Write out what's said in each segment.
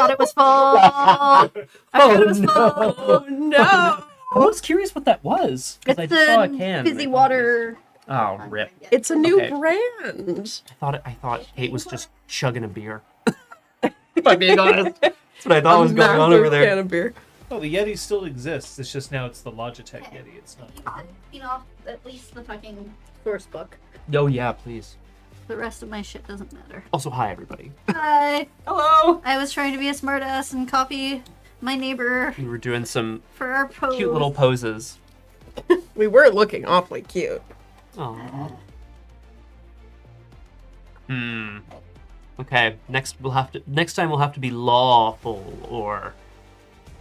thought it was full. I thought it was full. Oh no! I was curious what that was. It's I just saw a the can. fizzy water. Oh, rip. It's a new Okay. brand. I thought Kate was just chugging a beer. If I'm being honest. That's what I thought was going on over there. Can of beer. Oh, the Yeti still exists. It's just now it's the Logitech Yeti. It's not. You know, at least the fucking source book. Oh, yeah, please. The rest of my shit doesn't matter. Also, hi, everybody. Hi. Hello. I was trying to be a smartass and copy my neighbor We were doing some for our pose. cute little poses. We were looking awfully cute. Aww. Okay, next time we'll have to be lawful or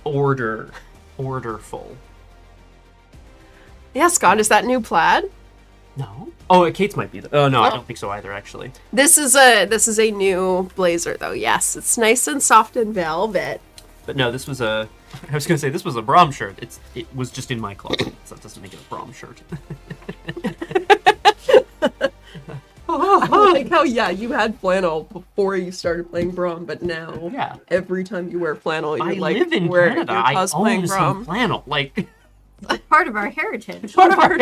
orderful. Yeah, Scott, is that new plaid? No. Oh, Kate's might be. Oh no, I don't think so either. Actually. This is a new blazer though. Yes, it's nice and soft and velvet. But no, this was a. I was gonna say this was a Brom shirt. It was just in my closet, so that doesn't make it a Brom shirt. I like how you had flannel before you started playing Brom, but now every time you wear flannel, you're I like live in you're Canada. I cosplaying own Brom. some flannel. Like It's part of our heritage. part of our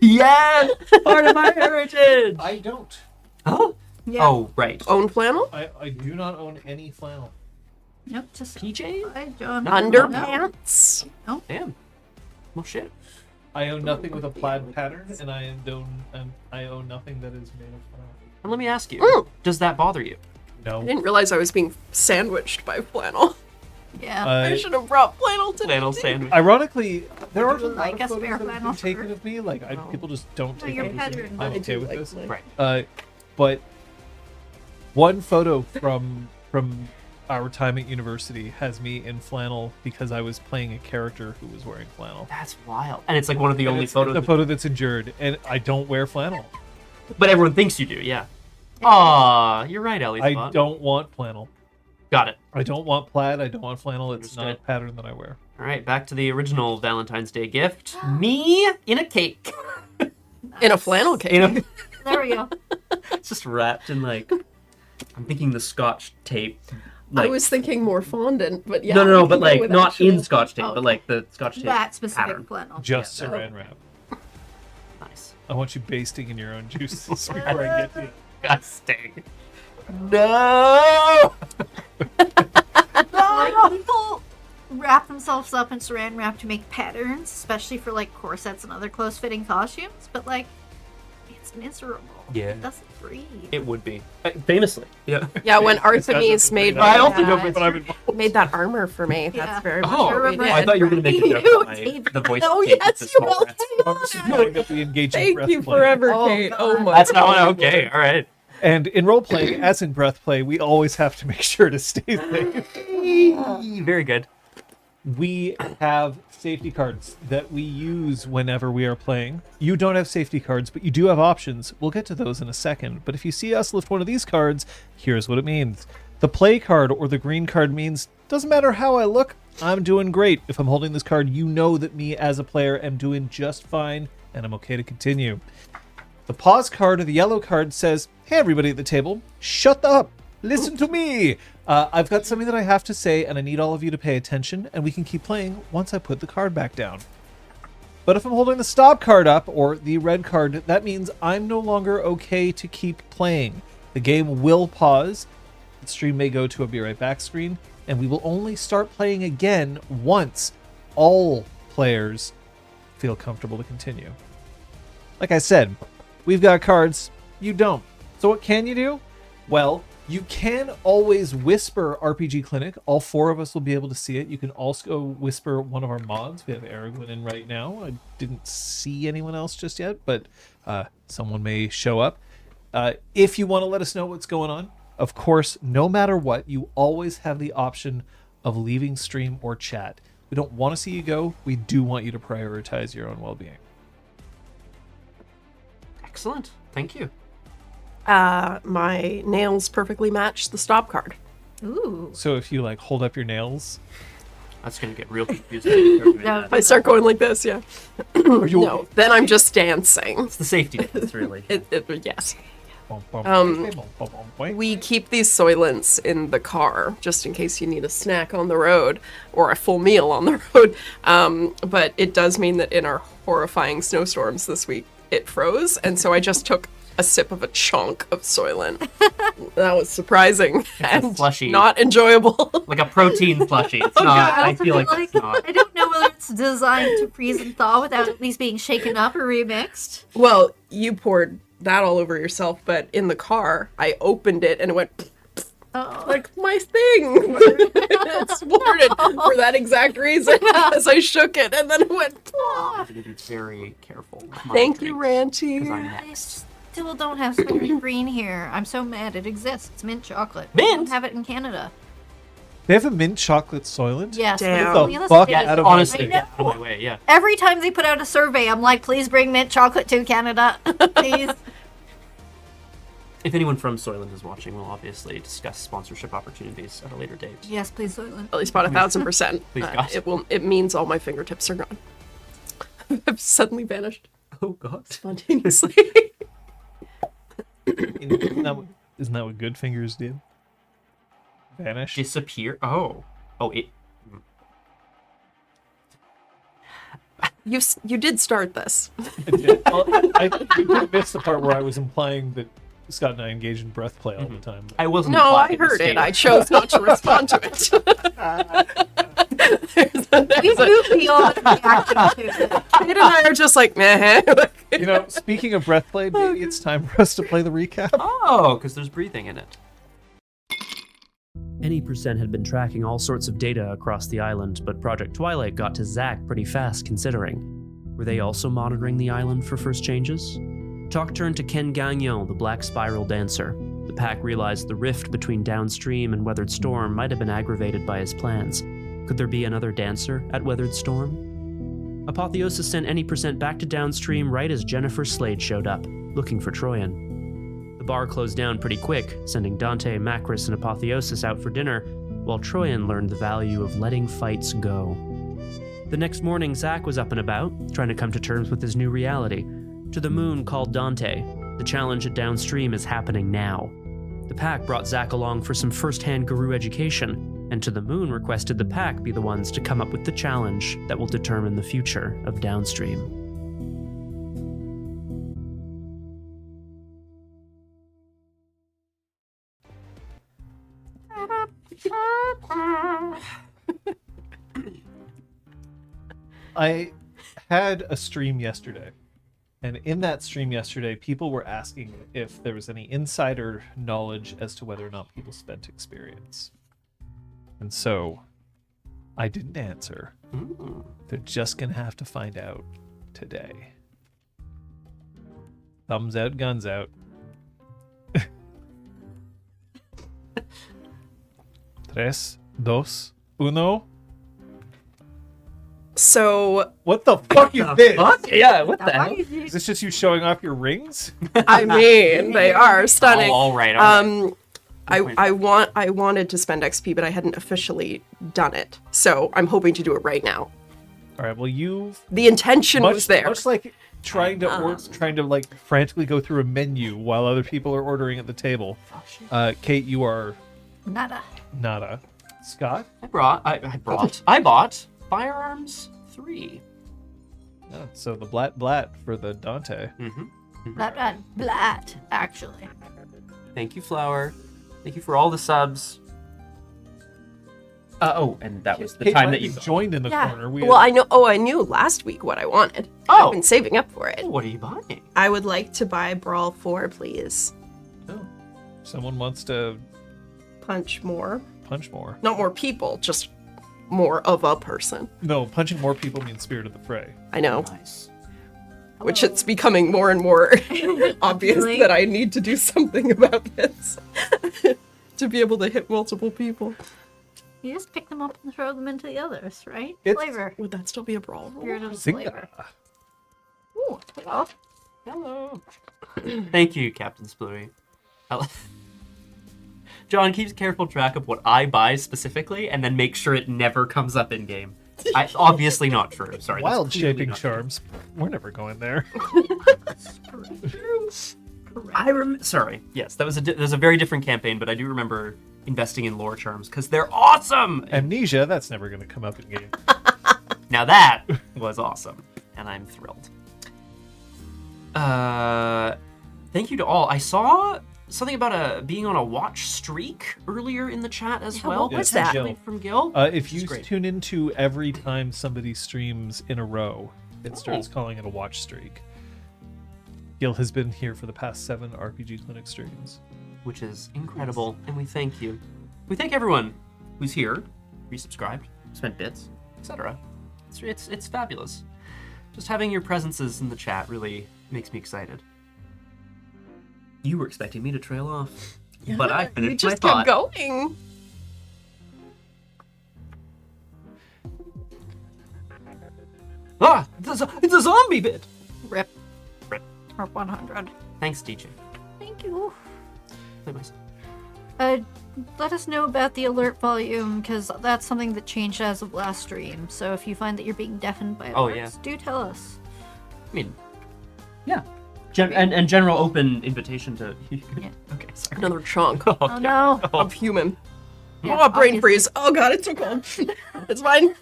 yes, part of our heritage. I don't. Oh. Yeah. Oh right. Own flannel? I do not own any flannel. Nope, just PJ? I don't Underpants? Damn. Well, shit. I own nothing with a plaid pattern, and I own nothing that is made of flannel. And let me ask you, does that bother you? I No. didn't realize I was being sandwiched by flannel. Yeah. I should have brought flannel to Flannel sandwich. Ironically, there are you like a lot a of spare photos that have flannel been taken shirt? of me. Like people just don't take your photos of me. pattern. I'm I okay do with like this. mine. Right. But one photo from our time at university has me in flannel because I was playing a character who was wearing flannel. That's wild. And it's like one of the And only it's photos. the photo that's endured, and I don't wear flannel. But everyone thinks you do. Yeah. Aw, you're right, Ellie. I don't want flannel. Got it. I don't want plaid. I don't want flannel. It's not a Understood. pattern that I wear. All right, back to the original Valentine's Day gift. Me in a cake. In a flannel cake. In a, There we go. it's just wrapped in like. I'm thinking the Scotch tape. I Like, was thinking more fondant, but yeah. no, we but can go like with not actual- in Scotch tape, Oh, but like the Scotch tape That specific pattern. flannel. Just Yeah. saran wrap. Nice. I want you basting in your own juices before I get to you. Disgusting. No. Like, people wrap themselves up in saran wrap to make patterns, especially for like corsets and other close-fitting costumes. But like, it's miserable. Yeah. It doesn't breathe. It would be famously. Yeah. Yeah, when Artemis made I also Yeah, don't it's but I'm involved. made that armor for me. Yeah. That's very much Oh, what we remember did. I thought you were gonna make a joke You about taped the voice. Oh, tape with yes, the you small will. rats. I'm just knowing that we engage in Thank breath you play. forever, Oh, Kate. Oh God. my That's god. not okay. All right. And in role playing, as in breath play, we always have to make sure to stay safe. Very good. We have safety cards that we use whenever we are playing. You don't have safety cards, but you do have options. We'll get to those in a second. But if you see us lift one of these cards, here's what it means. The play card or the green card means, doesn't matter how I look, I'm doing great. If I'm holding this card, you know that me as a player am doing just fine, and I'm okay to continue. The pause card or the yellow card says, hey everybody at the table, shut up, listen to me. I've got something that I have to say and I need all of you to pay attention and we can keep playing once I put the card back down. But if I'm holding the stop card up or the red card, that means I'm no longer okay to keep playing. The game will pause, the stream may go to a be right back screen, and we will only start playing again once all players feel comfortable to continue. Like I said, we've got cards, you don't. So what can you do? Well, you can always whisper RPG Clinic. All four of us will be able to see it. You can also whisper one of our mods. We have Aragorn in right now. I didn't see anyone else just yet, but someone may show up. If you want to let us know what's going on, of course, no matter what, you always have the option of leaving stream or chat. We don't want to see you go. We do want you to prioritize your own well-being. Excellent. Thank you. My nails perfectly match the stop card. Ooh. So if you like hold up your nails, That's gonna get real confusing. Yeah. If I start going like this, yeah. are you No, then I'm just dancing. It's the safety dance, really. Yes. We keep these soylents in the car just in case you need a snack on the road or a full meal on the road. But it does mean that in our horrifying snowstorms this week, it froze. And so I just took a sip of a chunk of Soylent. That was surprising and slushy. not enjoyable. Like a protein slushy. It's not. I feel like it's not. I don't know whether it's designed to freeze and thaw without at least being shaken up or remixed. Well, you poured that all over yourself, but in the car, I opened it and it went like my thing. It exploded for that exact reason as I shook it, and then it went. I'm going to be very careful. Thank you, Ranty. I'm I next. still don't have Sweet Green here. I'm so mad it exists. It's mint chocolate. Mint? I don't have it in Canada. They have a mint chocolate Soylent? Yes. Damn. But Get it's the fuck Canada. out of Honestly, I get know. out of my way, yeah. Every time they put out a survey, I'm like, please bring mint chocolate to Canada. Please. If anyone from Soylent is watching, we'll obviously discuss sponsorship opportunities at a later date. Yes, please, Soylent. At least about 1,000%. Please, God. It means all my fingertips are gone. I've suddenly vanished Oh, God. spontaneously. Isn't that what Good Fingers did? Vanish? Disappear? Oh. Oh, it... You did start this. Well, I did miss the part where I was implying that Scott and I engage in breath play all the time. I wasn't No, I implying heard it. mistake. I chose not to respond to it. We moved beyond reacting to it. Kate and I are just like, meh. You know, speaking of breath play, maybe it's time for us to play the recap. Oh, because there's breathing in it. Any% had been tracking all sorts of data across the island, but Project Twilight got to Zack pretty fast considering. Were they also monitoring the island for first changes? Talk turned to Ken Gagnon, the Black Spiral Dancer. The pack realized the rift between Downstream and Weathered Storm might have been aggravated by his plans. Could there be another Dancer at Weathered Storm? Apotheosis sent Any% back to Downstream right as Jennifer Slade showed up, looking for Troyan. The bar closed down pretty quick, sending Dante, Macris, and Apotheosis out for dinner, while Troyan learned the value of letting fights go. The next morning, Zack was up and about, trying to come to terms with his new reality. To the Moon called Dante. The challenge at Downstream is happening now. The pack brought Zack along for some first-hand guru education, and To the Moon requested the pack be the ones to come up with the challenge that will determine the future of Downstream. I had a stream yesterday, and in that stream yesterday, people were asking if there was any insider knowledge as to whether or not people spent experience. And so, I didn't answer. They're just gonna have to find out today. Thumbs out, guns out. Tres, dos, uno. So, What the fuck is this? Fuck? Yeah, what the hell? Is this just you showing off your rings? I mean, they are stunning. Oh, all right. All right. I wanted to spend XP, but I hadn't officially done it. So I'm hoping to do it right now. All right. Well, you The intention was there. Much like trying to like frantically go through a menu while other people are ordering at the table. Kate, you are Nada. nada. Scott, I bought Firearms 3. so the blat for the Dante. Blat, actually. Thank you, Flower. Thank you for all the subs. And that was the Kate time might that you be joined in the Yeah. corner. Well, I know. Oh, I knew last week what I wanted. Oh. I've been saving up for it. What are you buying? I would like to buy Brawl 4, please. Someone wants to Punch more. punch more. Not more people, just more of a person. No, punching more people means Spirit of the Fray. I know. Nice. Which it's becoming more and more obvious Really? that I need to do something about this. To be able to hit multiple people. You just pick them up and throw them into the others, right? It's- Flavor. Would that still be a Brawl roll? Spirit of Zinga. flavor. Ooh, well, Hello. Thank you, Captain Splooey. John keeps careful track of what I buy specifically, and then make sure it never comes up in game. Obviously not true. Sorry. that's Wild clearly shaping not true. charms. We're never going there. Correct. Sorry. Yes, that was a very different campaign, but I do remember investing in lore charms because they're awesome. Amnesia, that's never going to come up in game. Now that was awesome, and I'm thrilled. Thank you to all. I saw something about being on a watch streak earlier in the chat as well. what was that? Potentially from Gil. If you Which is great. tune into every time somebody streams in a row, it starts Oh. calling it a watch streak. Gil has been here for the past 7 RPG Clinic streams. Which is incredible, and we thank you. We thank everyone who's here, resubscribed, spent bits, etc. It's fabulous. Just having your presences in the chat really makes me excited. You were expecting me to trail off, but I You finished just my kept thought. going. Ah, it's a zombie bit. Rip. Rip. Or 100. Thanks, DJ. Thank you. Play myself. Let us know about the alert volume, because that's something that changed as of last stream. So if you find that you're being deafened by alerts, Oh, yeah. do tell us. I mean, yeah. And general open invitation to. Yeah. Okay, sorry. Another chunk Oh no. of human. Yeah, Oh, brain obviously. freeze. Oh god, it's so cold. It's fine.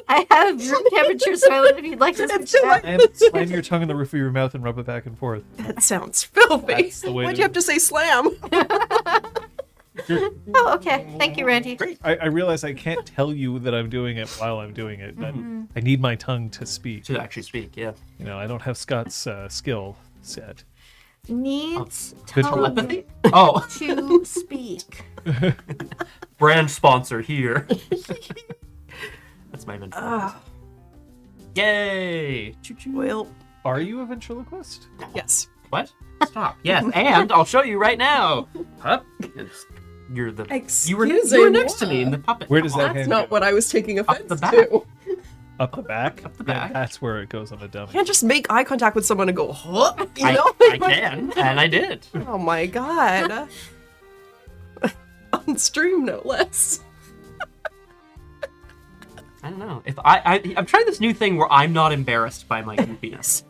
I have room temperature silent if you'd like to It's switch too back. And slam your tongue in the roof of your mouth and rub it back and forth. That sounds filthy. That's the way Why'd to- you have to say slam? Oh, okay. Thank you, Randy. I realize I can't tell you that I'm doing it while I'm doing it. That I need my tongue to speak. To actually speak, yeah. You know, I don't have Scott's skill set. Needs Good tongue Telepathy? Oh, to speak. brand sponsor here. That's my ventriloquist. Ah, Yay! Choo-choo. well, Are you a ventriloquist? yes. What? Stop. Yes, and I'll show you right now. Huh? You're the. You were next to me in the puppet. Where does Come that on. That's hand not go? what I was taking offense the back. to. Up the back? Up the Yeah, back. that's where it goes on a dummy. You can't just make eye contact with someone and go, huh? You know? I can, and I did. Oh my god. On stream, no less. I don't know. If I'm trying this new thing where I'm not embarrassed by my goofiness.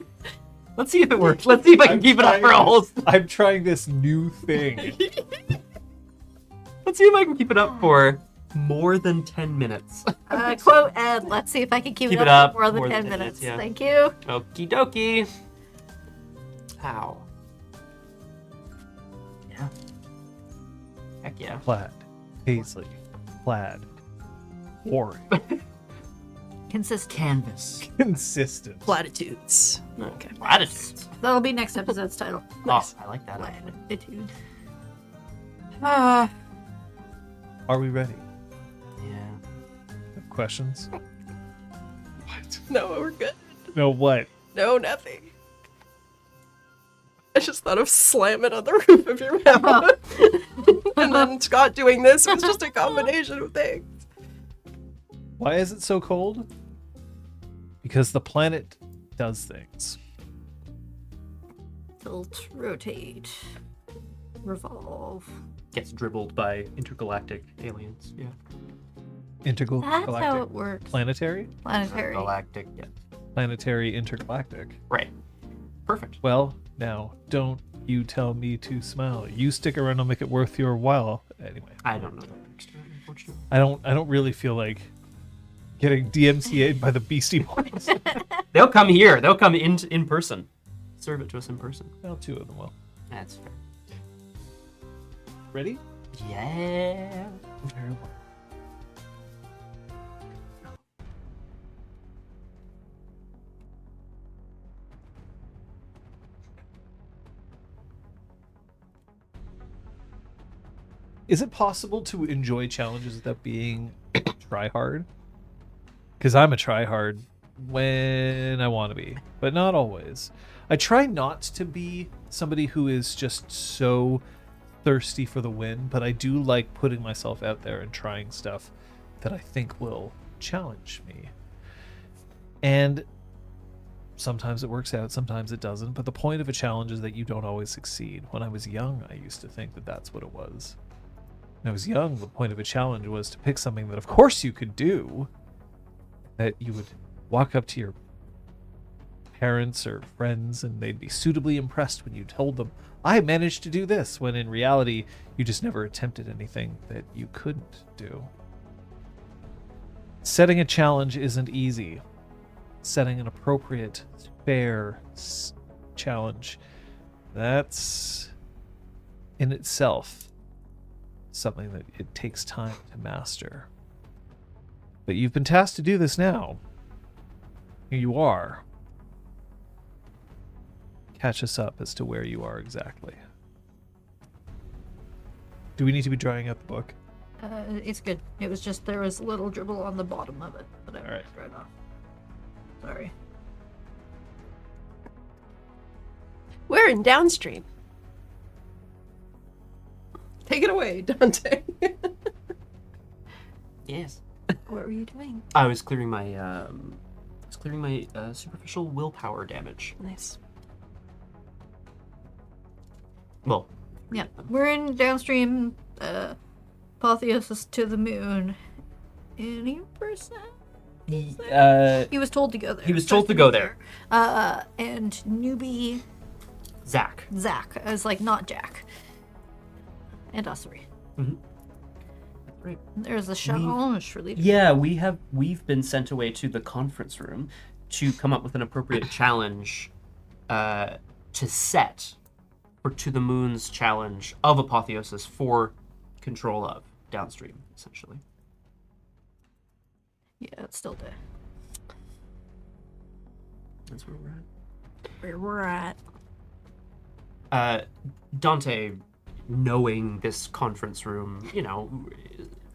Let's see if it works. Let's see if I can keep it up for a whole. I'm trying this new thing. Let's see if I can keep it up for more than 10 minutes. Quote Ed, let's see if I can keep, Keep it it up up for more than 10 minutes. yeah. Thank you. Okie dokie. Ow. Yeah. Heck yeah. Plaid, paisley, plaid, boring, Consistent. Canvas. consistent. Platitudes. Okay. Platitudes. That'll be next episode's title. Nice. Oh, I like that. actually. Platitude. Ah, Are we ready? Yeah. Have questions? no, we're good. No, what? No, nothing. I just thought of slam it on the roof of your mouth. And then Scott doing this. It was just a combination of things. Why is it so cold? Because the planet does things. Tilt, rotate, revolve. Gets dribbled by intergalactic aliens. Yeah. Integral That's how galactic it works. planetary? Planetary. Galactic. Yeah. Planetary intergalactic. Right. Perfect. Well, now, don't you tell me to smile. You stick around, I'll make it worth your while. Anyway, I don't know that backstory, unfortunately. I don't really feel like getting DMCA'd by the Beastie Boys. They'll come here. They'll come in person. Serve it to us in person. Well, 2 of them will. That's fair. Ready? Yeah. Very well. Is it possible to enjoy challenges without being try hard? Because I'm a try hard when I want to be, but not always. I try not to be somebody who is just so thirsty for the win, but I do like putting myself out there and trying stuff that I think will challenge me. And sometimes it works out, sometimes it doesn't, but the point of a challenge is that you don't always succeed. When I was young, I used to think that that's what it was. When I was young, the point of a challenge was to pick something that of course you could do, that you would walk up to your parents or friends, and they'd be suitably impressed when you told them, I managed to do this, when in reality, you just never attempted anything that you couldn't do. Setting a challenge isn't easy. Setting an appropriate, fair challenge, that's in itself something that it takes time to master. But you've been tasked to do this now. Here you are. Catch us up as to where you are exactly. Do we need to be drawing out the book? It's good. It was just there was a little dribble on the bottom of it, but I All right. right off. Sorry. We're in downstream. Take it away, Dante. Yes. What were you doing? I was clearing my superficial willpower damage. Nice. Well, Yeah, we're in downstream. Apotheosis to the moon. Any person? He was told to go there. He was told to go there. And newbie Zach. Zach is like not Jack. And us three. Mm-hmm. Right. There's a challenge for leadership. Yeah, we've been sent away to the conference room to come up with an appropriate challenge to set for To the Moon's challenge of Apotheosis for control of downstream, essentially. Yeah, it's still there. That's where we're at. Where we're at. Dante, knowing this conference room,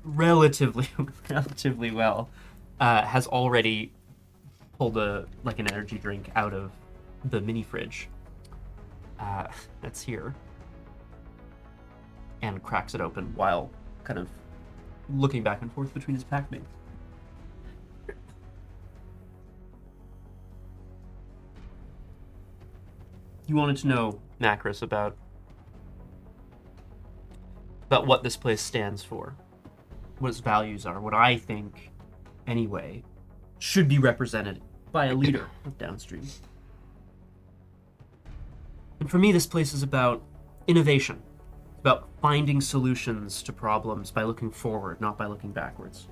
relatively well, has already pulled an energy drink out of the mini fridge that's here, and cracks it open while kind of looking back and forth between his pack mates. You wanted to know, Macros, about what this place stands for, what its values are, what I think, anyway, should be represented by a leader of downstream. And for me, this place is about innovation, about finding solutions to problems by looking forward, not by looking backwards.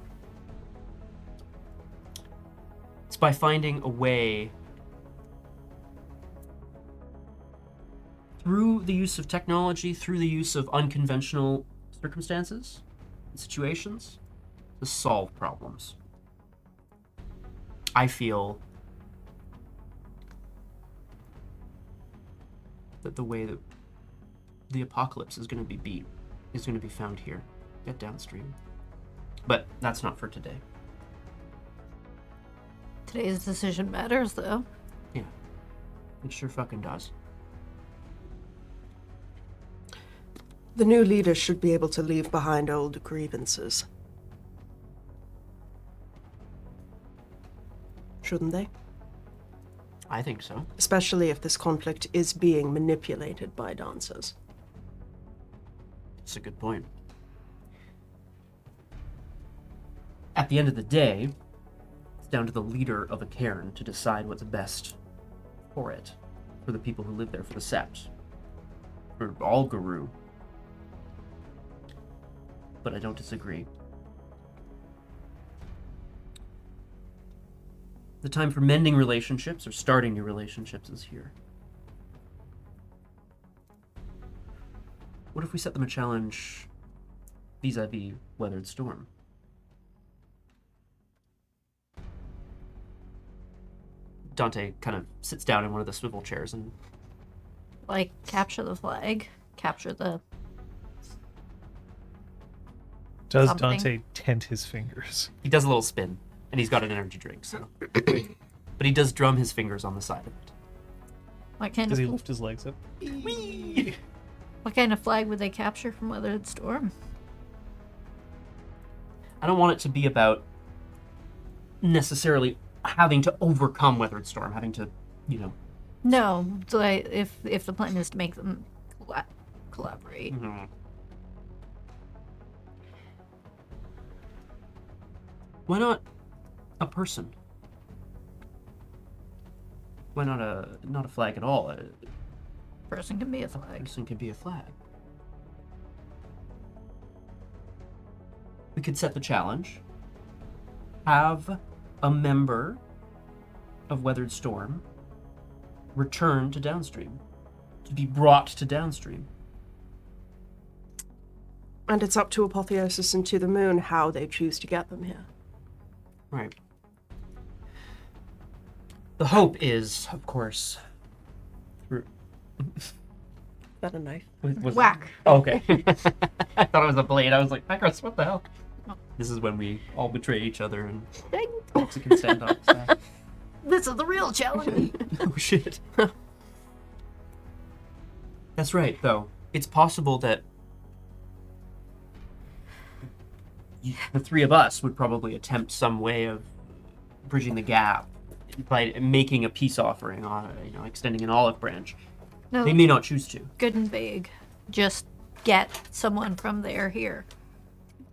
It's by finding a way through the use of technology, through the use of unconventional circumstances and situations, to solve problems. I feel that the way that the apocalypse is going to be beat is going to be found here at downstream. But that's not for today. Today's decision matters, though. Yeah, it sure fucking does. The new leader should be able to leave behind old grievances. Shouldn't they? I think so. Especially if this conflict is being manipulated by dancers. That's a good point. At the end of the day, it's down to the leader of a cairn to decide what's best for it, for the people who live there, for the Sept, for all Guru. But I don't disagree. The time for mending relationships or starting new relationships is here. What if we set them a challenge vis-a-vis Weathered Storm? Dante kind of sits down in one of the swivel chairs and... Like, capture the flag. Capture the... Does Something. Dante tent his fingers? He does a little spin, and he's got an energy drink, so... But he does drum his fingers on the side of it. What kind Does of he lift his legs up? what kind of flag would they capture from Weathered Storm? I don't want it to be about necessarily having to overcome Weathered Storm, having to, No, so if the plan is to make them collaborate. Why not a person? Why not a flag at all? A Person can be a flag. person could be a flag. We could set the challenge. Have a member of Weathered Storm return to Downstream. To be brought to Downstream. And it's up to Apotheosis and to the Moon how they choose to get them here. Right. The hope is, of course, through... Is that a knife? Whack. Oh, okay. I thought it was a blade. I was like, Macros, what the hell? This is when we all betray each other and Toxic can stand up. This is the real challenge. Oh, shit. That's right, though. It's possible that the three of us would probably attempt some way of bridging the gap by making a peace offering on, extending an olive branch. No, They may not choose to. good and vague. Just get someone from there here.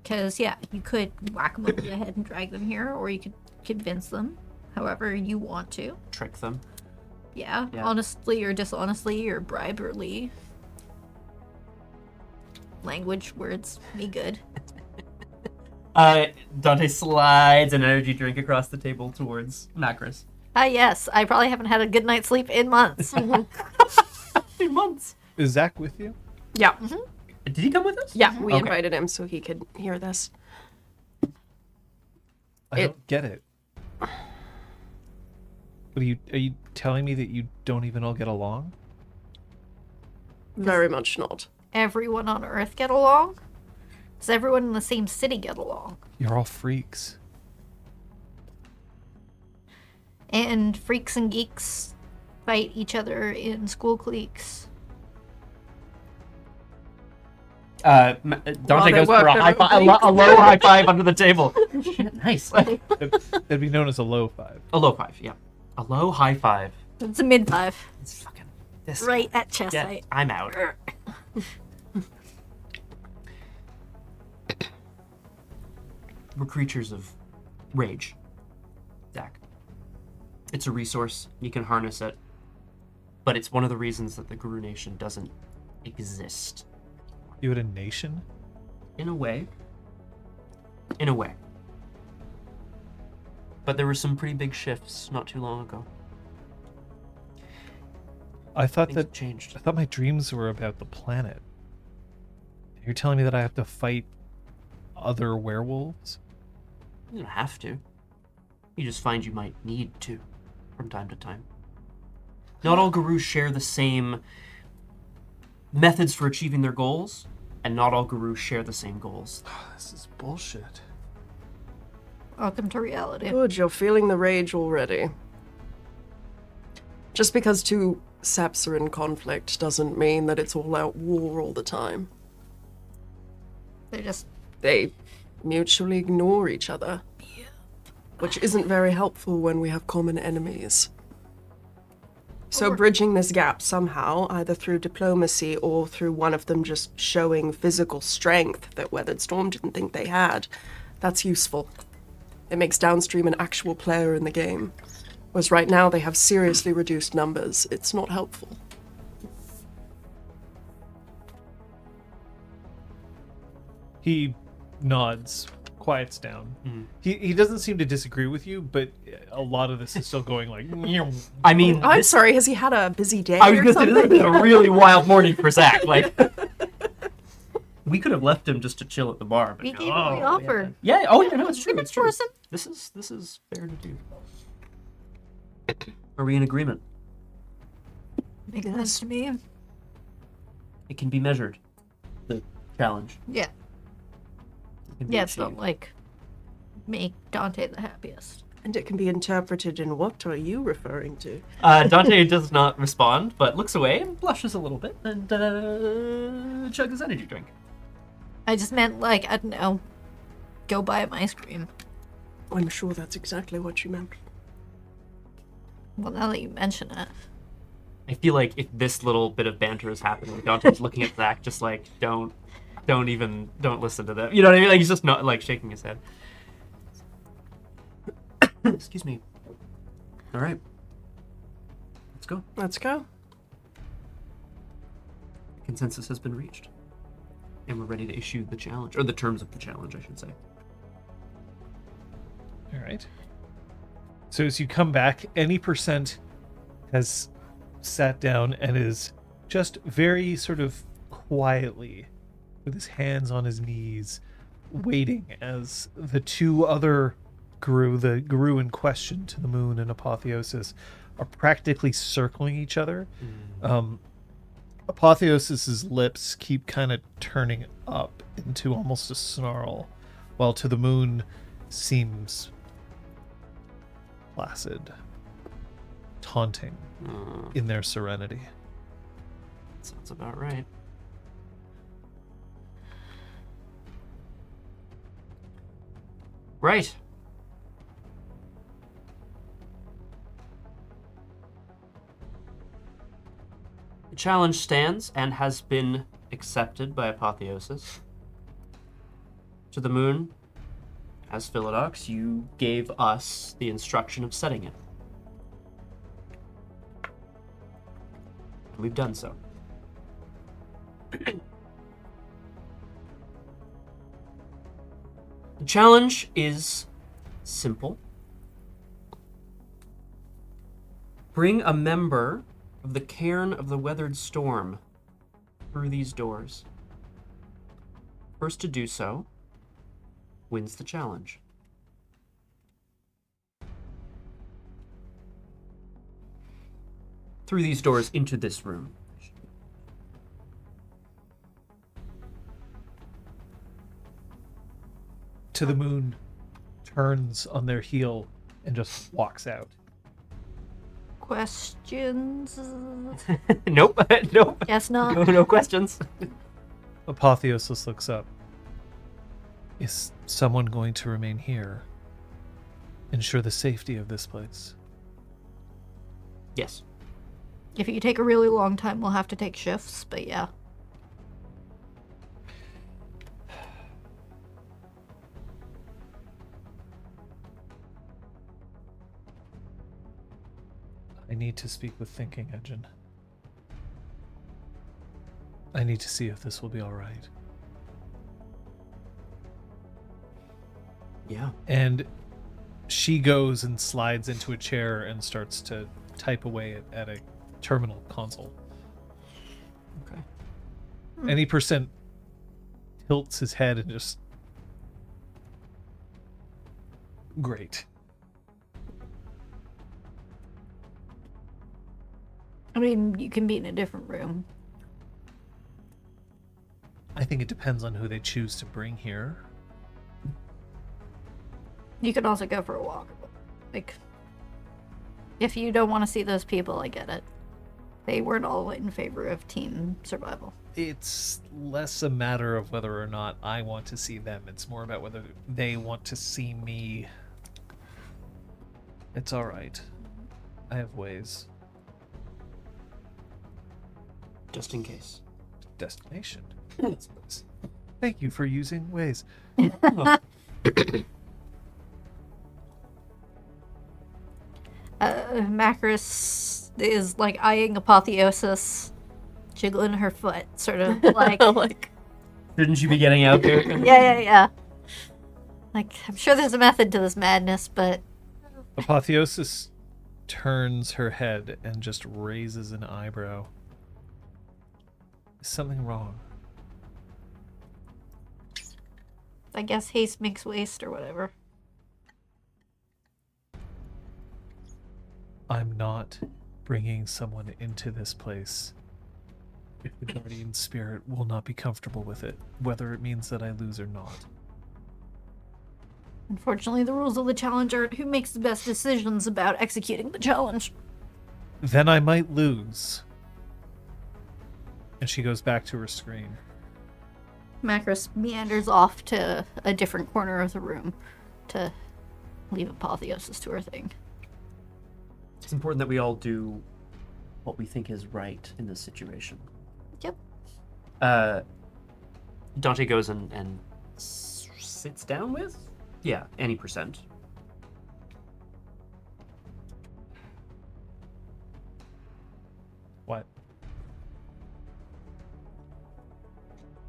Because, yeah, you could whack them over the head and drag them here, or you could convince them however you want to. Trick them. Yeah, Yeah. honestly or dishonestly or bribery. Language, words, me good. Dante slides an energy drink across the table towards Macros. Ah, yes, I probably haven't had a good night's sleep in months. 3 months. Is Zach with you? Yeah. Did he come with us? Yeah, we Okay. invited him so he could hear this. I don't get it. What are you telling me that you don't even all get along? Very much not. Everyone on Earth get along? Does everyone in the same city get along? You're all freaks. And freaks and geeks fight each other in school cliques. Dante they goes work, for a they're high five, really- a low high five under the table. Shit, nice. That'd be known as a low five. A low five, yeah. A low high five. It's a mid five. It's fucking this. Right at chest Yeah, height. I'm out. We're creatures of rage, Zach. It's a resource. You can harness it. But it's one of the reasons that the Guru Nation doesn't exist. You had a nation? In a way. In a way. But there were some pretty big shifts not too long ago. I thought Things that have changed. I thought my dreams were about the planet. You're telling me that I have to fight other werewolves? You don't have to. You just find you might need to from time to time. Not all gurus share the same methods for achieving their goals, and not all gurus share the same goals. This is bullshit. Welcome to reality. Good, you're feeling the rage already. Just because two seps are in conflict doesn't mean that it's all out war all the time. They mutually ignore each other. Which isn't very helpful when we have common enemies. So bridging this gap somehow, either through diplomacy or through one of them just showing physical strength that Weathered Storm didn't think they had, that's useful. It makes Downstream an actual player in the game. Whereas right now they have seriously reduced numbers. It's not helpful. He nods, quiets down. He doesn't seem to disagree with you, but a lot of this is still going like. I mean, I'm sorry, has he had a busy day I was or gonna say, this has something? been a really wild morning for Zach. Like, we could have left him just to chill at the bar, but We no, gave him the we offer. had to- Yeah, oh yeah, no, it's true. Give it It's true. person. This is fair to do. Are we in agreement? Makes sense to me. It can be measured. The challenge. Yeah. It can be Yeah, it's not achieved. like make Dante the happiest. And it can be interpreted in what are you referring to? Dante does not respond, but looks away and blushes a little bit and chugs his energy drink. I just meant like, I don't know, go buy him ice cream. I'm sure that's exactly what you meant. Well, now that you mention it. I feel like if this little bit of banter is happening, Dante's looking at Zach just like, don't listen to them. You know what I mean? Like, he's just not like shaking his head. Excuse me. All right. go. Let's go. Consensus has been reached. And we're ready to issue the challenge, or the terms of the challenge, I should say. All right. So as you come back, any percent has sat down and is just very sort of quietly, with his hands on his knees, waiting as the two other Guru, the Guru in question to the moon and Apotheosis, are practically circling each other. Apotheosis's lips keep kind of turning up into almost a snarl, while to the moon seems placid, taunting in their serenity. Sounds about right. Right. The challenge stands and has been accepted by Apotheosis. To the moon, as Philodox, you gave us the instruction of setting it. We've done so. The challenge is simple. Bring a member of the Cairn of the Weathered Storm through these doors. First to do so wins the challenge. Through these doors into this room. To the moon turns on their heel and just walks out. Questions? Nope. Nope. Guess not. No questions. Apotheosis looks up. Is someone going to remain here? Ensure the safety of this place. Yes. If you take a really long time, we'll have to take shifts, but yeah. I need to speak with Thinking Engine. I need to see if this will be all right. Yeah. And she goes and slides into a chair and starts to type away at a terminal console. Okay. Any percent tilts his head and just... Great. I mean, you can be in a different room. I think it depends on who they choose to bring here. You could also go for a walk. Like, if you don't want to see those people, I get it. They weren't all in favor of team survival. It's less a matter of whether or not I want to see them. It's more about whether they want to see me. It's all right. I have ways. Just in case. Destination. Thank you for using ways. Macris is like eyeing Apotheosis, jiggling her foot, sort of like, Like, Shouldn't you be getting out there? yeah. Like, I'm sure there's a method to this madness, but Apotheosis turns her head and just raises an eyebrow. Is something wrong? I guess haste makes waste or whatever. I'm not bringing someone into this place if the guardian spirit will not be comfortable with it, whether it means that I lose or not. Unfortunately, the rules of the challenge aren't who makes the best decisions about executing the challenge. Then I might lose. And she goes back to her screen. Macris meanders off to a different corner of the room to leave Apotheosis to her thing. It's important that we all do what we think is right in this situation. Yep. Dante goes and sits down with? Yeah, any percent.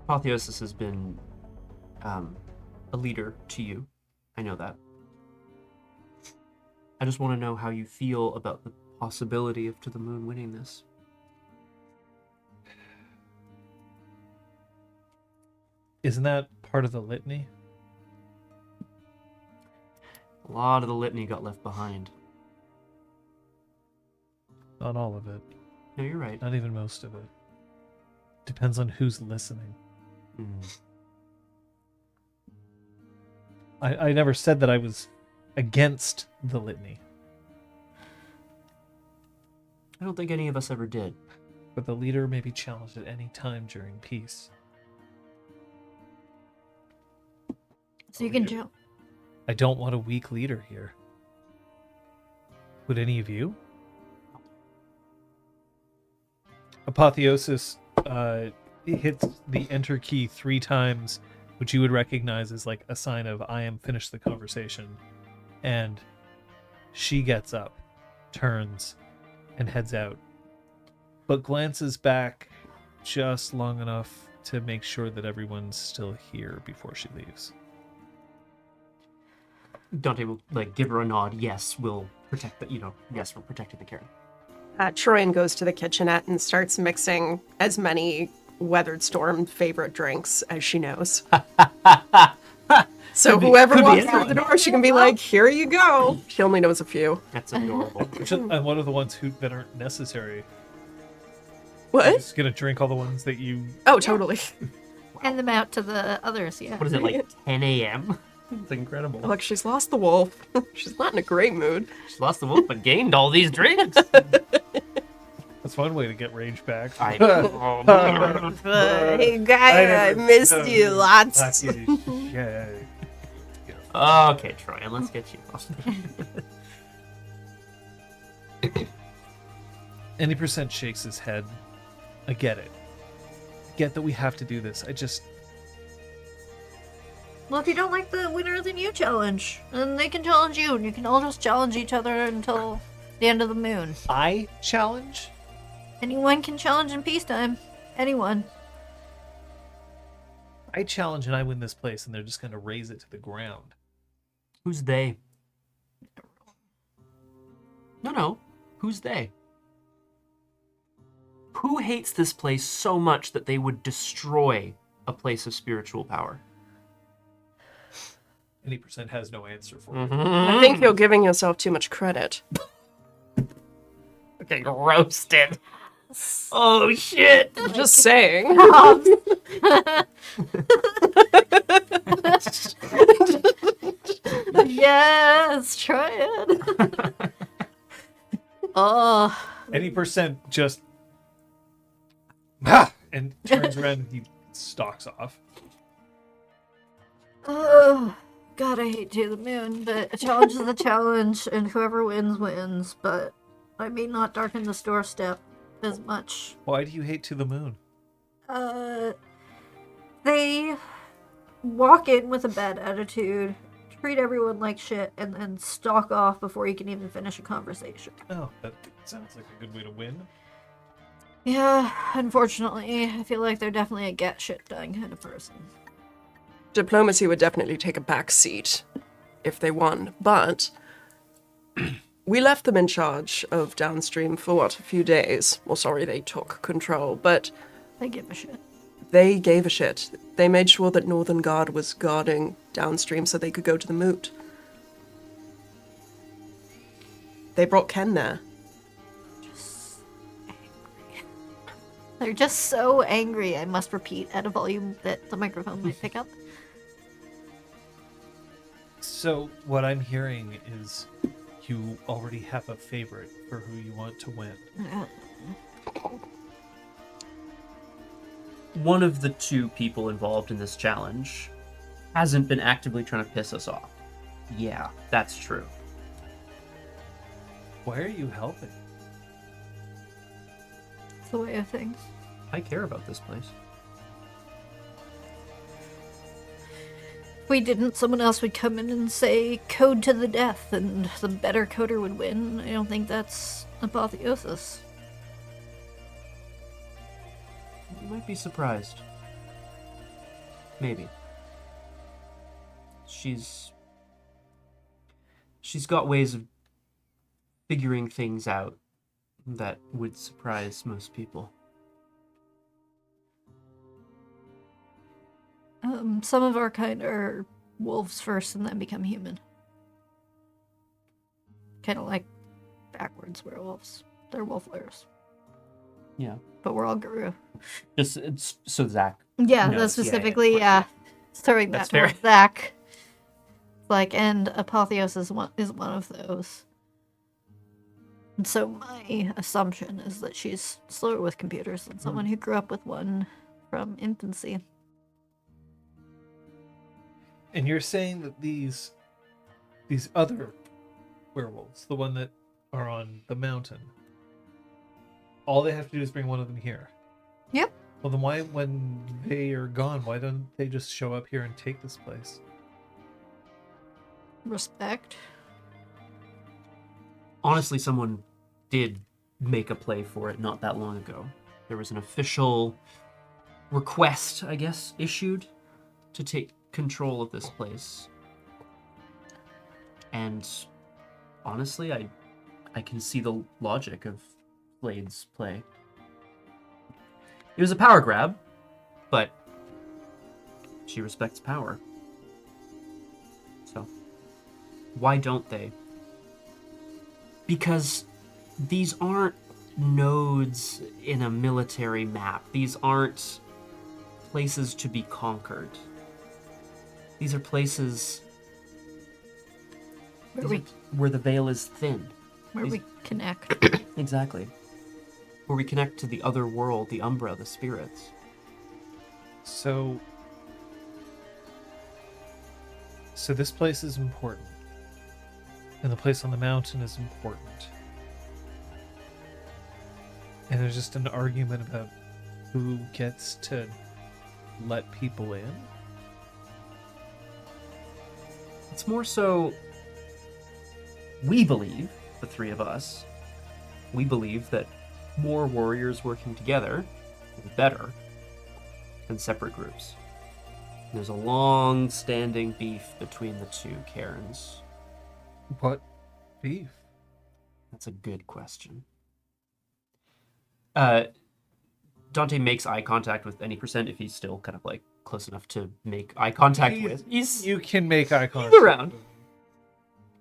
Apotheosis has been a leader to you. I know that. I just want to know how you feel about the possibility of To the Moon winning this. Isn't that part of the litany? A lot of the litany got left behind. Not all of it. No, you're right. Not even most of it. Depends on who's listening. I never said that I was against the litany, I don't think any of us ever did. but the leader may be challenged at any time during peace. So you can chill. I don't want a weak leader here. Would any of you? Apotheosis hits the enter key 3 times, which you would recognize as like a sign of I am finished the conversation. And she gets up, turns, and heads out, but glances back just long enough to make sure that everyone's still here before she leaves. Dante will give her a nod. Yes, we'll protect the. Yes, we're protecting the Karen. Troyan goes to the kitchenette and starts mixing as many Weathered Storm favorite drinks as she knows. So whoever walks through the door, she can be like, "Here you go." She only knows a few. That's adorable. And what are the ones that aren't necessary? What? You're just gonna drink all the ones that you... Oh, totally. Hand them out to the others, yeah. What is it, like 10 a.m.? It's incredible. Look, she's lost the wolf. She's not in a great mood. She's lost the wolf but gained all these drinks. That's one way to get rage back. Hey guy, I missed you lots. Yeah. Okay, Troy, let's get you off. Any percent shakes his head. I get it. Get that we have to do this. Well, if you don't like the winner, then you challenge. And they can challenge you, and you can all just challenge each other until the end of the moon. I challenge? Anyone can challenge in peacetime. Anyone. I challenge and I win this place, and they're just going to raise it to the ground. Who's they? No. Who's they? Who hates this place so much that they would destroy a place of spiritual power? Any percent has no answer for it. I think you're giving yourself too much credit. Okay, roasted. Oh shit! Just saying. Yes, try it. Oh. Any percent just... and turns around and he stalks off. Oh. God, I hate To the Moon, but a challenge is a challenge, and whoever wins, wins. But I may not darken this doorstep as much. Why do you hate To the Moon? They walk in with a bad attitude, treat everyone like shit, and then stalk off before you can even finish a conversation. Oh, that sounds like a good way to win. Yeah, unfortunately, I feel like they're definitely a get shit done kind of person. Diplomacy would definitely take a back seat if they won, but we left them in charge of downstream for a few days. Well, sorry, they took control, but They give a shit. they gave a shit. They made sure that Northern Guard was guarding downstream so they could go to the moot. They brought Ken there. They're just so angry, I must repeat at a volume that the microphone might pick up. So what I'm hearing is you already have a favorite for who you want to win. One of the two people involved in this challenge hasn't been actively trying to piss us off. Yeah, that's true. Why are you helping? It's the way of things. I care about this place. If we didn't, someone else would come in and say code to the death, and the better coder would win. I don't think that's Apotheosis. You might be surprised. Maybe. She's got ways of figuring things out that would surprise most people. Some of our kind are wolves first and then become human. Kind of like backwards werewolves. They're wolf layers. Yeah. But we're all guru. So Zach. Yeah, knows. that's specifically, yeah. Throwing that That's fair. towards Zach. Like, and Apotheos is one of those. And so my assumption is that she's slower with computers than someone who grew up with one from infancy. And you're saying that these other werewolves, the one that are on the mountain, all they have to do is bring one of them here. Yep. Well, then why, when they are gone, why don't they just show up here and take this place? Respect. Honestly, someone did make a play for it not that long ago. There was an official request, I guess, issued to take control of this place. And honestly, I can see the logic of Blade's play. It was a power grab, but she respects power. So, why don't they? Because these aren't nodes in a military map. These aren't places to be conquered. These are places where the veil is thin. Where we connect. Exactly. Where we connect to the other world, the Umbra, the spirits. So this place is important. And the place on the mountain is important. And there's just an argument about who gets to let people in. It's more so, we believe, the three of us, we believe that more warriors working together is better than separate groups. There's a long-standing beef between the two Cairns. What beef? That's a good question. Dante makes eye contact with any percent if he's still kind of like close enough to make eye contact with. You can make eye contact. He's around.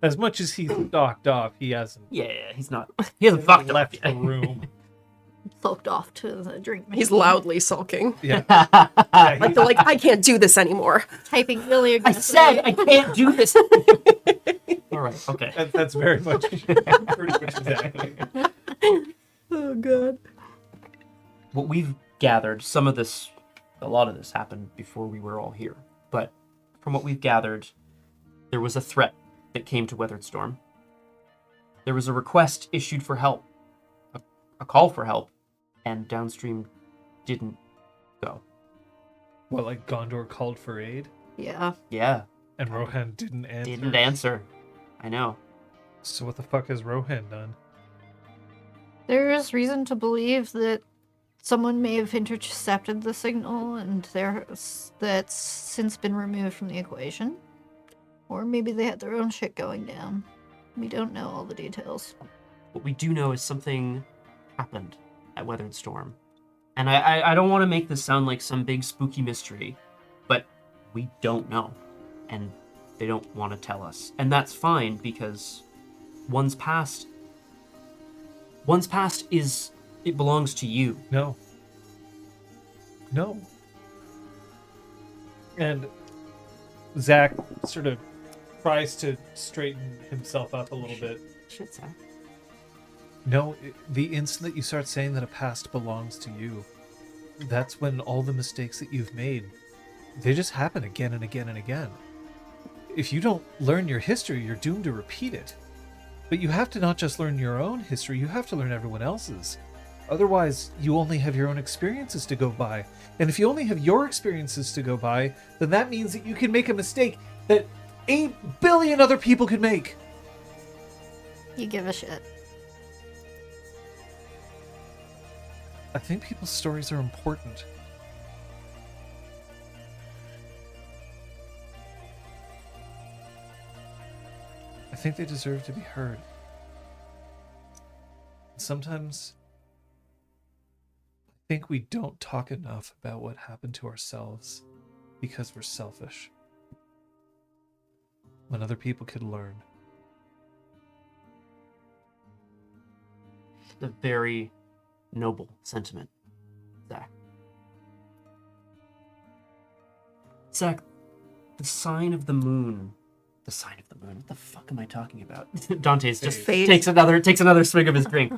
As much as he's docked off, he hasn't Yeah, he's not. He hasn't fucked up left yet. the room. Sulked off to the drink machine. He's loudly sulking. Yeah. Like, they're like, I can't do this anymore. Typing really I aggressively. said I can't do this. All right. Okay. That's very much pretty much exactly. Oh, God. What we've gathered, a lot of this happened before we were all here. But from what we've gathered, there was a threat that came to Weathered Storm. There was a request issued for help, a call for help, and downstream didn't go. Well, like Gondor called for aid, Yeah. Yeah, and Rohan didn't answer. didn't answer. I know. So what the fuck has Rohan done? There is reason to believe that someone may have intercepted the signal and that's since been removed from the equation. Or maybe they had their own shit going down. We don't know all the details. What we do know is something happened at Weathered Storm. And I don't want to make this sound like some big spooky mystery, but we don't know. And they don't want to tell us. And that's fine, because one's past it belongs to you. No. And Zach sort of tries to straighten himself up a little bit. Shit, Zach. No, the instant that you start saying that a past belongs to you, that's when all the mistakes that you've made, they just happen again and again and again. If you don't learn your history, you're doomed to repeat it. But you have to not just learn your own history, you have to learn everyone else's. Otherwise, you only have your own experiences to go by. And if you only have your experiences to go by, then that means that you can make a mistake that 8 billion other people could make. You give a shit. I think people's stories are important. I think they deserve to be heard. Sometimes I think we don't talk enough about what happened to ourselves because we're selfish. When other people could learn. A very noble sentiment, Zach. Zach, the sign of the moon. The sign of the moon. What the fuck am I talking about? Dante's just Phase. takes another swig of his drink.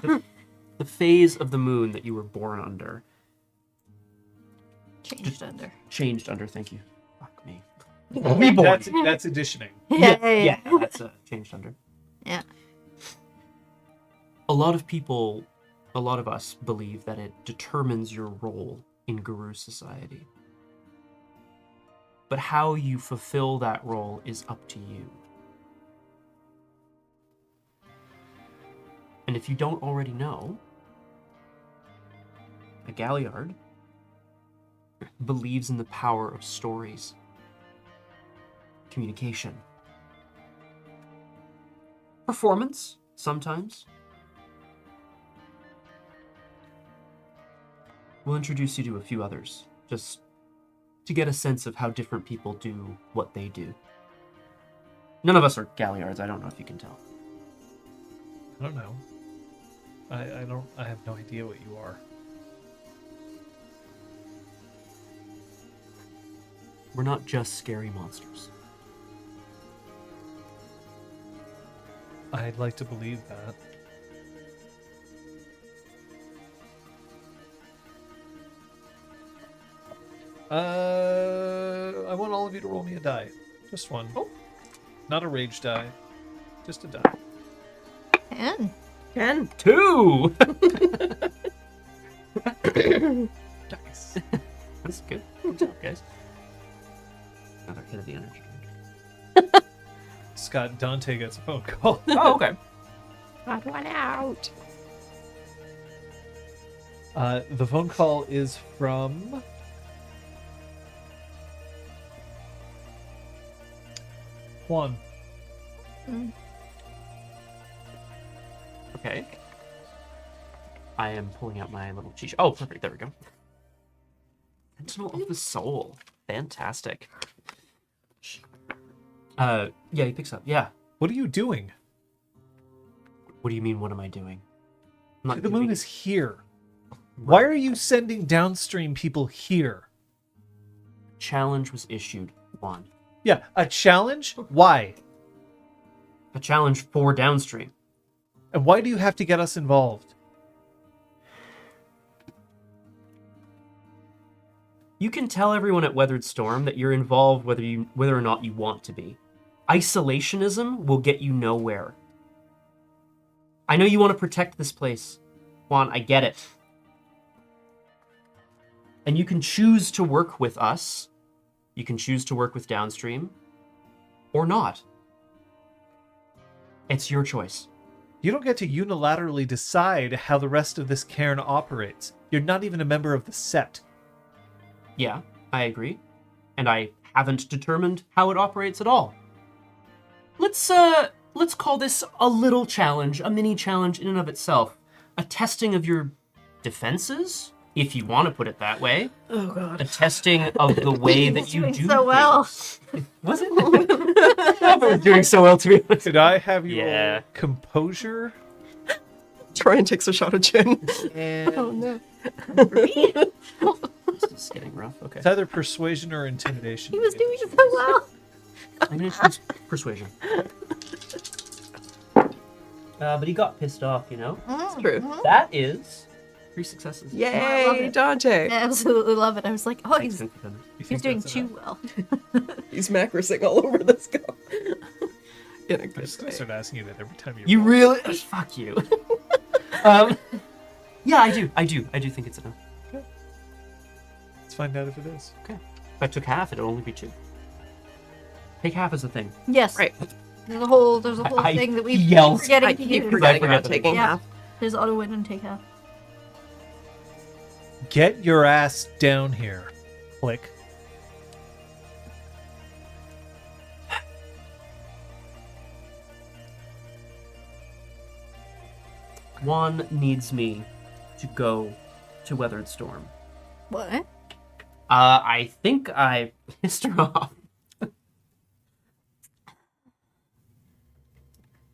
The phase of the moon that you were born under. Changed under, thank you. Fuck me. Reborn. That's additioning. Yeah, that's changed under. Yeah. A lot of us believe that it determines your role in Guru society. But how you fulfill that role is up to you. And if you don't already know, a Galliard believes in the power of stories, communication, performance, sometimes. We'll introduce you to a few others, just to get a sense of how different people do what they do. None of us are Galliards, I don't know if you can tell. I don't know. I have no idea what you are. We're not just scary monsters. I'd like to believe that. I want all of you to roll me a die. Just one. Oh. Not a rage die. Just a die. 10. 2! Nice. That's good. Good job, guys. Another hit of the energy drink. Scott, Dante gets a phone call. Oh, okay. Odd one out. The phone call is from Juan. Okay. I am pulling out my little cheat sheet. Oh, perfect. There we go. Sentinel of the Soul. Fantastic. Yeah, he picks up. Yeah. What are you doing? What do you mean, what am I doing? I'm not The moon doing- is here. Why are you sending downstream people here? Challenge was issued. One. Yeah, a challenge? Why? A challenge for downstream. And why do you have to get us involved? You can tell everyone at Weathered Storm that you're involved whether or not you want to be. Isolationism will get you nowhere. I know you want to protect this place, Juan, I get it. And you can choose to work with us. You can choose to work with downstream. Or not. It's your choice. You don't get to unilaterally decide how the rest of this cairn operates. You're not even a member of the set. Yeah, I agree. And I haven't determined how it operates at all. Let's call this a little challenge, a mini challenge in and of itself. A testing of your defenses, if you want to put it that way. Oh god. A testing of the way that you doing do so well. things. Was it? I was doing so well, to be honest. Could I have you Yeah. roll composure? Troyan takes a shot of gin. And Oh no. This is getting rough. Okay. it's either persuasion or intimidation. He was doing so well. I'm gonna choose persuasion. But he got pissed off, you know? It's true. That is 3 successes. I love Yay, it. Dante. I absolutely love it. I was like, oh, Thanks, he's Defenders. You think doing that's too enough? well. He's macrosing all over this guy. In a I'm good just gonna way. start asking you that every time you. You roll. really? Fuck you. Yeah, I do think it's enough. Let's find out if it is. Okay. If I took half, it'd only be 2. Take half as a thing. Yes. Right. There's a whole I thing that we yelled. keep forgetting I to keep use. forgetting I forget about that. taking Yeah. half. There's auto win and take half. Get your ass down here. Click. Juan needs me to go to Weathered Storm. What? I think I pissed her off.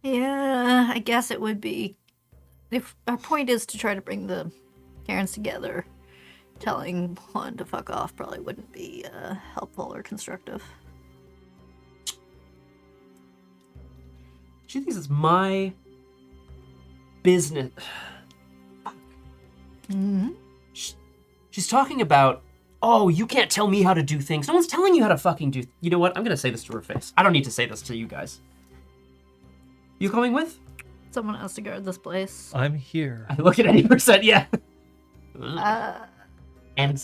Yeah, I guess it would be. If our point is to try to bring the Karens together, telling Juan to fuck off probably wouldn't be helpful or constructive. She thinks it's my business. Mm-hmm. She's talking about, oh, you can't tell me how to do things. No one's telling you how to fucking do. You know what? I'm gonna say this to her face. I don't need to say this to you guys. You coming with? Someone has to guard this place. I'm here. I look at 80%, yeah. And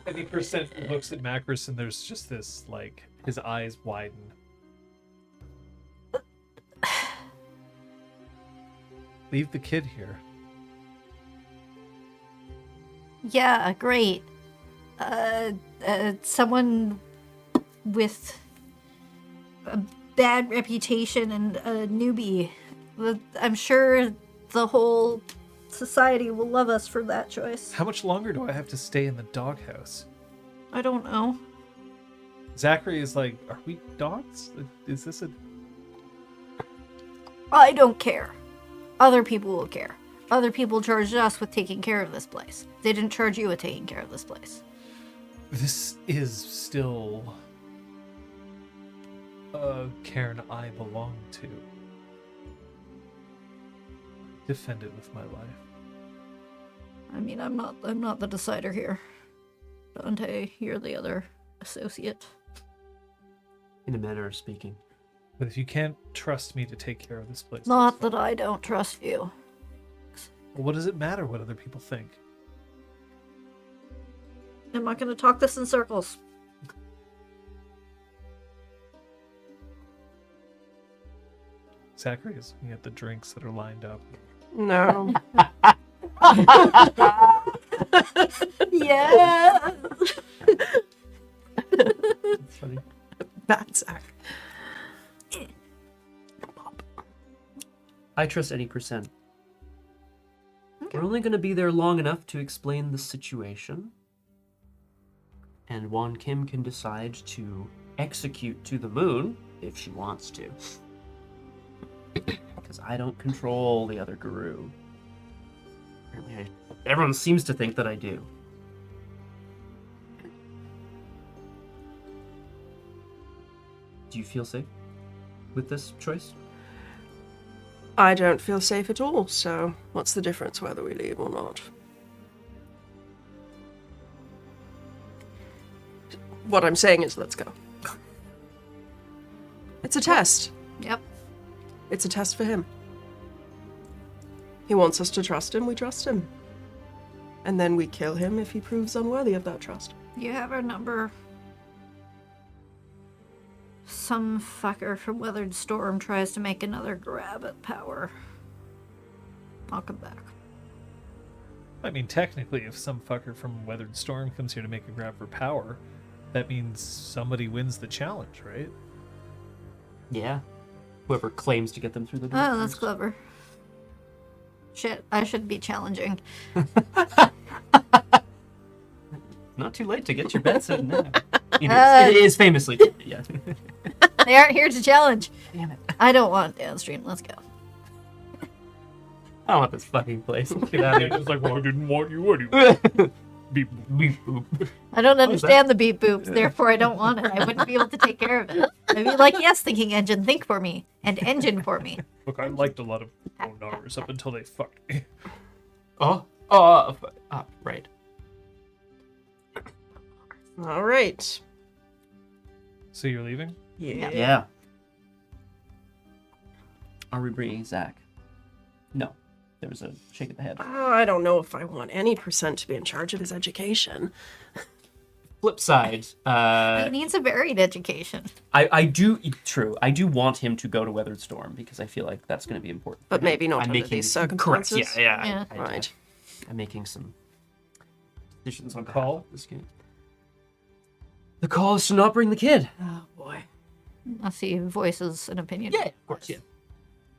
50% looks at Macris and there's just this, like, his eyes widen. Leave the kid here. Yeah, great. Someone with a bad reputation and a newbie. I'm sure the whole society will love us for that choice. How much longer do I have to stay in the doghouse? I don't know. Zachary is like, are we dogs? Is this a... I don't care. Other people will care. Other people charged us with taking care of this place. They didn't charge you with taking care of this place. This is still a Cairn I belong to. Defend it with my life. I mean, I'm not the decider here. Dante, you're the other associate. in a manner of speaking. But if you can't trust me to take care of this place... Not that I don't trust you. Well, what does it matter what other people think? I'm not gonna talk this in circles. Zachary is looking at the drinks that are lined up. No. Yeah. That's funny. Bad Zach. I trust any percent. Okay. We're only going to be there long enough to explain the situation. And Won Kim can decide to execute to the moon if she wants to. Because I don't control the other guru. Apparently everyone seems to think that I do. Do you feel safe with this choice? I don't feel safe at all, so what's the difference whether we leave or not? What I'm saying is, let's go. It's a test. Yep. It's a test for him. He wants us to trust him, we trust him. And then we kill him if he proves unworthy of that trust. You have our number. Some fucker from Weathered Storm tries to make another grab at power. I'll come back. I mean, technically, if some fucker from Weathered Storm comes here to make a grab for power, that means somebody wins the challenge, right? Yeah. Whoever claims to get them through the door. Oh, that's clever. Shit, I should be challenging. Not too late to get your bets in now. It is famously. Yeah. They aren't here to challenge. Damn it. I don't want downstream. Let's go. I don't want this fucking place. Let's get out of here. It's like, well, I didn't want you anyway. Beep. Beep boop. I don't What was that? understand the beep boops, therefore I don't want it. I wouldn't be able to take care of it. I'd be like, yes, thinking engine, think for me. And engine for me. Look, I liked a lot of Onars up until they fucked me. Right. All right. So you're leaving? Yeah. Yeah. Are we bringing Zach? No. There was a shake of the head. I don't know if I want any percent to be in charge of his education. Flip side, He needs a varied education. I do, true, I do want him to go to Weathered Storm because I feel like that's going to be important. But maybe not I'm under making these circumstances. Correct. Yeah. Yeah. Right. I'm making some decisions on Call? behalf of this game. The call is to not bring the kid. Oh boy. Unless he voices an opinion. Yeah, of course, yeah.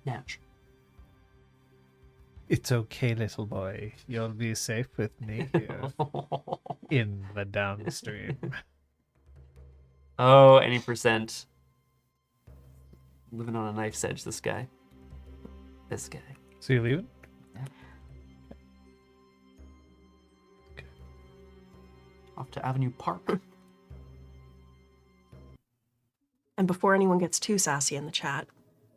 Natch. It's okay, little boy. You'll be safe with me here in the downstream. Oh, any percent. Living on a knife's edge, this guy. This guy. So you leaving? Off to Avenue Park. And before anyone gets too sassy in the chat,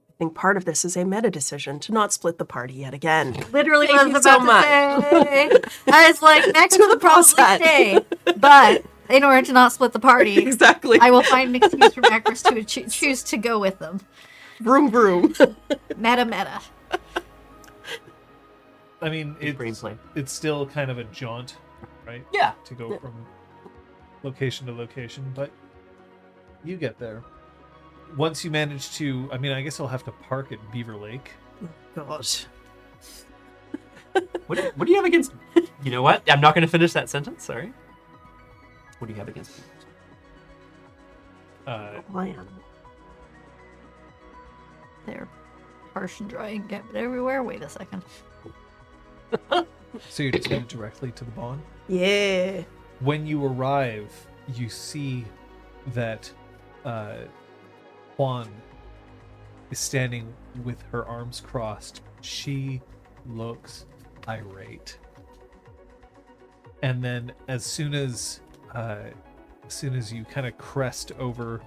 I think part of this is a meta decision to not split the party yet again. Literally Thank was you about so to much. say. I was like, next To will the probably set. stay. But in order to not split the party, Exactly. I will find an excuse for Macros to choose to go with them. Vroom vroom. Meta. I mean, Brain play. it's still kind of a jaunt, right? Yeah. To go from location to location, but you get there. Once you manage to, I mean, I guess I'll have to park at Beaver Lake. God. What do you have against... You know what? I'm not going to finish that sentence, sorry. What do you have against me? Man. They're harsh and dry and get it everywhere. Wait a second. So you're just headed directly to the bond? Yeah. When you arrive, you see that Juan is standing with her arms crossed. She looks irate. And then as soon as you kind of crest over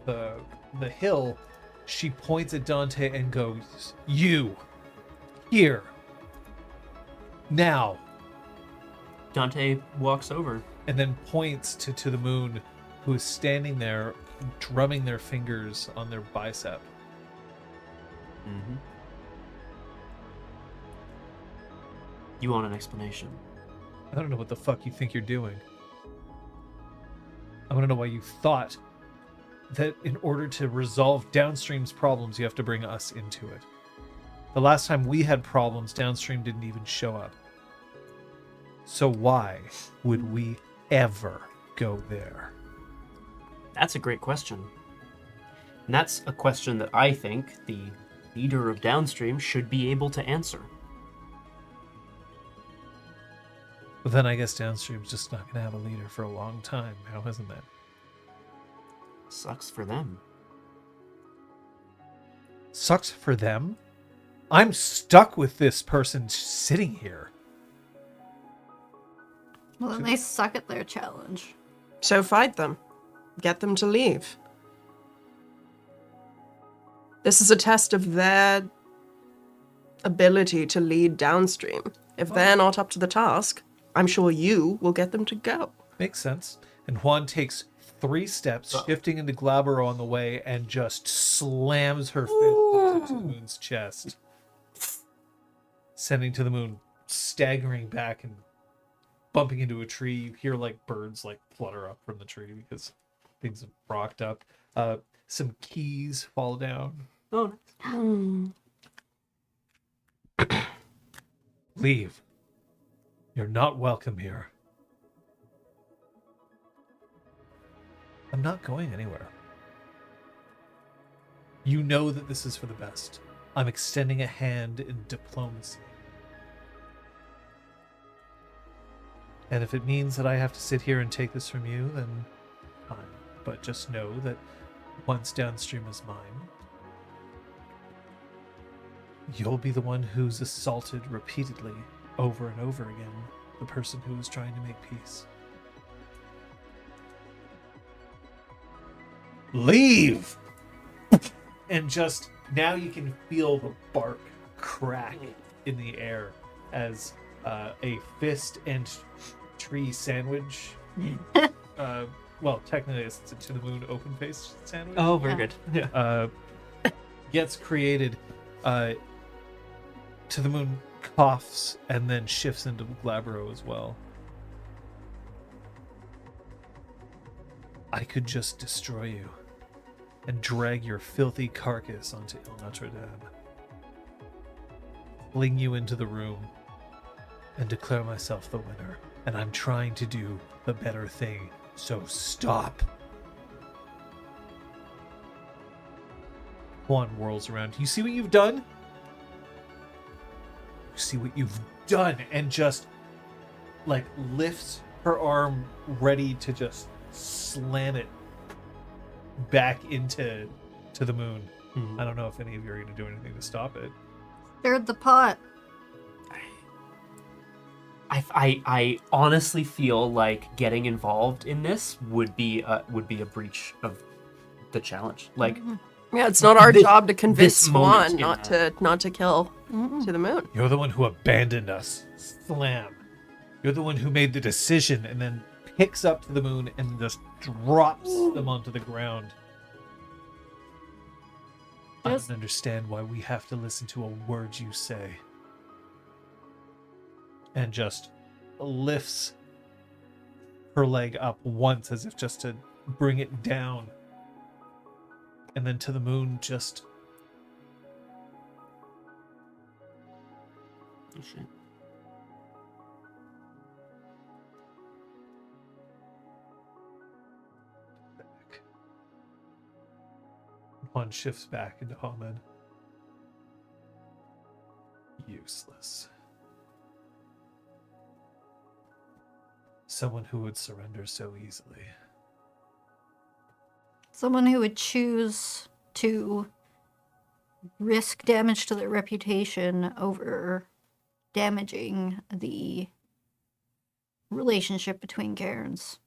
the hill, she points at Dante and goes, "You, here, now." Dante walks over. And then points to the moon, who is standing there drumming their fingers on their bicep. Mm-hmm. You want an explanation? I don't know what the fuck you think you're doing. I want to know why you thought that in order to resolve downstream's problems, you have to bring us into it. The last time we had problems, downstream didn't even show up. So why would we ever go there? That's a great question. And that's a question that I think the leader of downstream should be able to answer. But then I guess downstream's just not going to have a leader for a long time now, isn't it? Sucks for them. Sucks for them? I'm stuck with this person sitting here. Well, then they suck at their challenge. So fight them. Get them to leave. This is a test of their ability to lead downstream. If they're not up to the task, I'm sure you will get them to go. Makes sense. And Juan takes 3 steps, shifting into Glabro on the way, and just slams her fist into the moon's chest, sending to the moon staggering back and bumping into a tree. You hear like birds like flutter up from the tree because things have rocked up. Some keys fall down. Oh, nice. Leave. You're not welcome here. I'm not going anywhere. You know that this is for the best. I'm extending a hand in diplomacy. And if it means that I have to sit here and take this from you, then fine. But just know that once downstream is mine, you'll be the one who's assaulted repeatedly over and over again, the person who is trying to make peace. Leave! And just now you can feel the bark crack in the air as a fist and tree sandwich. Well, technically it's a to the moon open faced sandwich. Oh, very Yeah. good. Yeah. Gets created. To the moon coughs and then shifts into Glabro as well. I could just destroy you and drag your filthy carcass onto Il Notre Dame, fling you into the room, and declare myself the winner. And I'm trying to do the better thing, so stop. Juan whirls around. You see what you've done? You see what you've done, and just like lifts her arm, ready to just slam it back into the moon. I don't know if any of you are going to do anything to stop it. Stirred the pot. I honestly feel like getting involved in this would be a breach of the challenge. Like, Yeah, it's not our This- job to convince this moment Swan in not to kill to the moon. You're the one who abandoned us. Slam. You're the one who made the decision and then picks up to the moon and just drops them onto the ground. I Just- don't understand why we have to listen to a word you say. And just lifts her leg up once as if just to bring it down. And then to the moon, just oh, shit. back. One shifts back into Hamed. Useless. Someone who would surrender so easily. Someone who would choose to risk damage to their reputation over damaging the relationship between Cairns.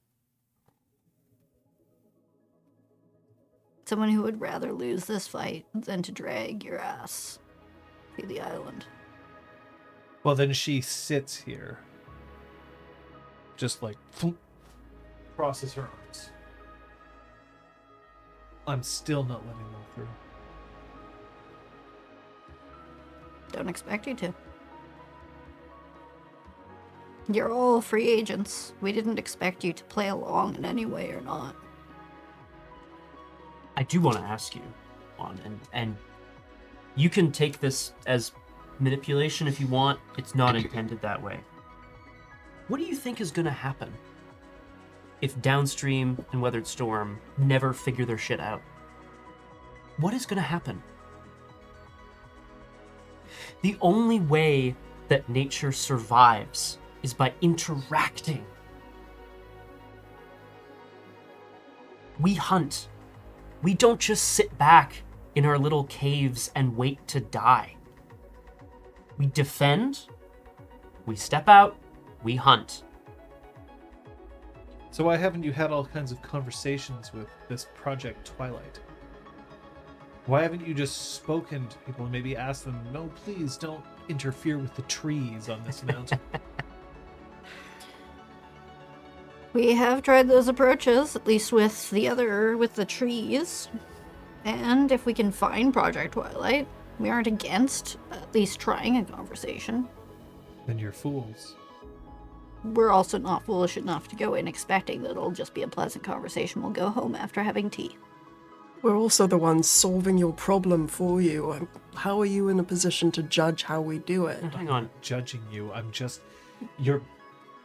Someone who would rather lose this fight than to drag your ass to the island. Well, then she sits here. Just like thump, crosses her arms. I'm still not letting them through. Don't expect you to. You're all free agents. We didn't expect you to play along in any way or not. I do want to ask you, Juan, and you can take this as manipulation if you want. It's not intended that way. What do you think is going to happen if Downstream and Weathered Storm never figure their shit out? What is going to happen? The only way that nature survives is by interacting. We hunt. We don't just sit back in our little caves and wait to die. We defend, we step out, we hunt. So why haven't you had all kinds of conversations with this Project Twilight? Why haven't you just spoken to people and maybe asked them, no, please don't interfere with the trees on this mountain? We have tried those approaches, at least with the trees. And if we can find Project Twilight, we aren't against at least trying a conversation. Then you're fools. We're also not foolish enough to go in expecting that it'll just be a pleasant conversation. We'll go home after having tea. We're also the ones solving your problem for you. How are you in a position to judge how we do it? Hang on. Judging you, I'm just... You're...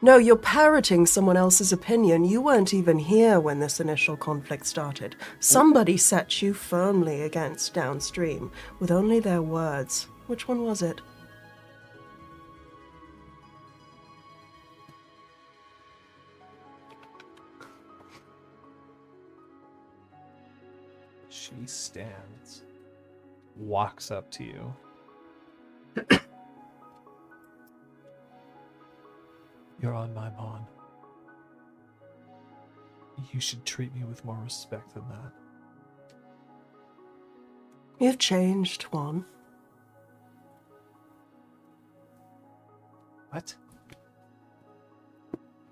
No, you're parroting someone else's opinion. You weren't even here when this initial conflict started. Somebody set you firmly against Downstream with only their words. Which one was it? She stands, walks up to you. You're on my pawn. You should treat me with more respect than that. You've changed, Juan. What?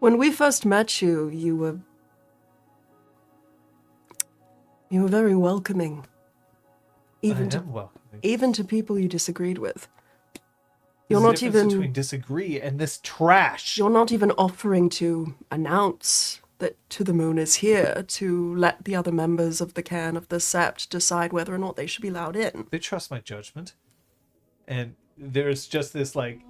When we first met you, you were very welcoming. I Even am welcoming. even to people you disagreed with. There's You're a not difference even between disagree and this trash. you're not even offering to announce that To the Moon is here to let the other members of the Cairn of the Sept decide whether or not they should be allowed in. They trust my judgment. And there's just this like...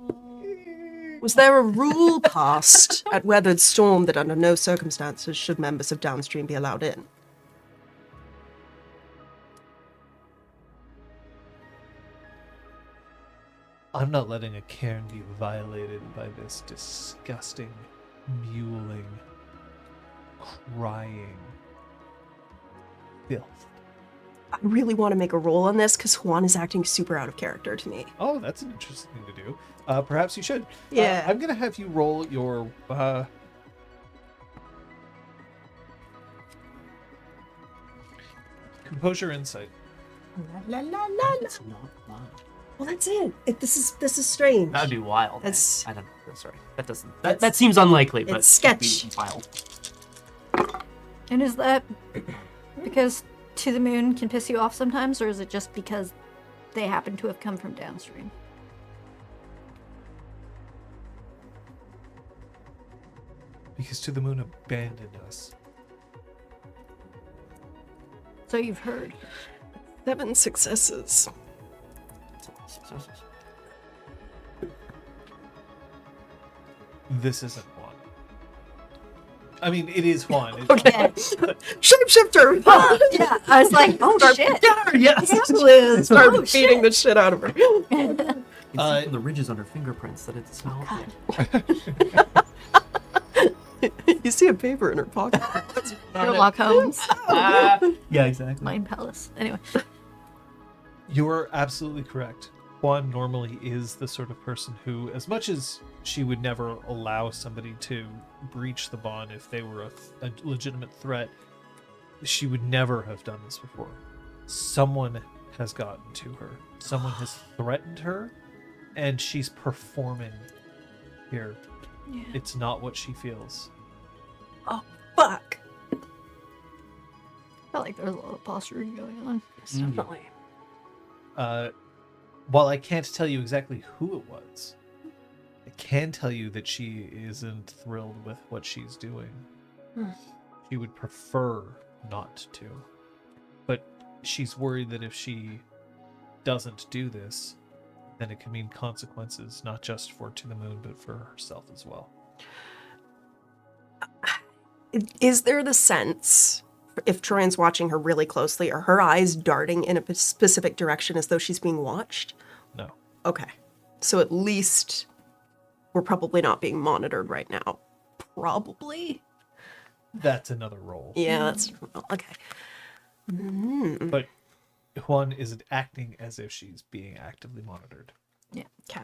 Was there a rule passed at Weathered Storm that under no circumstances should members of Downstream be allowed in? I'm not letting a cairn be violated by this disgusting, mewling, crying filth. I really want to make a roll on this because Juan is acting super out of character to me. Oh, that's an interesting thing to do. Perhaps you should. Yeah. I'm going to have you roll your... composure insight. La la la la. That's not fun. Well, that's it. This is strange. That'd be wild. That's- I don't know. Sorry. That doesn't. That seems unlikely, but it's it'd be sketch. wild. And is that because To the Moon can piss you off sometimes, or is it just because they happen to have come from downstream? Because To the Moon abandoned us. So you've heard. 7 successes. This isn't Juan. I mean, it is Juan. Okay. Shapeshifter. Yeah, I was like, oh Start- shit. Get her, yes. Liz. Start Oh, beating the shit out of her. You can see from the ridges on her fingerprints that it smells. You see a paper in her pocket. Sherlock Holmes. Yeah, exactly. Mind Palace. Anyway. You are absolutely correct. Juan normally is the sort of person who, as much as she would never allow somebody to breach the bond if they were a legitimate threat, she would never have done this before. Someone has gotten to her. Someone has threatened her, and she's performing here. Yeah. It's not what she feels. Oh, fuck. Felt like there was a lot of posturing going on. Definitely. While I can't tell you exactly who it was, I can tell you that she isn't thrilled with what she's doing. She would prefer not to. But she's worried that if she doesn't do this, then it could mean consequences, not just for To the Moon, but for herself as well. Is there the sense, if Troyan's watching her really closely, are her eyes darting in a specific direction as though she's being watched? No. Okay. So at least we're probably not being monitored right now. Probably? That's another role. Yeah, that's... Okay. But Juan isn't acting as if she's being actively monitored. Yeah. Okay.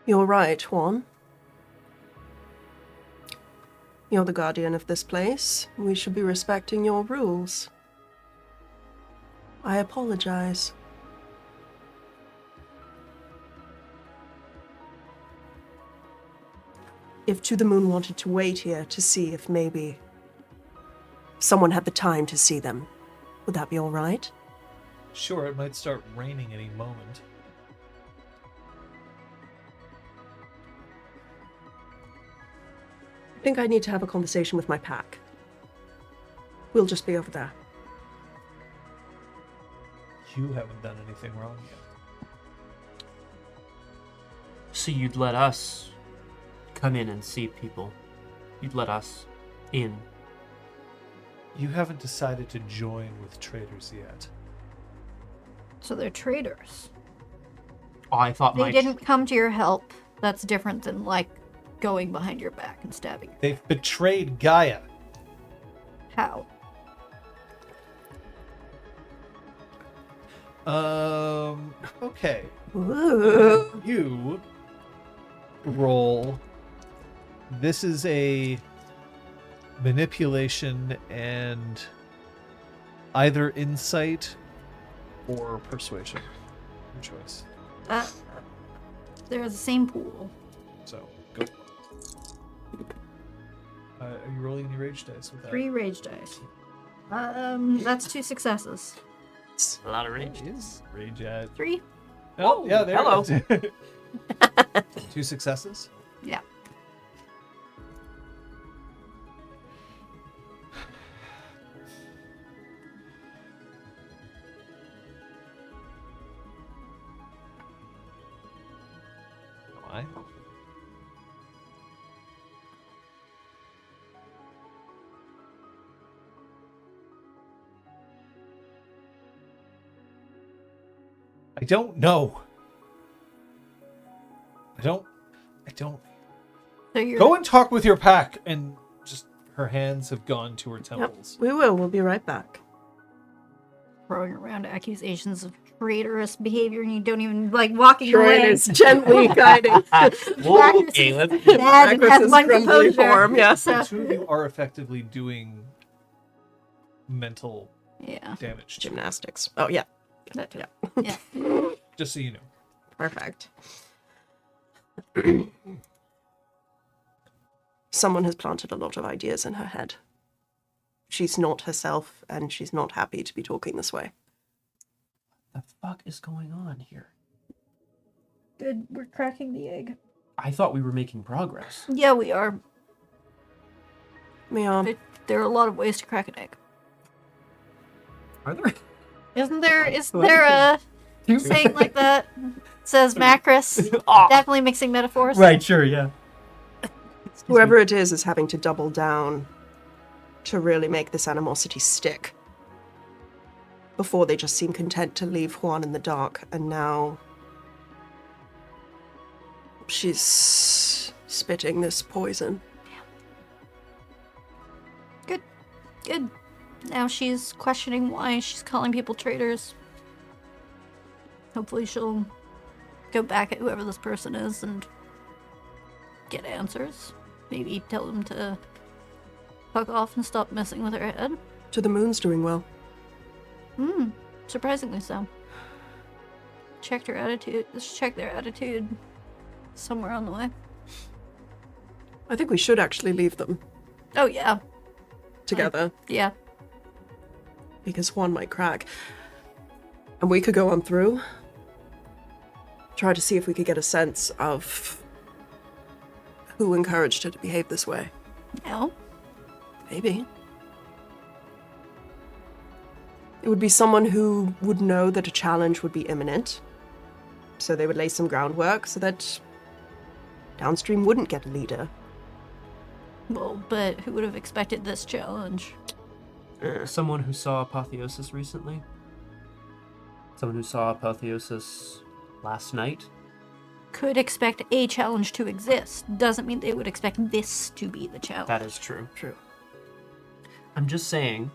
You're right, Juan. You're the guardian of this place. We should be respecting your rules. I apologize. If To the Moon wanted to wait here to see if maybe someone had the time to see them, would that be all right? Sure, it might start raining any moment. I think I need to have a conversation with my pack. We'll just be over there. You haven't done anything wrong yet. So you'd let us come in and see people. You'd let us in. You haven't decided to join with traitors yet. So they're traitors. Oh, I thought They didn't come to your help. That's different than, like, going behind your back and stabbing you. They've betrayed Gaia. How? Okay. Ooh. You roll. This is a manipulation and either insight or persuasion. Your choice. They're the same pool. So, go. Are you rolling any rage dice with that? 3 rage dice. That's 2 successes. A lot of rage. What is rage at? 3? Oh, yeah, there hello. it is. 2 successes? Yeah. Why? I don't know. I don't. So you're Go and talk with your pack. And just her hands have gone to her temples. We will. We'll be right back. throwing around accusations of traitorous behavior and you don't even like walking Troy away. is gently guiding. Whoa, okay, let's Dad has Agris's one grumbly composure. form, yes. The two of you are effectively doing mental Yeah. damage to her, Gymnastics. Oh, yeah. That too. Yeah. Yeah. just so you know. Perfect. Someone has planted a lot of ideas in her head. She's not herself, and she's not happy to be talking this way. the fuck is going on here? Good. We're cracking the egg. I thought we were making progress. Yeah, we are. Mia, There are a lot of ways to crack an egg. Are there? Isn't there a saying like that? It says Macris. Definitely mixing metaphors. Right, sure, yeah. whoever it is having to double down to really make this animosity stick. Before they just seemed content to leave Juan in the dark, and now she's spitting this poison. Good. Now she's questioning why she's calling people traitors. Hopefully she'll go back at whoever this person is and get answers. Maybe tell them to fuck off and stop messing with her head. To the moon's doing well. Surprisingly so. Check their attitude somewhere on the way. I think we should actually leave them Oh yeah. together, Yeah. because Juan might crack. And we could go on through, try to see if we could get a sense of who encouraged her to behave this way. No. Maybe. It would be someone who would know that a challenge would be imminent, so they would lay some groundwork so that downstream wouldn't get a leader. Well, but who would have expected this challenge? Someone who saw Apotheosis recently? Someone who saw Apotheosis last night? Could expect a challenge to exist. Doesn't mean they would expect this to be the challenge. That is true. True. I'm just saying,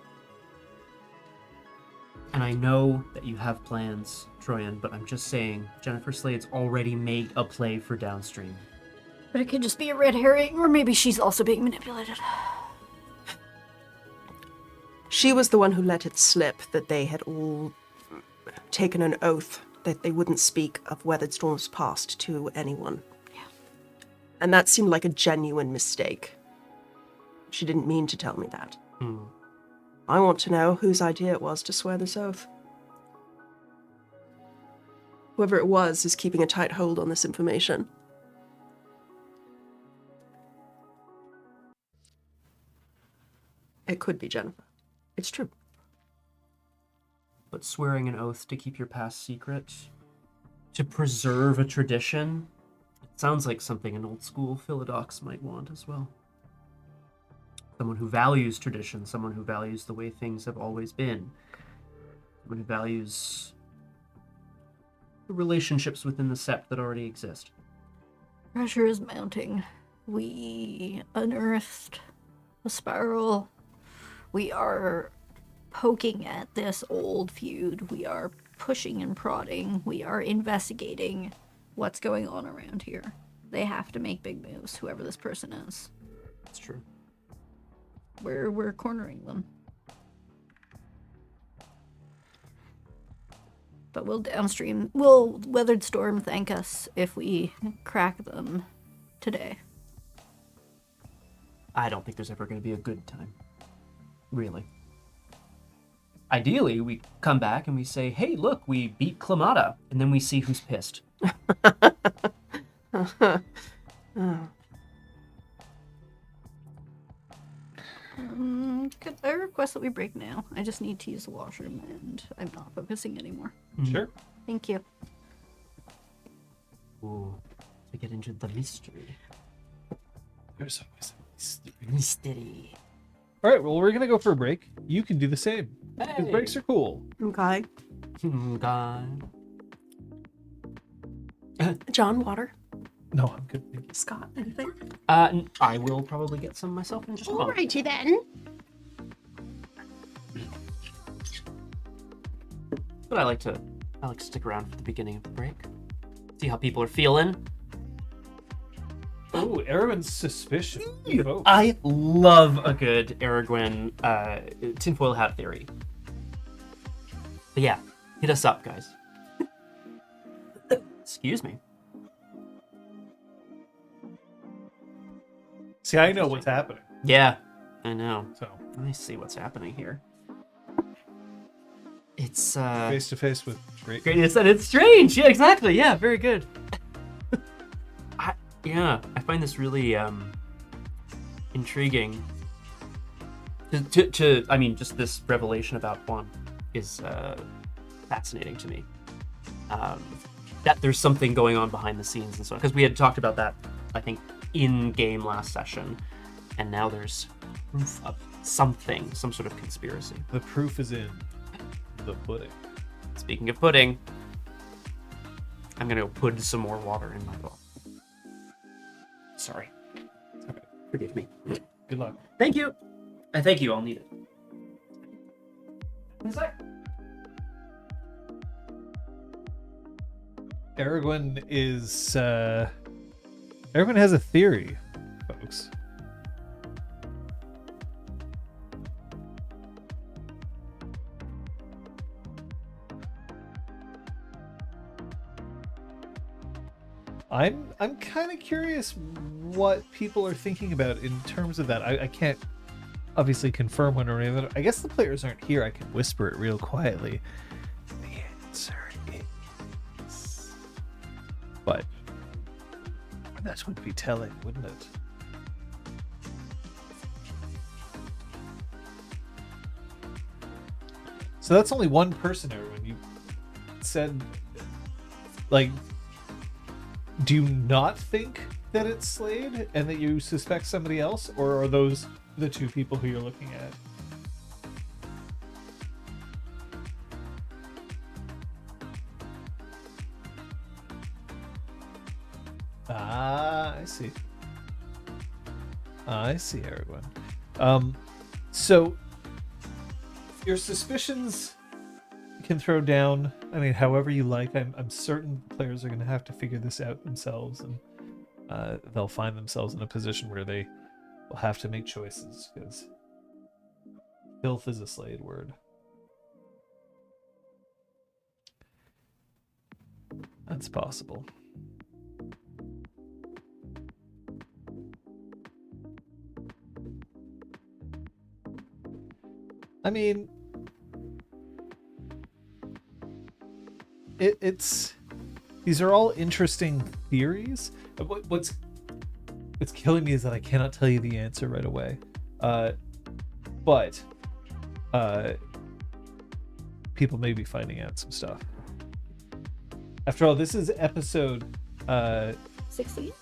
and I know that you have plans, Troyan, but I'm just saying, Jennifer Slade's already made a play for downstream. But it could just be a red herring, or maybe she's also being manipulated. She was the one who let it slip that they had all taken an oath that they wouldn't speak of Weathered Storm's past to anyone. Yeah. And that seemed like a genuine mistake. She didn't mean to tell me that. I want to know whose idea it was to swear this oath. Whoever it was is keeping a tight hold on this information. It could be Jennifer. It's true. But swearing an oath to keep your past secret, to preserve a tradition, it sounds like something an old school Philodox might want as well. Someone who values tradition, someone who values the way things have always been, someone who values the relationships within the sept that already exist. Pressure is mounting. We unearthed a spiral. We are poking at this old feud. We are pushing and prodding. We are investigating what's going on around here. They have to make big moves, whoever this person is. That's true. We're cornering them. But will Weathered Storm thank us if we crack them today? I don't think there's ever going to be a good time. Really. Ideally, we come back and we say, hey, look, we beat Clamata, and then we see who's pissed. Could I request that we break now? I just need to use the washroom and I'm not focusing anymore. Sure. Thank you. Ooh, to get into the mystery. There's always a mystery. Mystery. All right, well, we're going to go for a break. You can do the same. Because Hey. breaks are cool. Okay. God. John, water? No, I'm good. Thank you. Scott, anything? I will probably get some myself in just a moment. Alrighty then. But I like to stick around for the beginning of the break. See how people are feeling. Oh, Erwin's suspicion. Evoked. I love a good Aragorn tinfoil hat theory. But yeah, hit us up, guys. Excuse me. See, I know what's happening. Yeah, I know. So Let me see what's happening here. It's face to face with great. It's strange. Yeah, exactly. Yeah, very good. I find this really intriguing. I mean, just this revelation about Juan is fascinating to me. That there's something going on behind the scenes and so on, because we had talked about that, I think, in game last session, and now there's proof of something, some sort of conspiracy. The proof is in the pudding. Speaking of pudding, I'm gonna go put some more water in my bowl. Sorry. Okay. Forgive me. Good luck. Thank you. Thank you. I'll need it. One sec. Aragorn has a theory, folks. I'm kind of curious what people are thinking about in terms of that. I can't obviously confirm one or another. I guess the players aren't here. I can whisper it real quietly. The answer is... But that would be telling, wouldn't it? So that's only one person, everyone. You said, like, do you not think that it's Slade and that you suspect somebody else, or are those the two people who you're looking at? Ah, I see. I see, Aragorn. So your suspicions can throw down, I mean, however you like. I'm certain players are going to have to figure this out themselves, and they'll find themselves in a position where they will have to make choices, because filth is a Slade word. That's possible. I mean, it's these are all interesting theories. What's killing me is that I cannot tell you the answer right away. But people may be finding out some stuff. After all, this is episode 16?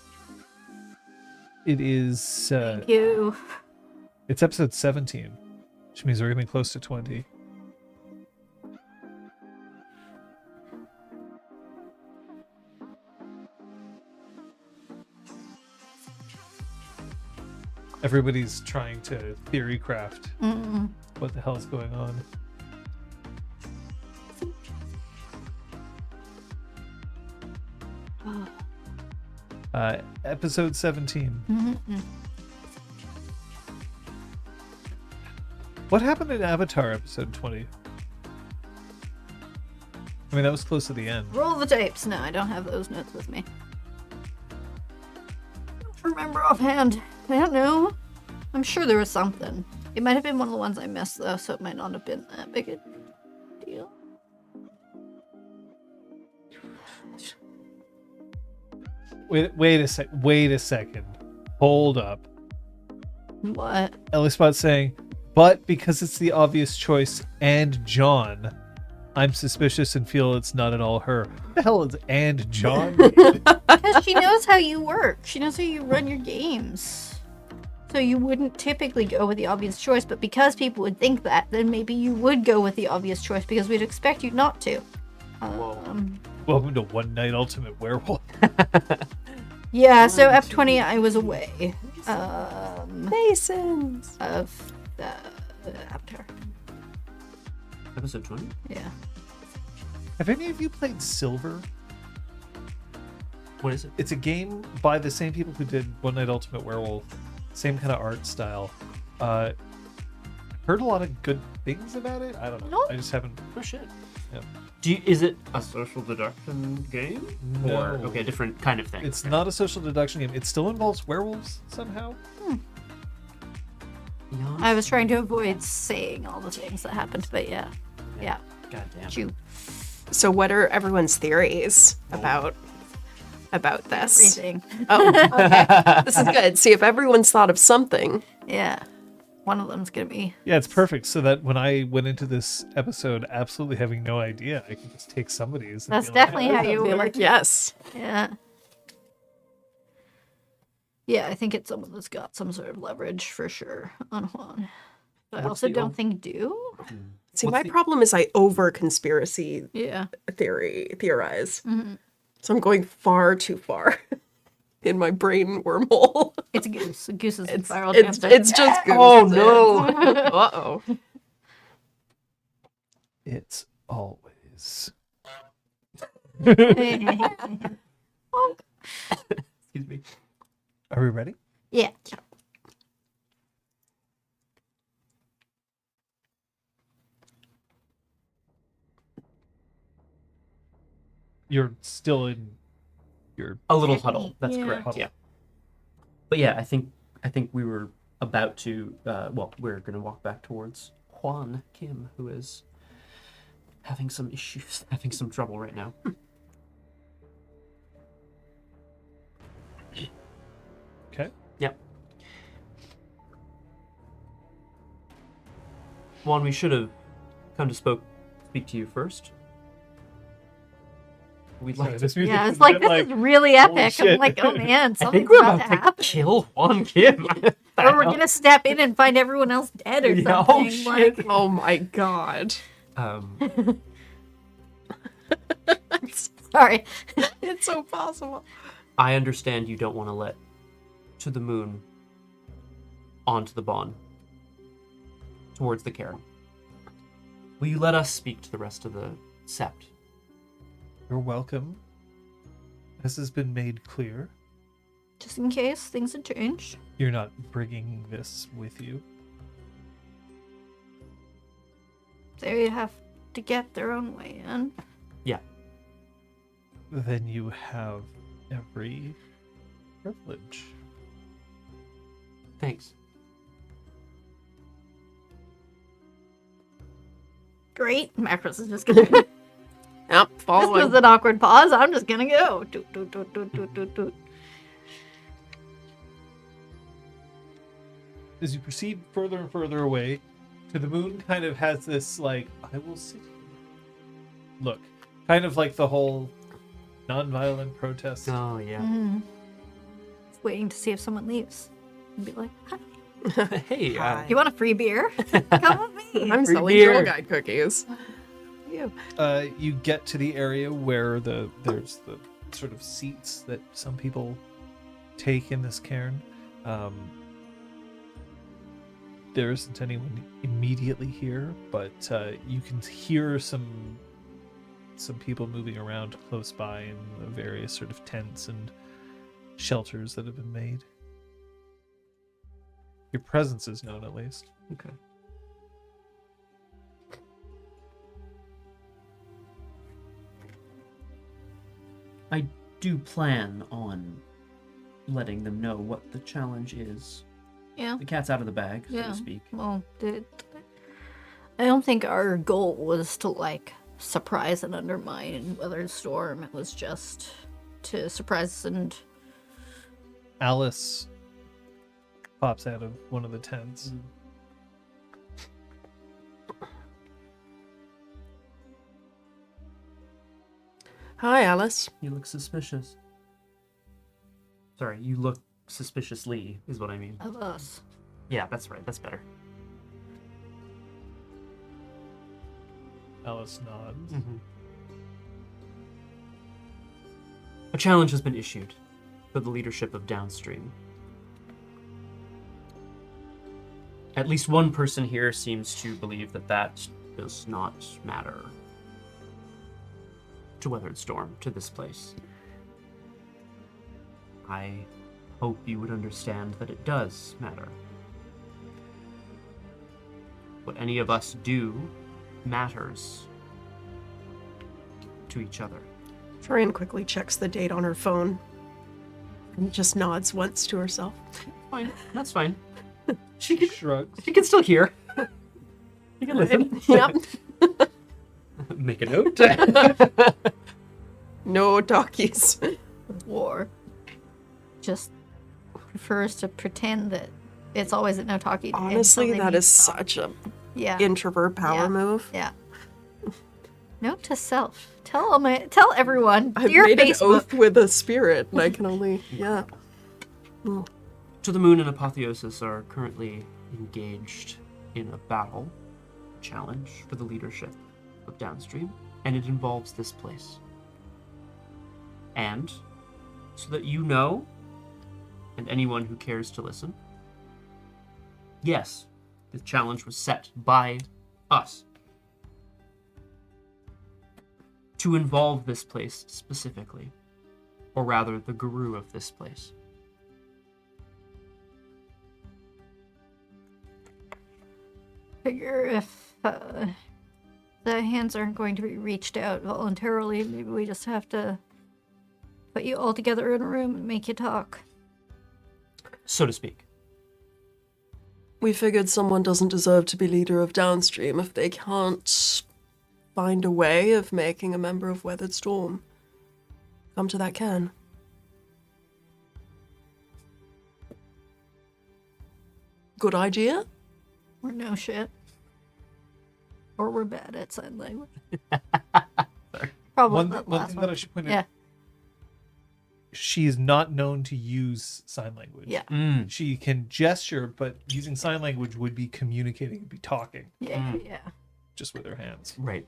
It is Thank you. it's episode 17, which means we're getting close to 20. Everybody's trying to theory craft what the hell's going on. Episode 17. Mm-hmm. What happened in Avatar episode 20? I mean, that was close to the end. Roll the tapes. No, I don't have those notes with me. I don't remember offhand. I don't know. I'm sure there was something. It might have been one of the ones I missed, though, so it might not have been that big a deal. Wait a second. Hold up. What? Ellispot's saying, but because it's the obvious choice and John, I'm suspicious and feel it's not at all her. What the hell is and John? Because she knows how you work. She knows how you run your games. So you wouldn't typically go with the obvious choice, but because people would think that, then maybe you would go with the obvious choice because we'd expect you not to. Welcome to One Night Ultimate Werewolf. Yeah, so F20 I was away. Masons. Of Avatar. Episode 20? Yeah. Have any of you played Silver? What is it? It's a game by the same people who did One Night Ultimate Werewolf. Same kind of art style. Heard a lot of good things about it. I don't know. No. I just haven't. Oh shit. Yeah. Is it a social deduction game? No. Or okay, a different kind of thing. It's not a social deduction game. It still involves werewolves somehow. Beyond- I was trying to avoid saying all the things that happened, but yeah. Yeah. God damn. Chew. So, what are everyone's theories about this? Everything. Oh, okay. This is good. See if everyone's thought of something. Yeah. One of them's gonna be. Yeah, it's perfect. So that when I went into this episode absolutely having no idea, I can just take somebody's. And That's be definitely like, how you Be work. like, yes. Yeah. Yeah, I think it's someone that's got some sort of leverage for sure on Juan. But I What's also the don't old- think do. See, What's my the- problem is I over conspiracy Yeah. theorize. So I'm going far too far in my brain wormhole. It's a goose. A goose is a It's, spiral it's, dancer. it's just goose. Oh, no. Uh-oh. It's always. Excuse me. Are we ready? Yeah. You're still in your. A little huddle. That's Yeah. correct. Huddle. Yeah. But yeah, I think we were about to. We're gonna walk back towards Juan Kim, who is having some issues, having some trouble right now. Okay. Yep. Juan, we should have come to speak to you first. We'd like Sorry, to. this music Yeah, is it's a like bit this is really epic. I'm shit. like, oh man, I something's think we're about about to to happen. kill Juan Kim. Or we're gonna step in and find everyone else dead or Yeah, oh, something. shit. Like, Oh my god. sorry. It's so possible. I understand you don't want to let To the Moon onto the Bond towards the cairn. Will you let us speak to the rest of the sept? You're welcome. This has been made clear. Just in case things have changed. You're not bringing this with you. They have to get their own way in. Yeah. Then you have every privilege. Thanks. Great. Macros is just gonna. Yep, This was following. an awkward pause. I'm just gonna go. Toot, toot, toot, toot, toot, toot, toot. As you proceed further and further away, To the Moon kind of has this, like, I will sit here. Look. Kind of like the whole non-violent protest. Oh, yeah. Mhm. Waiting to see if someone leaves. And be like, hi, Hey, you want a free beer? Come with me. I'm Free selling beer. Girl Guide cookies. You. You get to the area where there's the sort of seats that some people take in this cairn. There isn't anyone immediately here, but you can hear some people moving around close by in the various sort of tents and shelters that have been made. Your presence is known, at least. okay. I do plan on letting them know what the challenge is. Yeah. The cat's out of the bag, so Yeah. to speak. Well, I don't think our goal was to like surprise and undermine Weathered Storm. It was just to surprise and Alice pops out of one of the tents. Hi, Alice. You look suspicious. Sorry, you look suspiciously, is what I mean. of us. Yeah, that's right. That's better. Alice nods. A challenge has been issued for the leadership of Downstream. At least one person here seems to believe that that does not matter to Weathered Storm, to this place. I hope you would understand that it does matter. What any of us do matters to each other. Fran quickly checks the date on her phone and just nods once to herself. Fine, that's fine. She shrugs. She can still hear. You can listen. Yep. Make a note. No talkies. War just prefers to pretend that it's always at no talking. Honestly, until they that need is to talk. such a Yeah. introvert power Yeah. move. Yeah. Note to self. Tell everyone. I've Dear made an Facebook. oath with a spirit, and I can only, yeah. To the Moon and Apotheosis are currently engaged in a battle, challenge for the leadership of Downstream, and it involves this place. And, so that you know, and anyone who cares to listen, yes, the challenge was set by us to involve this place specifically, or rather the guru of this place. Figure if the hands aren't going to be reached out voluntarily, maybe we just have to put you all together in a room and make you talk. So to speak. We figured someone doesn't deserve to be leader of Downstream if they can't find a way of making a member of Weathered Storm come to that cairn. Good idea? Or no shit. Or we're bad at sign language. Probably One that thing last that one. I should point Yeah. out, she is not known to use sign language. Yeah. She can gesture, but using sign language would be communicating, would be talking, Yeah. Yeah. just with her hands. Right.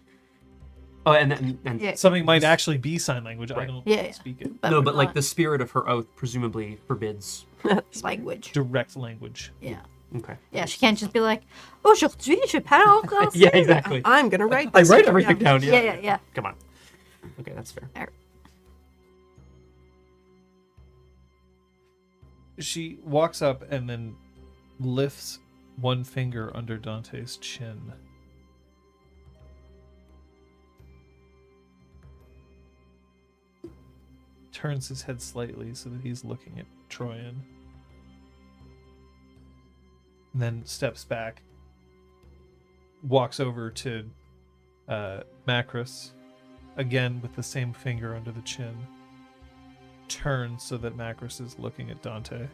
Oh, and Yeah. Something might actually be sign language. I Right. don't Yeah, yeah. speak it. no, we're but like not the spirit of her oath presumably forbids. language. Direct language. Yeah. Okay. Yeah, she can't just be like, aujourd'hui, je parle français. Yeah, exactly. I'm gonna write I this. write everything down. Yeah, yeah, yeah. Come on. Okay, that's fair. She walks up and then lifts one finger under Dante's chin. Turns his head slightly so that he's looking at Troyan. And then steps back. Walks over to Macros. Again with the same finger under the chin. Turns so that Macros is looking at Dante.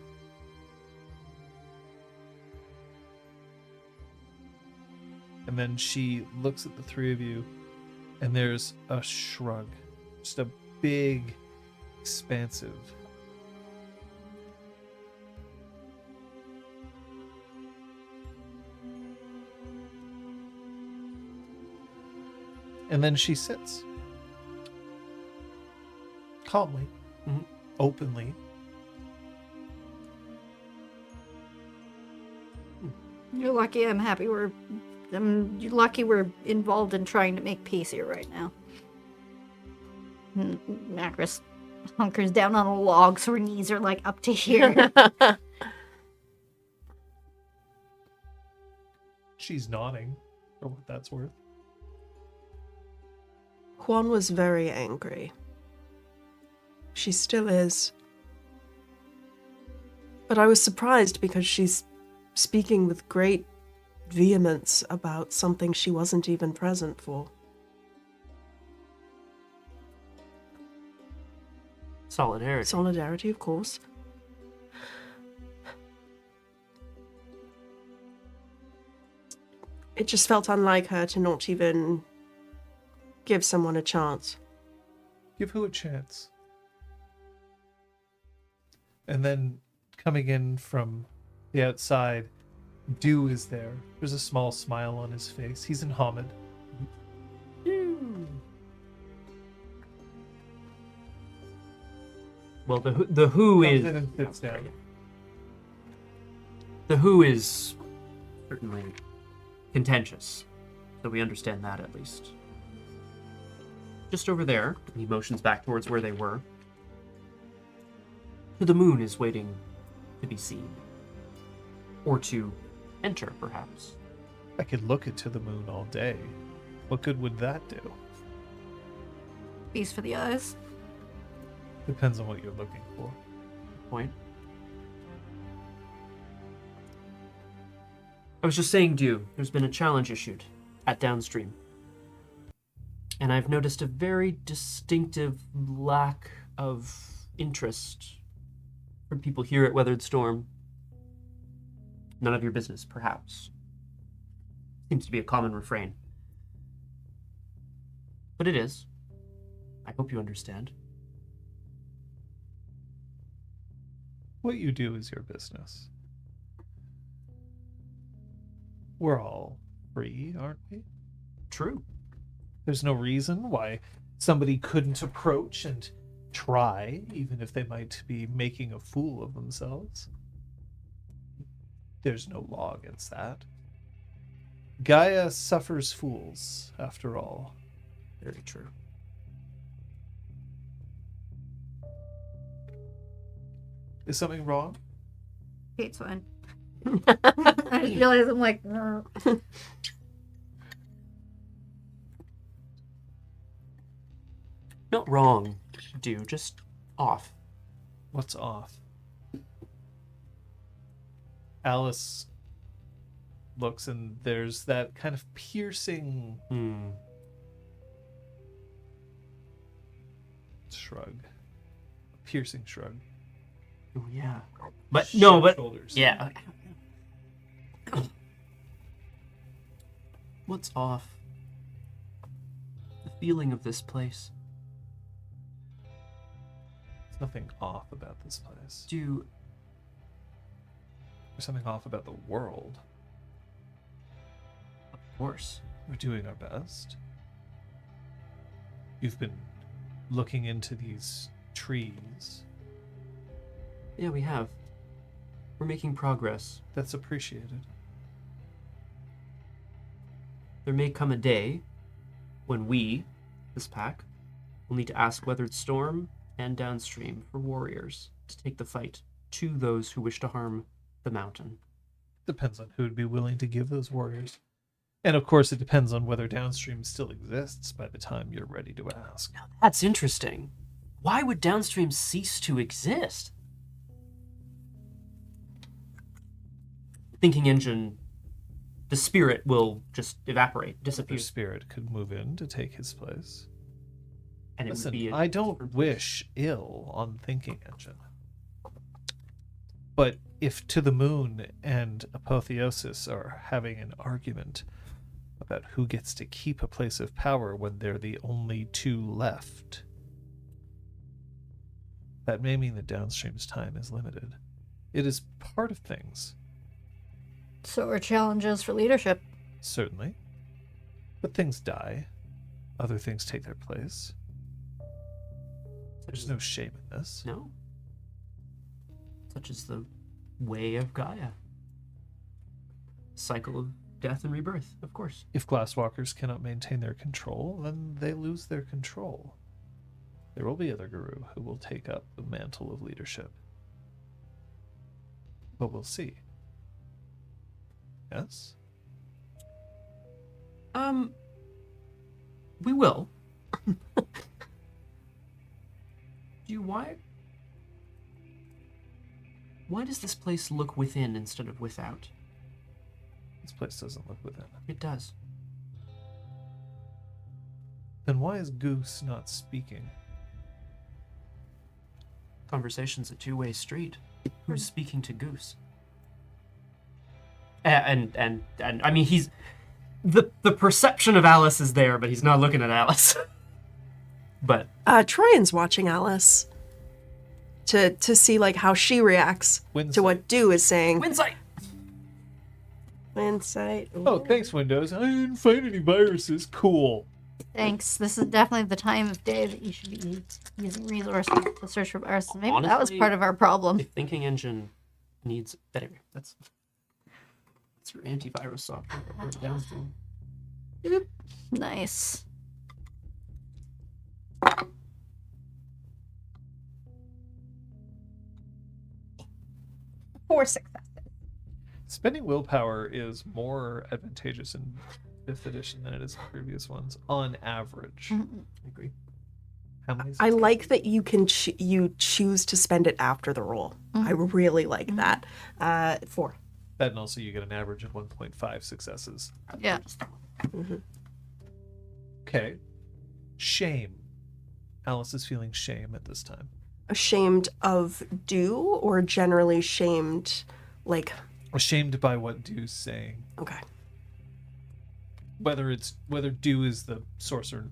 And then she looks at the three of you, and there's a shrug. Just a big, expansive. And then she sits. Calmly. Mhm. Openly. You're lucky. I'm happy you're lucky we're involved in trying to make peace here right now. Macris hunkers down on a log so her knees are like up to here. She's nodding, for what that's worth. Juan was very angry. She still is. But I was surprised because she's speaking with great vehemence about something she wasn't even present for. Solidarity. Solidarity, of course. It just felt unlike her to not even give someone a chance. Give who a chance? And then coming in from the outside, Dew is there. There's a small smile on his face. He's in Hamid. Well, the who Comes is in and sits down. the who is certainly contentious, so we understand that at least. Just over there, and he motions back towards where they were. The moon is waiting to be seen, or to enter, perhaps. I could look it to the moon all day. What good would that do? Feast for the eyes. Depends on what you're looking for. Point. I was just saying, Dew, there's been a challenge issued at Downstream. And I've noticed a very distinctive lack of interest from people here at Weathered Storm. None of your business, perhaps. Seems to be a common refrain. But it is. I hope you understand. What you do is your business. We're all free, aren't we? True. There's no reason why somebody couldn't approach and try, even if they might be making a fool of themselves. There's no law against that. Gaia suffers fools, after all. Very true. Is something wrong? Kate's fine. I just realized I'm like, Not wrong, Dew, just off. What's off? Alice looks and there's that kind of piercing shrug. A piercing shrug. Oh, yeah. But, no, but, Shoulders. yeah. What's off? The feeling of this place. There's nothing off about this place. Dew, There's something off about the world. of course. We're doing our best. You've been looking into these trees. Yeah, we have. We're making progress. That's appreciated. There may come a day when we, this pack, will need to ask Weathered Storm and Downstream for warriors to take the fight to those who wish to harm the mountain. Depends on who would be willing to give those warriors. And of course, it depends on whether Downstream still exists by the time you're ready to ask. Now that's interesting. Why would Downstream cease to exist? Thinking engine, the spirit will just evaporate, disappear, Your spirit could move in to take his place. and it Listen, would be. I don't wish ill on Thinking Engine. But if To the Moon and Apotheosis are having an argument about who gets to keep a place of power when they're the only two left, that may mean that Downstream's time is limited. It is part of things, so are challenges for leadership. certainly. But things die. Other things take their place. There's no shame in this. No. Such is the way of Gaia. Cycle of death and rebirth, of course. If Glasswalkers cannot maintain their control, then they lose their control. There will be other Guru who will take up the mantle of leadership. But we'll see. Yes? We will. Why does this place look within instead of without? This place doesn't look within. It does. Then why is Goose not speaking? Conversation's a two-way street. Who's speaking to Goose? And I mean, he's the perception of Alice is there, but he's not looking at Alice. But Troyan's watching Alice to see like how she reacts Winsight. to what Dew is saying. Insight. Insight. Oh, thanks, Windows. I didn't find any viruses. Cool. Thanks. This is definitely the time of day that you should be using resources to search for viruses. Maybe that was Honestly, part of our problem. The thinking engine needs. Anyway, that's your antivirus software. I'll put it down to. Nice. Four successes. Spending willpower is more advantageous in 5th edition than it is in previous ones, on average. I agree. How many? I like that you can you choose to spend it after the roll. I really like that. 4. That, and also you get an average of 1.5 successes. Yeah. Okay. Shame. Alice is feeling shame at this time. Ashamed of do, or generally shamed, like, Ashamed by what Dew's saying. okay. Whether Dew is the source or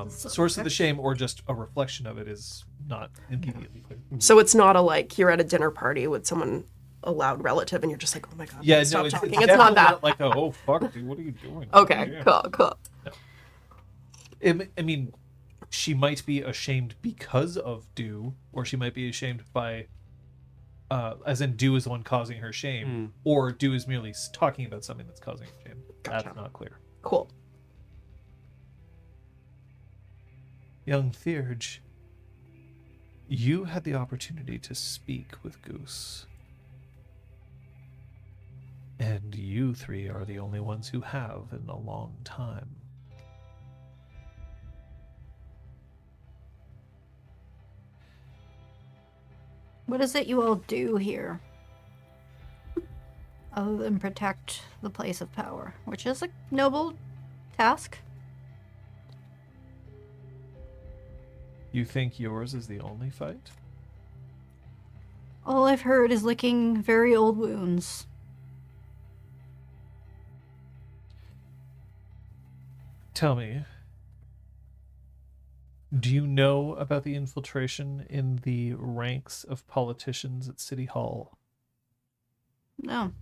source of the shame or just a reflection of it is not immediately clear. So it's not a, like, you're at a dinner party with someone, a loud relative, and you're just like, oh my god, Yeah, stop no, talking. it's It's not definitely that. like a, oh fuck, dude, what are you doing? Okay, Yeah. cool. I mean, she might be ashamed because of Dew, or she might be ashamed by, as in Dew is the one causing her shame, or Dew is merely talking about something that's causing her shame. Gotcha. That's not clear. Cool. Young Theurge, you had the opportunity to speak with Goose. And you 3 are the only ones who have in a long time. What is it you all do here? Other than protect the place of power, which is a noble task. You think yours is the only fight? All I've heard is licking very old wounds. Tell me, do you know about the infiltration in the ranks of politicians at City Hall? No.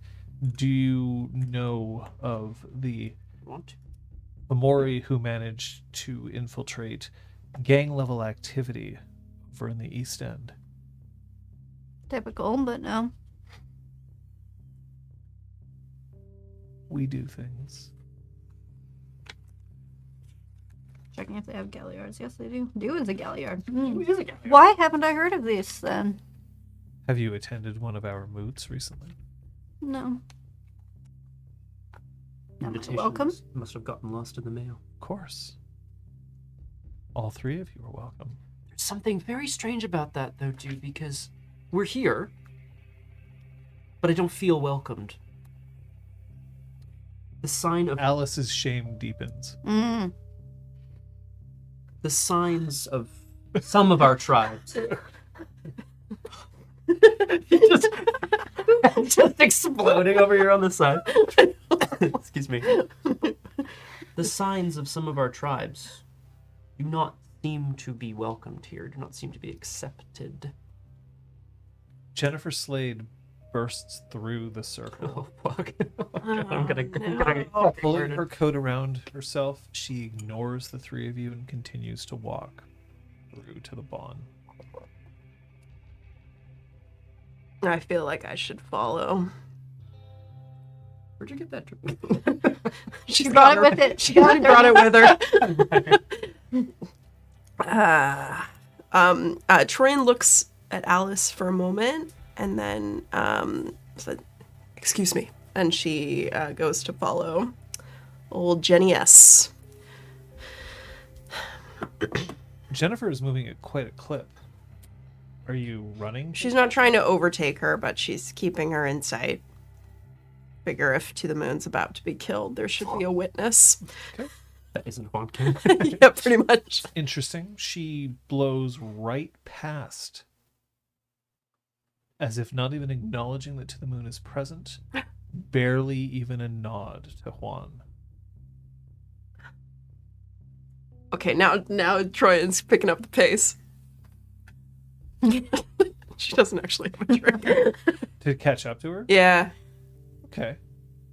Do you know of the Want to? Amori who managed to infiltrate gang-level activity over in the East End? Typical, but no. We do things. Checking if they have galliards. Yes, they do. Do is a galliard. is a galliard. Why haven't I heard of this then? Have you attended one of our moots recently? No. Am I Invitations welcome? must have gotten lost in the mail. Of course. All 3 of you are welcome. There's something very strange about that, though, dude, because we're here, but I don't feel welcomed. The sign of Alice's shame deepens. the signs of some of our tribes. just exploding over here on the side. Excuse me. The signs of some of our tribes do not seem to be welcomed here, do not seem to be accepted. Jennifer Slade bursts through the circle. Oh, fuck. I'm gonna Pulling her coat around herself, she ignores the 3 of you and continues to walk through to the barn. I feel like I should follow. Where'd you get that drink? She's brought got it with it. She brought it with her. Troyan looks at Alice for a moment and then said, "Excuse me," and she goes to follow old Jenny S. Jennifer is moving at quite a clip. Are you running? She's not trying to overtake her, but she's keeping her in sight. Figure if To the Moon's about to be killed, there should be a witness. That isn't Wonkin. Yeah, pretty much. Interesting. She blows right past, as if not even acknowledging that To the Moon is present, barely even a nod to Juan. Okay, now Troyan's picking up the pace. She doesn't actually have a drink. To catch up to her? Yeah. Okay.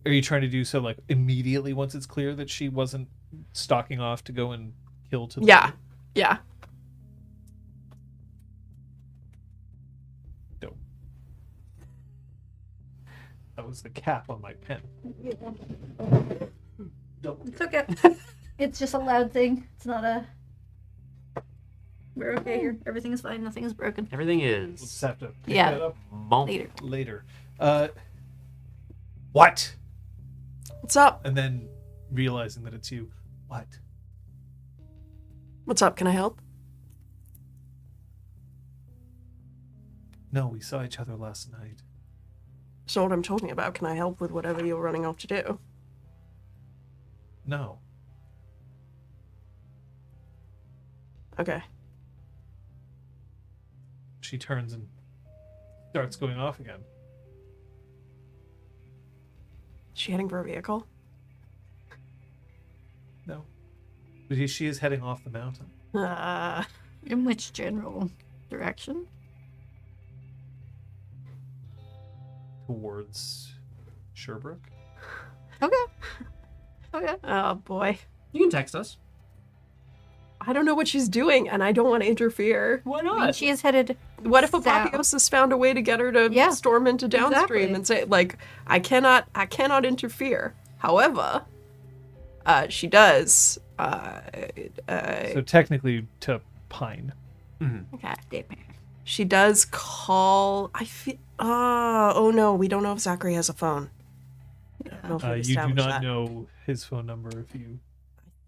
Are you trying to do so like immediately once it's clear that she wasn't stalking off to go and kill to the Yeah. Yeah. Dope. That was the cap on my pen. It's okay. It's just a loud thing. It's not a. We're okay here. Everything is fine. Nothing is broken. Everything We'll just is have to pick Yeah. that up bonk. Later. later. What? What's up? And then realizing that it's you. What? What's up? Can I help? No, we saw each other last night. So what I'm talking about, can I help with whatever you're running off to do? No. Okay. She turns and starts going off again. Is she heading for a vehicle? No. But she is heading off the mountain. In which general direction? Towards Sherbrooke. Okay. Okay. Oh boy. You can text us. I don't know what she's doing, and I don't want to interfere. Why I mean, not? she is headed. What if South. Apotheosis found a way to get her to Yeah, storm into downstream exactly. and say, like, I cannot interfere. However, she does. So technically to Pine. Okay. She does call. I feel. Oh no, we don't know if Zachary has a phone. I don't know if we've You do established not that. know his phone number if you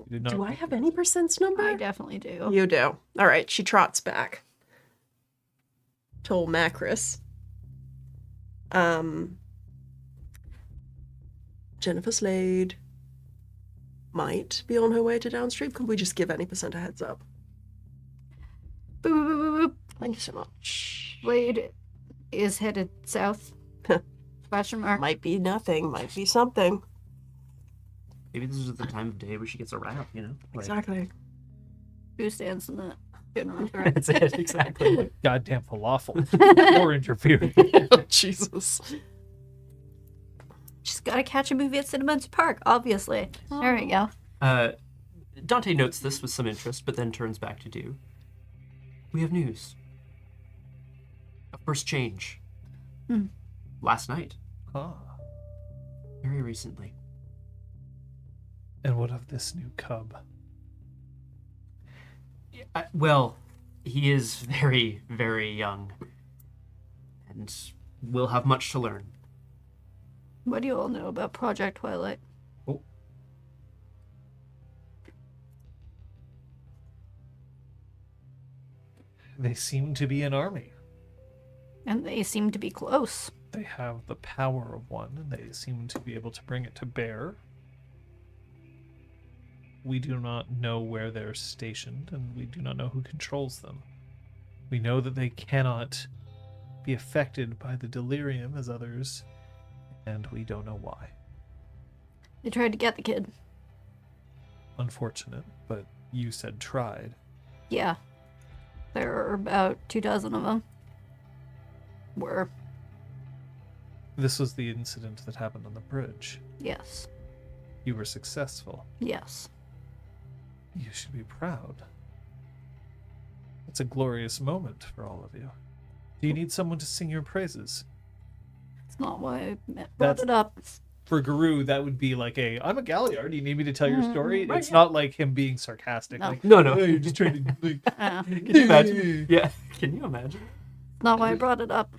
did not. Do I have any percent's number? I definitely do. You do. All right. She trots back. Told Macris. Jennifer Slade might be on her way to downstream. Can we just give any percent a heads up? Boop, boop, boop, boop, boop. Thank you so much. Blade is headed south. Question mark. Might be nothing. Might be something. Maybe this is the time of day where she gets a wrap, you know? Like, Exactly. Who stands in that general direction? That's it, exactly. Goddamn falafel. Or interfering. Jesus. She's got to catch a movie at Cinemas Park, obviously. There we go. Dante notes this with some interest, but then turns back to Do. We have news. A first change. Last night. Ah. Very recently. And what of this new cub? Well, he is very, very young. And will have much to learn. What do you all know about Project Twilight? They seem to be an army. And they seem to be close. They have the power of one, and they seem to be able to bring it to bear. We do not know where they're stationed, and we do not know who controls them. We know that they cannot be affected by the delirium as others, and we don't know why. They tried to get the kid. Unfortunate, but you said tried. Yeah. There are about 24 of them. Were. This was the incident that happened on the bridge. Yes. You were successful. Yes. You should be proud. It's a glorious moment for all of you. Do you need someone to sing your praises? It's not why I brought That's- it up. For Guru, that would be like I'm a Galliard. Do you need me to tell your story? Right, It's yeah. not like him being sarcastic. No. Like, No, no. "Oh, you're just trying to like, Can you imagine? Yeah. Can you imagine? Not why I brought it up.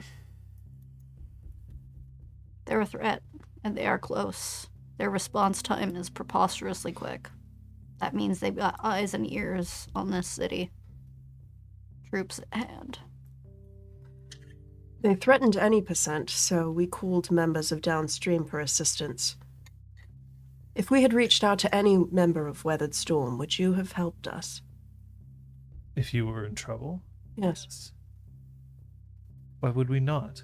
They're a threat, and they are close. Their response time is preposterously quick. That means they've got eyes and ears on this city. Troops at hand. They threatened any percent, so we called members of downstream for assistance. If we had reached out to any member of Weathered Storm, would you have helped us? if you were in trouble, Yes. why would we not?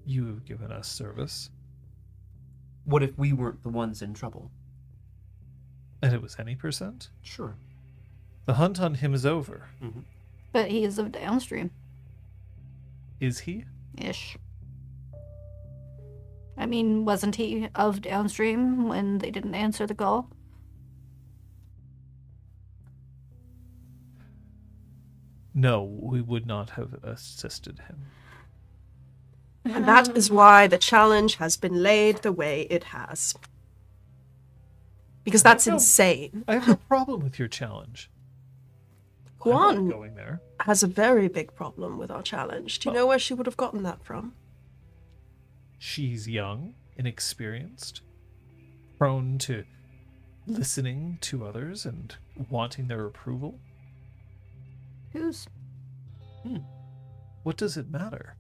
You have given us service, What if we weren't the ones in trouble? and it was any percent. Sure. The hunt on him is over. But he is of downstream. Is he? Ish. I mean, wasn't he of downstream when they didn't answer the call? No, we would not have assisted him. And that is why the challenge has been laid the way it has. Because that's No. insane. I have no problem with your challenge. I'm Juan not going there. has a very big problem with our challenge. Do you know where she would have gotten that from? She's young, inexperienced, prone to listening to others and wanting their approval. Who's What does it matter?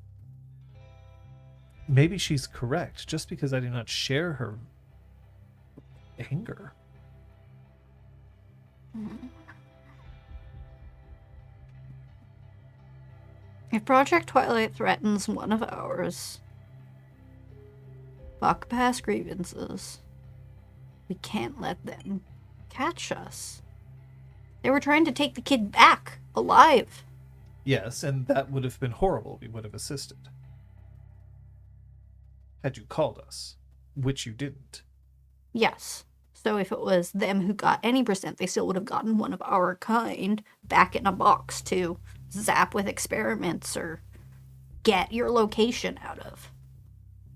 Maybe she's correct, just because I do not share her anger. If Project Twilight threatens one of ours, fuck past grievances. We can't let them catch us. They were trying to take the kid back, alive. Yes, and that would have been horrible. We would have assisted. Had you called us, which you didn't. Yes. So if it was them who got any percent, they still would have gotten one of our kind back in a box to zap with experiments or get your location out of.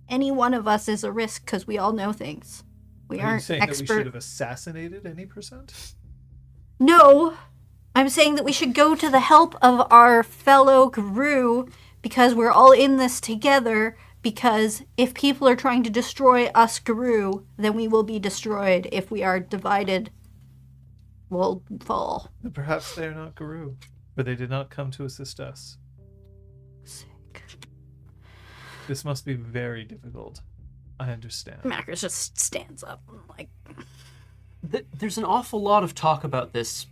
Any one of us is a risk because we all know things. We Are you aren't saying that we expert. should have assassinated any percent? No, I'm saying that we should go to the help of our fellow Gru because we're all in this together. Because if people are trying to destroy us Gru, then we will be destroyed. If we are divided, we'll fall. Perhaps they are not Guru, but they did not come to assist us. Sick. This must be very difficult. I understand. Macros just stands up and like, There's an awful lot of talk about this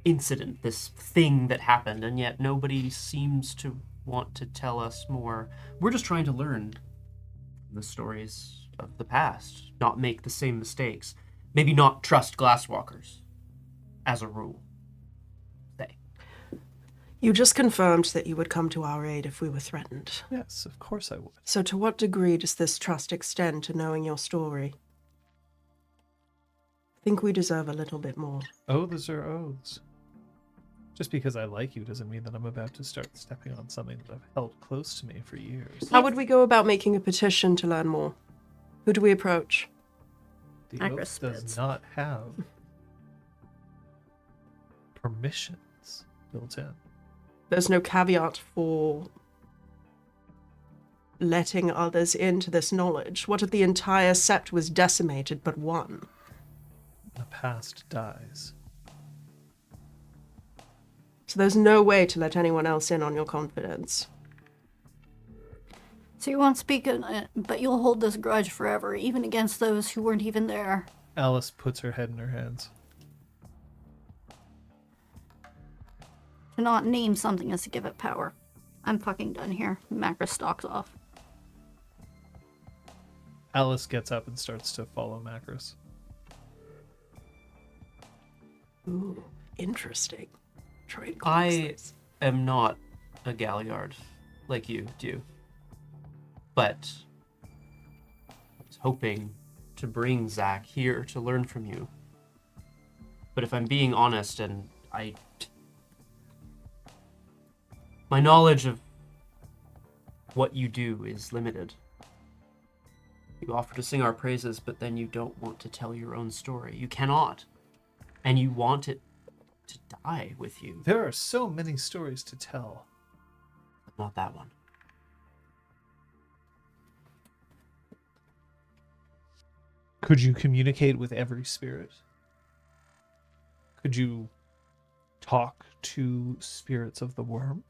incident, this thing that happened, and yet nobody seems to want to tell us more. We're just trying to learn the stories of the past, not make the same mistakes, maybe not trust glasswalkers, as a rule. You just confirmed that you would come to our aid if we were threatened. Yes, of course I would. So to what degree does this trust extend to knowing your story? I think we deserve a little bit more. Oaths are oaths. Just because I like you doesn't mean that I'm about to start stepping on something that I've held close to me for years. How would we go about making a petition to learn more? Who do we approach? The Macros oath does spits. not have permissions built in. There's no caveat for letting others into this knowledge. What if the entire sept was decimated but one? The past dies. So there's no way to let anyone else in on your confidence. so you won't speak, but you'll hold this grudge forever, even against those who weren't even there. Alice puts her head in her hands. To not name something is to give it power. I'm fucking done here. Macros stalks off. Alice gets up and starts to follow Macros. Ooh, interesting. Trade I classes. am not a Galliard like you do, but I was hoping to bring Zach here to learn from you. But if I'm being honest, and my knowledge of what you do is limited. You offer to sing our praises, but then you don't want to tell your own story. You cannot. And you want it to die with you. There are so many stories to tell. But not that one. Could you communicate with every spirit? Could you talk to spirits of the worm?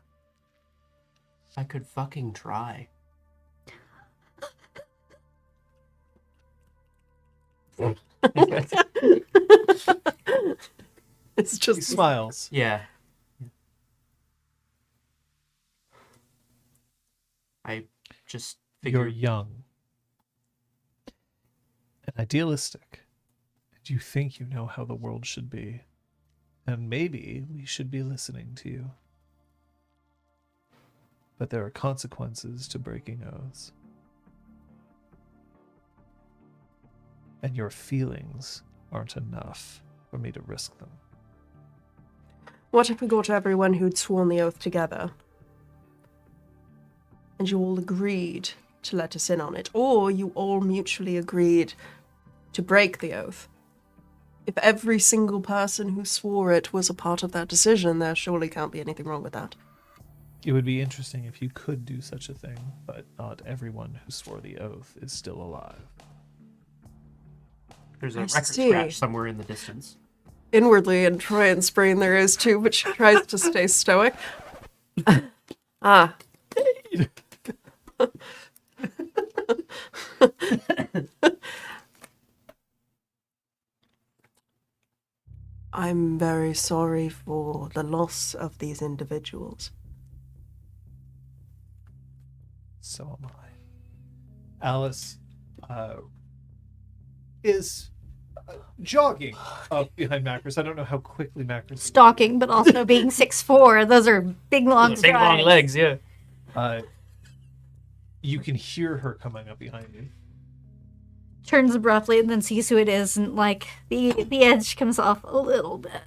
I could fucking try. It's He just smiles. Yeah. I just You're figured young and idealistic, and you think you know how the world should be. And maybe we should be listening to you. But there are consequences to breaking oaths. And your feelings aren't enough for me to risk them. What if we got everyone who'd sworn the oath together? And you all agreed to let us in on it, or you all mutually agreed to break the oath. If every single person who swore it was a part of that decision, there surely can't be anything wrong with that. It would be interesting if you could do such a thing, but not everyone who swore the oath is still alive. There's a I record see. scratch somewhere in the distance. Inwardly, in Troyan's brain there is too, but she tries to stay stoic. Ah. I'm very sorry for the loss of these individuals. So am I. Alice is jogging up behind Macros. I don't know how quickly Macros is. Stalking, but also being 6'4". Those are big, long Big long strides. legs, yeah. You can hear her coming up behind you. Turns abruptly and then sees who it is, and like the edge comes off a little bit.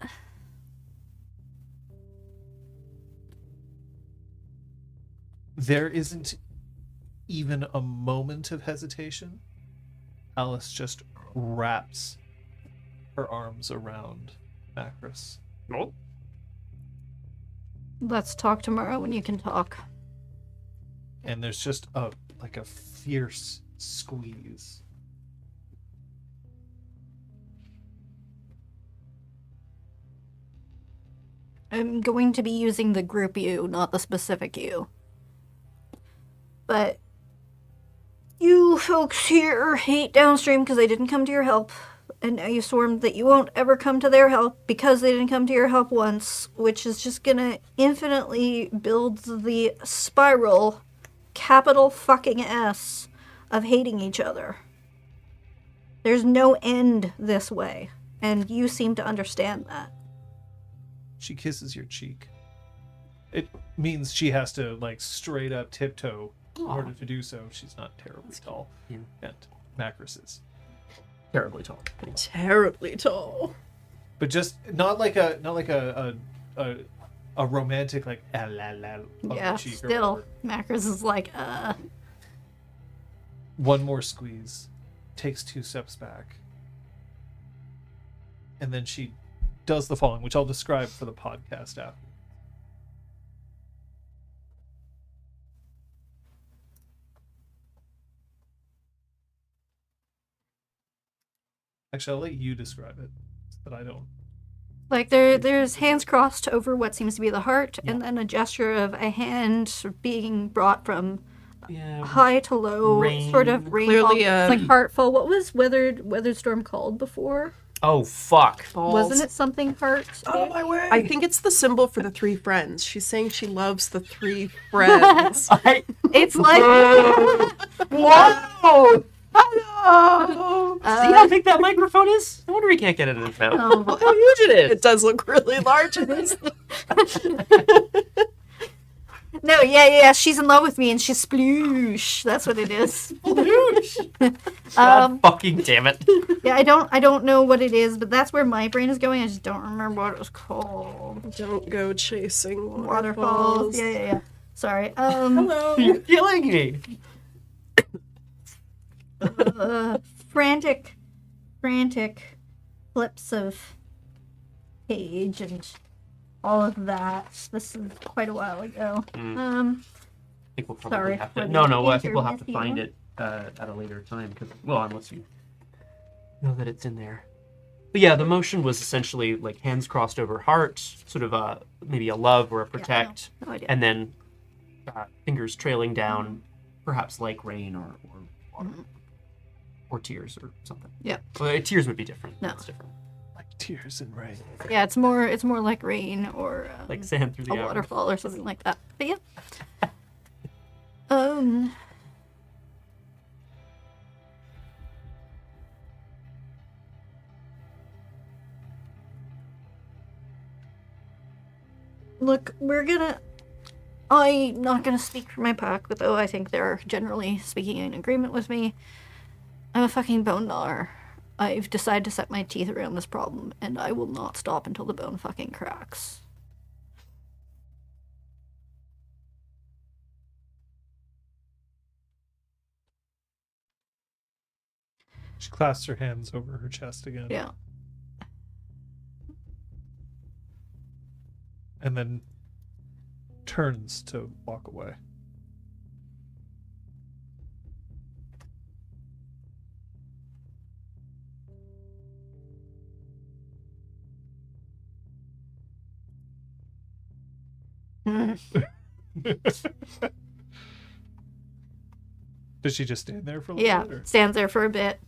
There isn't even a moment of hesitation. Alice just wraps her arms around Macros. Oh. Let's talk tomorrow when you can talk. And there's just a fierce squeeze. I'm going to be using the group you, not the specific you. But you folks here hate downstream because they didn't come to your help. And now you sworn that you won't ever come to their help because they didn't come to your help once, which is just gonna infinitely build the spiral, capital fucking S, of hating each other. There's no end this way, and you seem to understand that. She kisses your cheek. It means she has to straight up tiptoe in order to do so. She's not terribly tall. Yeah. And Macros is. Terribly tall. Terribly tall. But just not like a romantic la la la on Yeah, the cheek or still, whatever. Macros is like, One more squeeze. Takes 2 steps back. And then she does the following, which I'll describe for the podcast after. Actually, I'll let you describe it, but I don't. like there's hands crossed over what seems to be the heart, and then a gesture of a hand being brought from Yeah. high to low, Rain. sort of rain. Clearly, It's like heartful. What was Weathered Storm called before? Oh, fuck. Wasn't it something heart? Oh, my way. I think it's the symbol for the 3 friends. She's saying she loves the 3 friends. It's like Whoa! Hello! See how big that microphone is? No wonder he can't get it in his mouth. Oh. Look how huge it is. It does look really large. no, yeah. She's in love with me, and she's sploosh. That's what it is. God fucking damn it. Yeah, I don't know what it is, but that's where my brain is going. I just don't remember what it was called. Don't go chasing Waterfalls. Yeah. Sorry. Hello. You're killing me. Frantic flips of page and all of that. This is quite a while ago. I think we'll probably Sorry have for to. the No, I think we'll have to intermittent. find it at a later time. Unless you know that it's in there. But yeah, the motion was essentially like hands crossed over heart, sort of maybe a love or a protect, no idea. and then fingers trailing down, perhaps like rain or water. Or tears or something. Yeah. Well, tears would be different. No. That's different. Like tears and rain. Yeah, it's more like rain or Like sand through the a hour. waterfall or something like that. But yeah. Look, I'm not gonna speak for my pack, though I think they're generally speaking in agreement with me. I'm a fucking bone gnawer. I've decided to set my teeth around this problem, and I will not stop until the bone fucking cracks. She clasps her hands over her chest again. Yeah. And then turns to walk away. Does she just stand there for a little Yeah, bit? Or? stands there for a bit.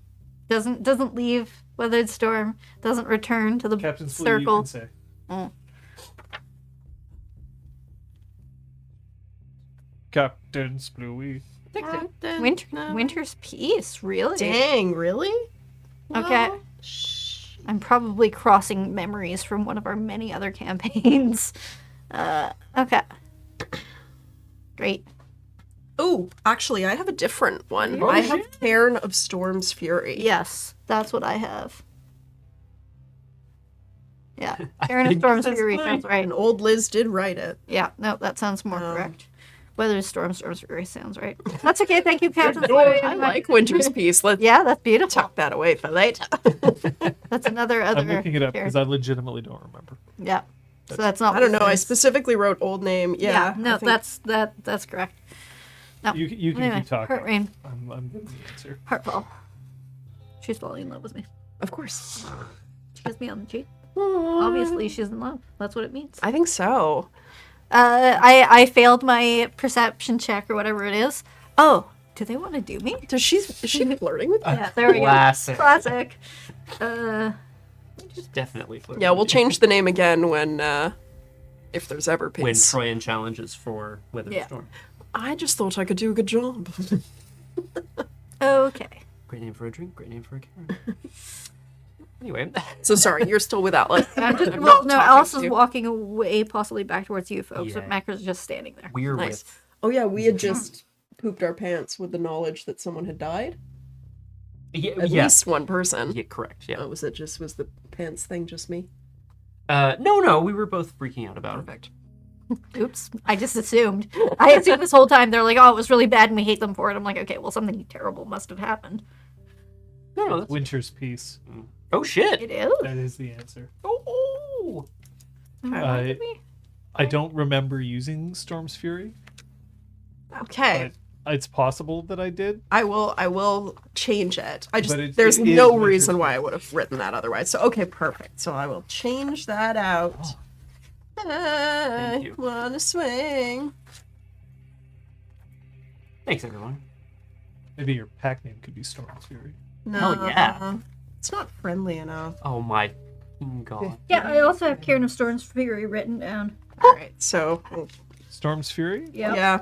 Doesn't leave Weathered Storm. Doesn't return to the Captain's Blue, you circle. can say. Mm. Captain's Bluey. Winter's Peace, really? Dang, really? Okay. Well, I'm probably crossing memories from one of our many other campaigns. Okay. Great. Oh, actually, I have a different one. Oh, I have Cairn of Storm's Fury. Yes, that's what I have. Yeah. Aaron of Storm's Fury sounds right. And old Liz did write it. Yeah, no, that sounds more correct. Whether Storm's Fury sounds right. That's okay, thank you, Captain. I like Winter's Peace. Let's Yeah, that's beautiful. tuck that away for later. That's another I'm other looking it up because character. I legitimately don't remember. Yeah. So that's not I don't know. what I it is. specifically wrote old name. Yeah. no, I think- that's correct. No. You can Anyway, keep talking. Heart Rain, I'm getting the answer. Heartfall. She's falling in love with me. Of course. She has me on the cheek. Obviously, she's in love. That's what it means. I think so. I failed my perception check or whatever it is. Oh, do they want to do me? Is she flirting with me? Yeah, there we go. Classic. Classic. Definitely flirting. Yeah, we'll change the name again when, if there's ever When peace. Troyan challenges for Weathered Yeah. Storm. I just thought I could do a good job. Okay. Great name for a drink, great name for a Karen. Anyway, So sorry, you're still with Atlas. I'm Well, not no, talking Alice to is you. walking away, possibly back towards you folks, but Yeah. Macra's just standing there. we're Nice. with. Oh yeah, we had just pooped our pants with the knowledge that someone had died. Yeah, At yeah. least one person. Yeah, correct. Yeah. Oh, was the pants thing just me? No, we were both freaking out about it. Perfect. Oops. I just assumed. I assumed this whole time they're like, oh, it was really bad and we hate them for it. I'm like, okay, well, something terrible must have happened. No, that's... Winter's Peace. Oh shit! It is. That is the answer. Oh, I don't remember using Storm's Fury, Okay. but it's possible that I did. I will change it. I just But it- there's it is no Winter's reason Peace. why I would have written that otherwise. So okay, perfect. So I will change that out. I you. wanna swing. thanks everyone. Maybe your pack name could be Storm's Fury. No, Hell yeah. It's not friendly enough. Oh my god. Yeah, I also have Karen of Storm's Fury written down. All right, so Storm's Fury? yeah.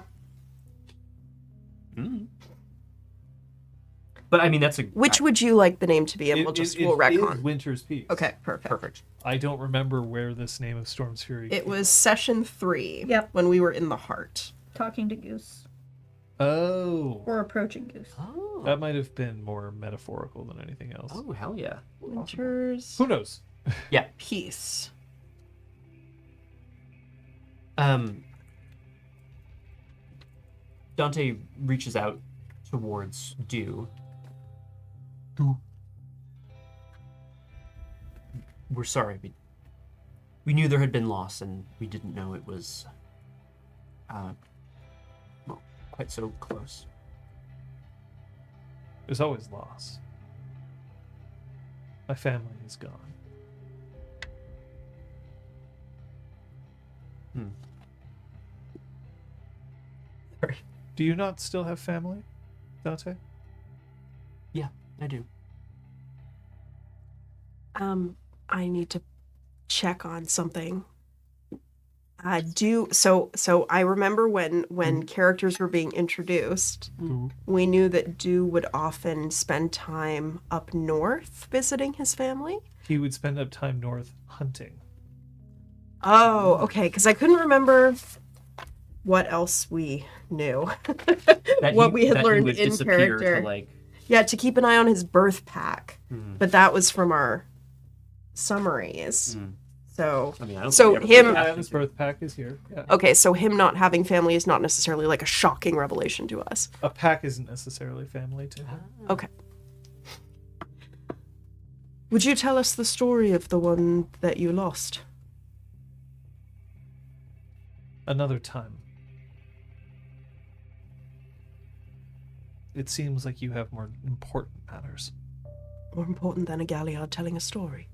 Mm. But I mean, that's a Which would you like the name to be? And we'll It retcon. is Winter's Peace. Okay, perfect. perfect. I don't remember where this name of Storm's Fury It was session 3. Yep. When we were in the heart. Talking to Goose. Oh. Or approaching Goose. Oh, That might have been more metaphorical than anything else. oh hell yeah. Winter's Who knows? Yeah. Peace. Dante reaches out towards Dew. We're sorry. We knew there had been loss, and we didn't know it was, well, quite so close. There's always loss. My family is gone. Sorry. Do you not still have family, Dante? Yeah, I do. I need to check on something. So I remember when characters were being introduced, we knew that Dew would often spend time up north visiting his family. He would spend up time north hunting. Oh, okay, because I couldn't remember what else we knew. What we had that he learned would in disappear character. To, like, Yeah, to keep an eye on his birth pack. Hmm. But that was from our summaries. Hmm. So I mean, I don't So think we him- ever Yeah, asked his him to. birth pack is here. Yeah. okay, so him not having family is not necessarily like a shocking revelation to us. A pack isn't necessarily family to him. Okay. Would you tell us the story of the one that you lost? Another time. It seems like you have more important matters. More important than a galliard telling a story.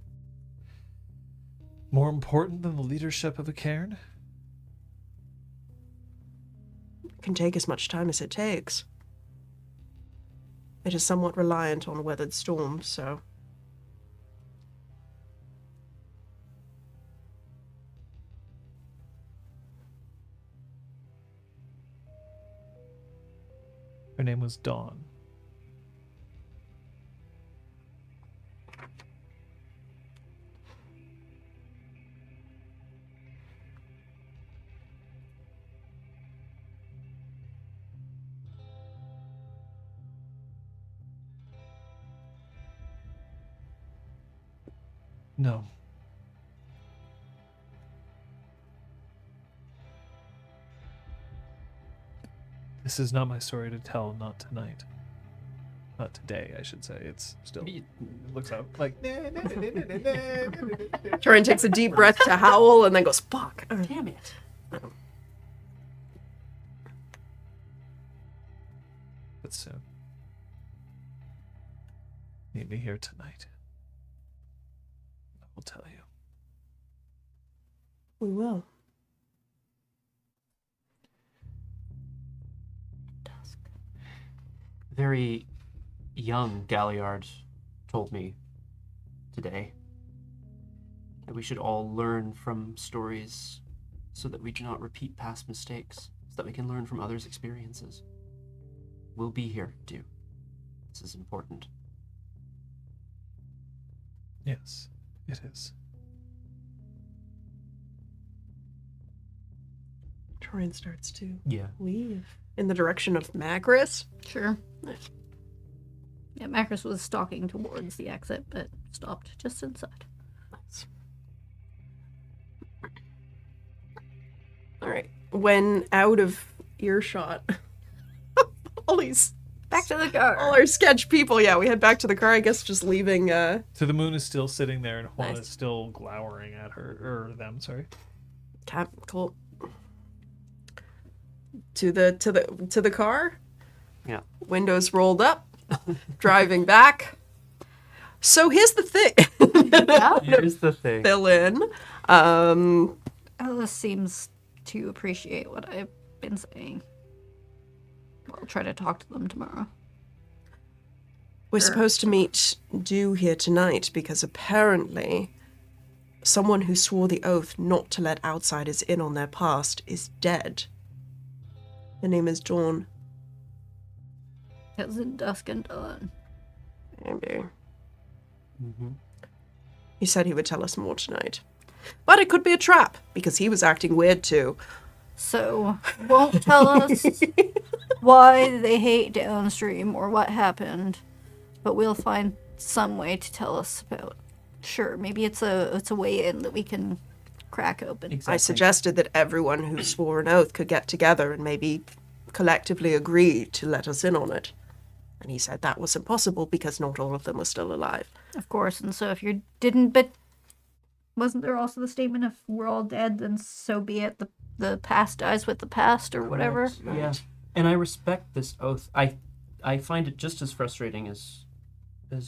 More important than the leadership of a cairn? It can take as much time as it takes. It is somewhat reliant on weathered storms, so... Her name was Dawn. No. This is not my story to tell, not tonight. Not today, I should say. It's still... It looks out like... Torin takes a deep breath to howl and then goes, fuck. Damn it. But soon. Meet me here tonight. I will tell you. We will. Very young Galliard told me today that we should all learn from stories so that we do not repeat past mistakes, so that we can learn from others' experiences. We'll be here, too. This is important. Yes, it is. Torin starts to leave in the direction of Macris. Sure. Yeah, Macris was stalking towards the exit, but stopped just inside. Nice. All right. When out of earshot, all these Back to the car. all our sketch people. Yeah, we head back to the car. I guess just leaving. So the moon is still sitting there, and Juan Nice. is still glowering at her, or them. Sorry. Cap. Cool. To the car. Yeah. Windows rolled up. Driving back. So here's the thing. Here's the thing. Fill in. Alice seems to appreciate what I've been saying. I'll try to talk to them tomorrow. We're supposed to meet Dew here tonight because apparently someone who swore the oath not to let outsiders in on their past is dead. Her name is Dawn. As in dusk and dawn. Maybe. Mm-hmm. He said he would tell us more tonight. But it could be a trap, because he was acting weird too. So, won't tell us why they hate downstream or what happened, but we'll find some way to tell us about. Sure, maybe it's a way in that we can crack open. Exactly. I suggested that everyone who swore an oath could get together and maybe collectively agree to let us in on it. And he said that was impossible because not all of them were still alive. Of course, and so if you didn't, but wasn't there also the statement if we're all dead, then so be it, the past dies with the past or whatever? Yeah. And I respect this oath. I find it just as frustrating as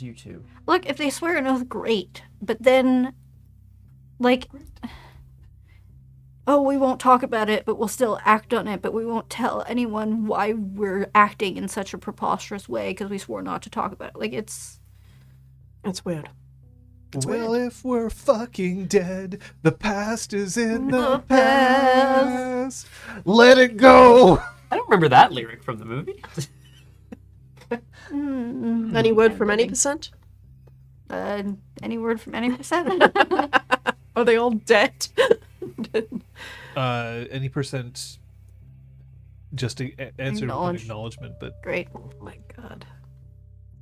you two. Look, if they swear an oath, great, but then, like, oh, we won't talk about it, but we'll still act on it, but we won't tell anyone why we're acting in such a preposterous way because we swore not to talk about it. Like, it's It's weird. Well, if we're fucking dead, the past is in the The past. Let it go. I don't remember that lyric from the movie. Any word from any percent? Any word from any percent? Are they all dead? Any percent, just to answer with Acknowledge. acknowledgement, but Great. Oh my god.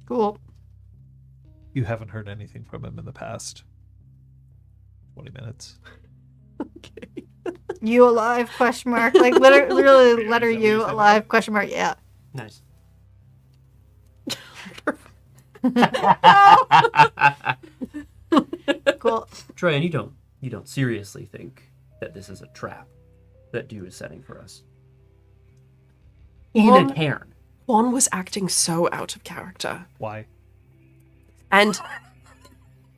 Cool. you haven't heard anything from him in the past 20 minutes. Okay. You alive? Question mark. Like, literally, letter Is that what you you said? alive? Question mark. Yeah. Nice. Cool. Troy, and you don't seriously think that this is a trap that Dew is setting for us? In a cairn. Juan was acting so out of character. Why? And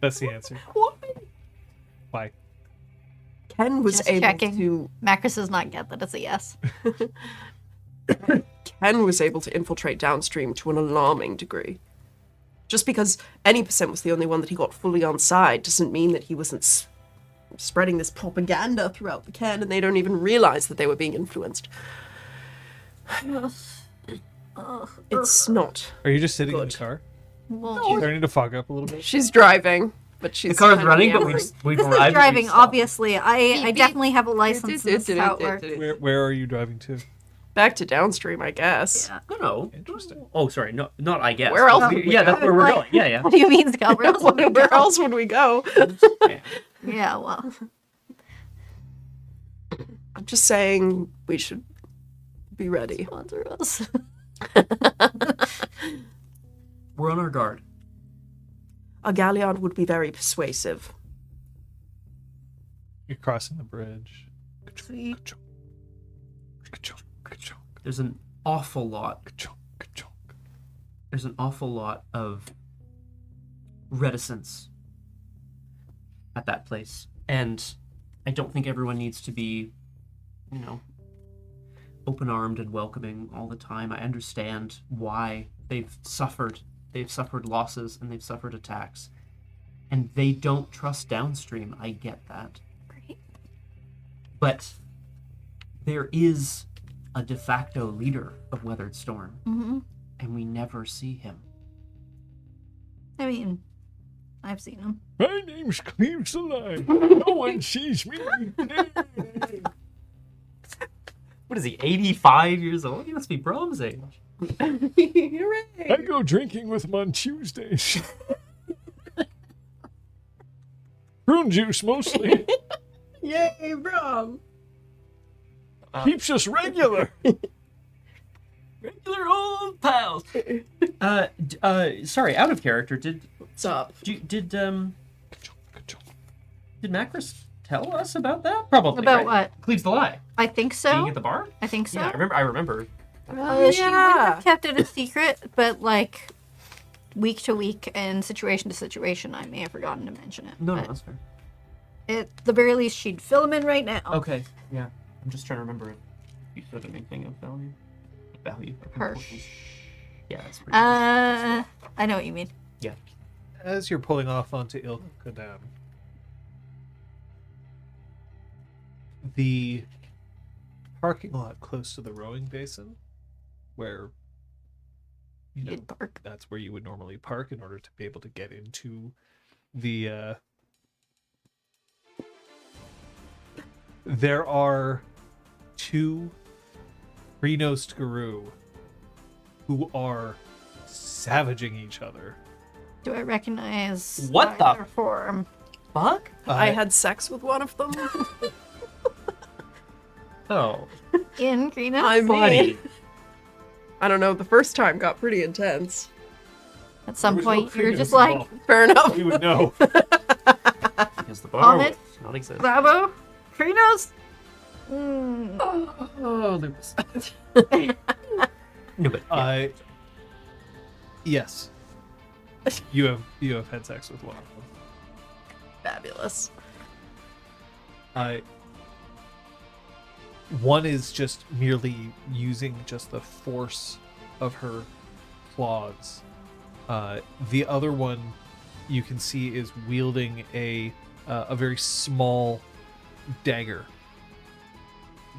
That's the answer. Why? Ken was Just able checking. to Macros does not get that it's a yes. Ken was able to infiltrate downstream to an alarming degree. Just because any percent was the only one that he got fully on side doesn't mean that he wasn't spreading this propaganda throughout the Ken, and they don't even realize that they were being influenced. It's not. Are you just sitting in the Good. car? Well, Starting to fog up a little bit. She's driving, but she's The car's kind of running, but yammering. we this is arrived. driving, obviously. I definitely have a license. And this is how it works. Where are you driving to? Back to downstream, I guess. Yeah. No. Interesting. Oh, sorry. No, not I guess. Where else We- would we yeah, that's go? where we're Like- going. Yeah, yeah. What do you mean, Scott? Where else would we Where go? else would we go? Yeah, well. I'm just saying we should be ready. Sponsor us. We're on our guard. A galleon would be very persuasive. You're crossing the bridge. Sweet. There's an awful lot. There's an awful lot of reticence at that place, and I don't think everyone needs to be, open-armed and welcoming all the time. I understand why they've suffered losses and they've suffered attacks, and they don't trust downstream. I get that. Great. But there is a de facto leader of Weathered Storm, Mm-hmm. and we never see him. I mean, I've seen him. My name's Cleaves Alive. No one sees me. What is he, 85 years old? He must be Brom's age. Hooray! I go drinking with him on Tuesdays. Prune juice mostly. Yay, Brom! Keeps us regular. Regular old pals. Sorry, out of character. Did What's up? Macros tell us about that? Probably. About right? what? Cleaves the lie. I think so. Being at the bar. I think so. Yeah, I remember. She would have kept it a secret, but like week to week and situation to situation, I may have forgotten to mention it. No, But that's fair. at the very least, she'd fill him in right now. Okay. Yeah. I'm just trying to remember if you said anything of value. Of Her. importance. Yeah, that's pretty. I know what you mean. Yeah. As you're pulling off onto Il Kadam, the parking lot close to the rowing basin, where You'd bark. that's where you would normally park in order to be able to get into the there are two free-nosed guru who are savaging each other. Do I recognize What the either form? Fuck? I had sex with one of them. Oh. In Greenhouse? I Buddy. mean, I don't know. The first time got pretty intense. At some There was no point, you're free-nose just like, involved. Fair enough. We would know. Because the bar Vomit? does not exist. Bravo? Greenhouse? Mm. Oh, Lucas. No, but Yes. You have had sex with one of them. Fabulous. One is just merely using just the force of her claws. The other one you can see is wielding a very small dagger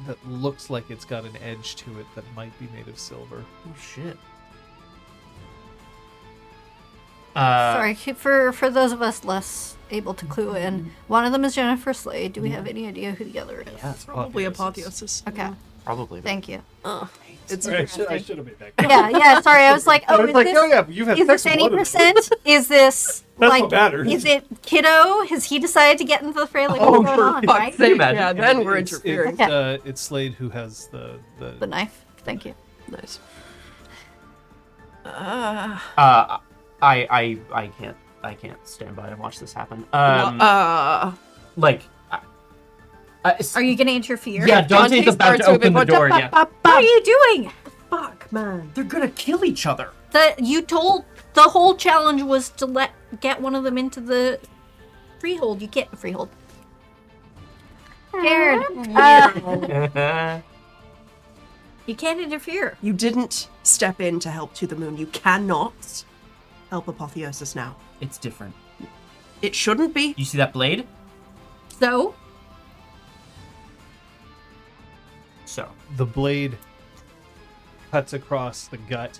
that looks like it's got an edge to it that might be made of silver. oh shit. Sorry, for those of us less able to clue in, one of them is Jennifer Slade. Do we have any idea who the other is? Yeah, Probably Apotheosis. apotheosis. Okay, probably. thank you. It's I should have made that. Yeah, sorry, I was like, oh, is this, yeah, you've had is this sex any with one of them. percent? Is this, That's like, what matters. is it Kiddo? Has he decided to get into the fray? Like, Oh, what's for going on, fuck's right? sake. Imagine. Yeah, then we're It's- interfering. It's Slade who has the The knife, thank you. Nice. I can't stand by and watch this happen. Like, Are you gonna interfere? yeah, Dante's about to open the door. Yeah. What are you doing? Fuck, man. They're gonna kill each other. The whole challenge was to get one of them into the freehold. You can't freehold. Karen, you can't interfere. You didn't step in to help To the Moon. You cannot help Apotheosis now. It's different. It shouldn't be. You see that blade? So The blade cuts across the gut,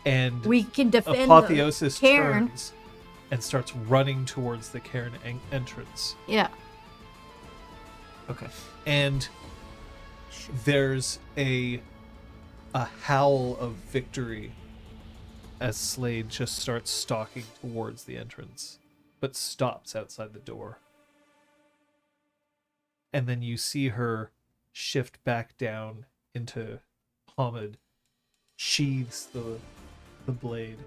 and we can defend Apotheosis Karen. turns and starts running towards the Cairn entrance. Yeah. Okay. And there's a howl of victory as Slade just starts stalking towards the entrance, but stops outside the door. And then you see her shift back down into Hamid, sheathes the blade,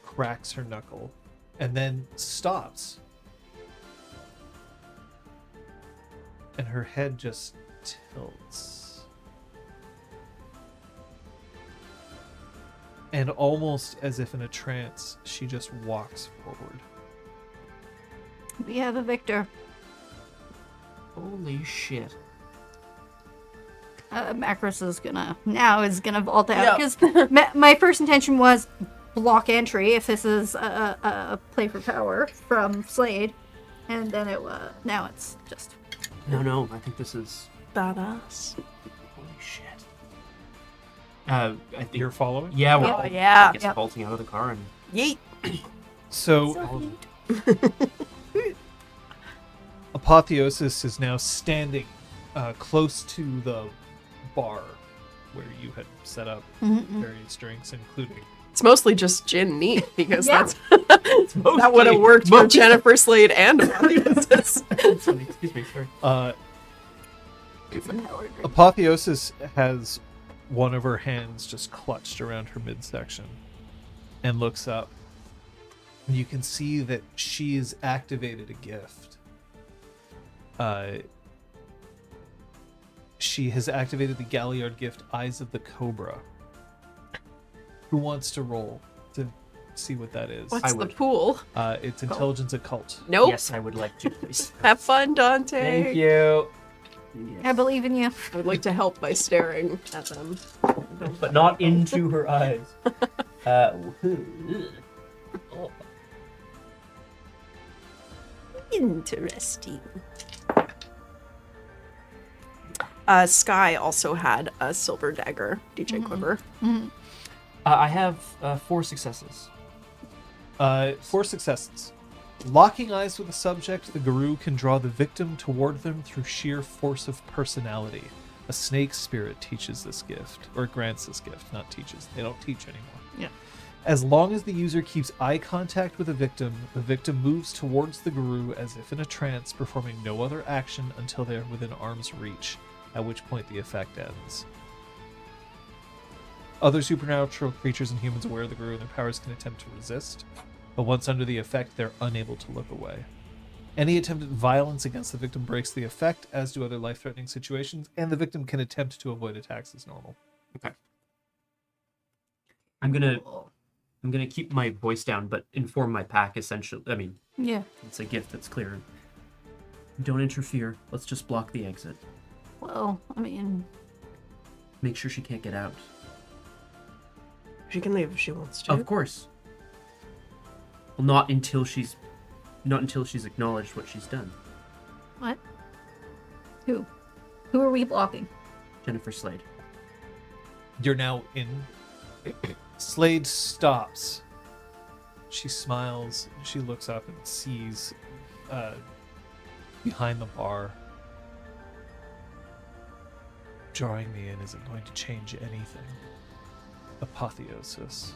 cracks her knuckle, and then stops. And her head just tilts. And almost as if in a trance, she just walks forward. We have a victor. Holy shit. Macros is gonna vault out Yeah. because my first intention was block entry if this is a play for power from Slade, and then now it's just No, I think this is Badass. holy shit. I think You're following? yeah, we're Yep. all Yeah. I guess bolting out of the car and Yeet. So Apotheosis is now standing close to the bar where you had set up various drinks, including It's mostly just gin neat because Yeah. that would have worked for Jennifer Slade and Apotheosis. excuse me, sorry. Apotheosis has one of her hands just clutched around her midsection and looks up. And you can see that she has activated a gift. She has activated the Galliard gift, Eyes of the Cobra. Who wants to roll to see what that is? What's I the would. pool? It's Intelligence Occult. Nope. Yes, I would like to, please. Have fun, Dante. Thank you. I believe in you. I would like to help by staring at them. But not into her eyes. Interesting. Sky also had a silver dagger, DJ Quiver. I have 4 successes. 4 successes. Locking eyes with a subject, the guru can draw the victim toward them through sheer force of personality. A snake spirit teaches this gift, or grants this gift, not teaches. They don't teach anymore. Yeah. As long as the user keeps eye contact with the victim moves towards the guru as if in a trance, performing no other action until they are within arm's reach, at which point the effect ends. Other supernatural creatures and humans aware of the guru and their powers can attempt to resist, but once under the effect, they're unable to look away. Any attempted violence against the victim breaks the effect, as do other life-threatening situations, and the victim can attempt to avoid attacks as normal. Okay. I'm gonna keep my voice down, but inform my pack essentially. I mean, Yeah. it's a gift that's clear. Don't interfere. Let's just block the exit. Well, I mean, Make sure she can't get out. She can leave if she wants to. Of course. Well, not until she's acknowledged what she's done. what? Who are we blocking? Jennifer Slade. You're now in. Slade stops. She smiles. She looks up and sees behind the bar. Drawing me in isn't going to change anything. Apotheosis.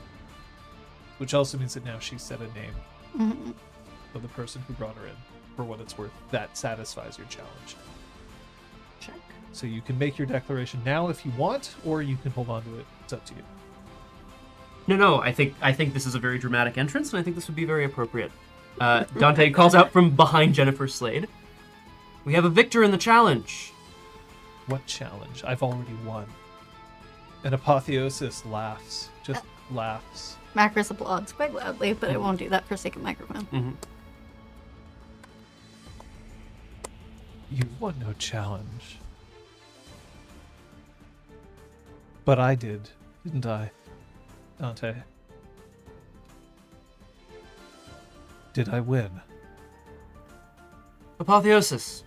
Which also means that now she's said a name of the person who brought her in. For what it's worth, that satisfies your challenge. Check. So you can make your declaration now if you want, or you can hold on to it. It's up to you. No. I think this is a very dramatic entrance, and I think this would be very appropriate. Dante calls out from behind Jennifer Slade. We have a victor in the challenge. What challenge? I've already won. And Apotheosis laughs. Just laughs. Macros applauds quite loudly, but I won't do that for sake of microphone. Mm-hmm. You won no challenge. But I did, didn't I, Dante? Did I win? Apotheosis,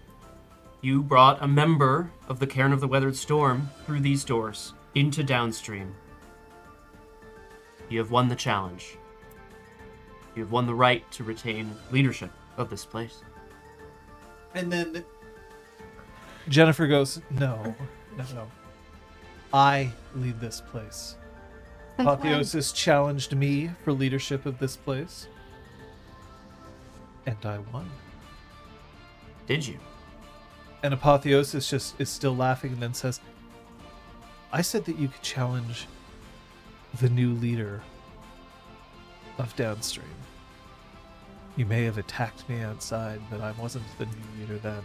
you brought a member of the Cairn of the Weathered Storm through these doors into Downstream. You have won the challenge. You have won the right to retain leadership of this place. And then Jennifer goes, no. I lead this place. Since when? Apotheosis challenged me for leadership of this place. And I won. Did you? And Apotheosis just is still laughing and then says, I said that you could challenge the new leader of Downstream. You may have attacked me outside, but I wasn't the new leader then.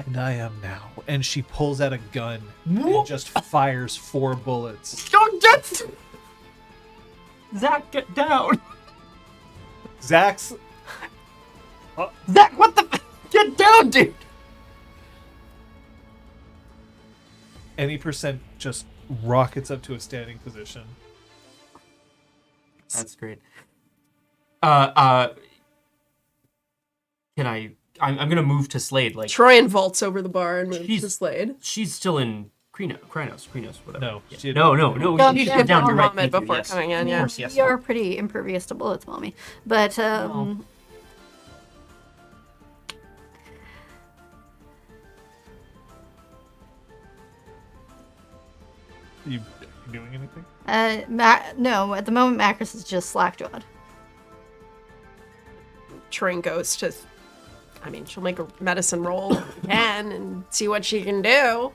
And I am now. And she pulls out a gun and just fires 4 bullets. Zach, get down! Zach's... Zach, what the... Get down, dude! Any percent just rockets up to a standing position. That's great. Can I'm gonna move to Slade. Like Troyan vaults over the bar and moves She's- to Slade. she's still in Krynos, whatever. No, Yeah. she- no. Don't You should get get down. Or You're right. vomit Thank you, before yes. coming in, Of yeah. course, yes. You're pretty impervious to bullets, mommy. But You doing anything? no. At the moment, Macros is just slack-jawed. Troyan goes to, I mean, she'll make a medicine roll if she can and see what she can do.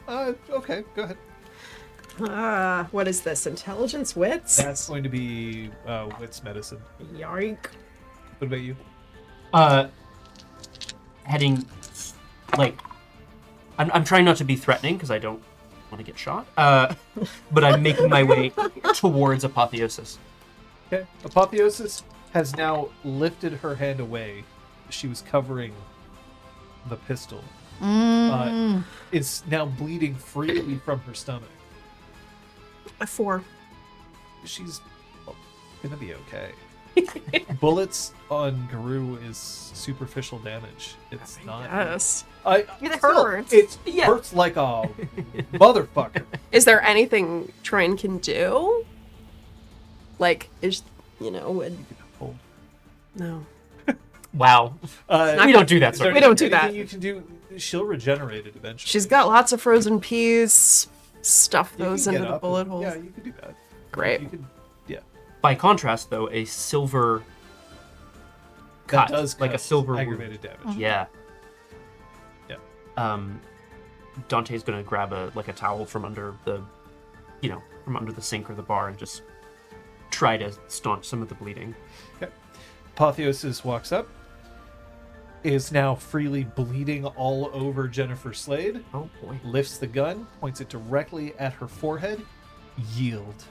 Okay, go ahead. What is this? Intelligence, wits? That's going to be wits medicine. Yike. What about you? Heading, like, I'm trying not to be threatening because I don't want to get shot. But I'm making my way towards Apotheosis. Okay. Apotheosis has now lifted her hand away. She was covering the pistol. Is now bleeding freely from her stomach. A 4. She's gonna be okay. Bullets on Guru is superficial damage. It's not. Yes. It still, hurts. It hurts like a motherfucker. Is there anything Troyan can do? Like, would... Hold. No. Wow. We don't do that, Is there sir. We don't do anything that. You can do. She'll regenerate it eventually. She's got lots of frozen peas. Stuff You can those get into the up bullet and- holes. Yeah, you can do that. Great. You can. Yeah. By contrast, though, a silver That cut, does like a cut silver wound. aggravated damage. Yeah. Yeah. Dante's gonna grab a towel from under the sink or the bar and just try to staunch some of the bleeding. Okay. Apotheosis walks up. Is now freely bleeding all over Jennifer Slade. Oh boy. Lifts the gun, points it directly at her forehead. Yield.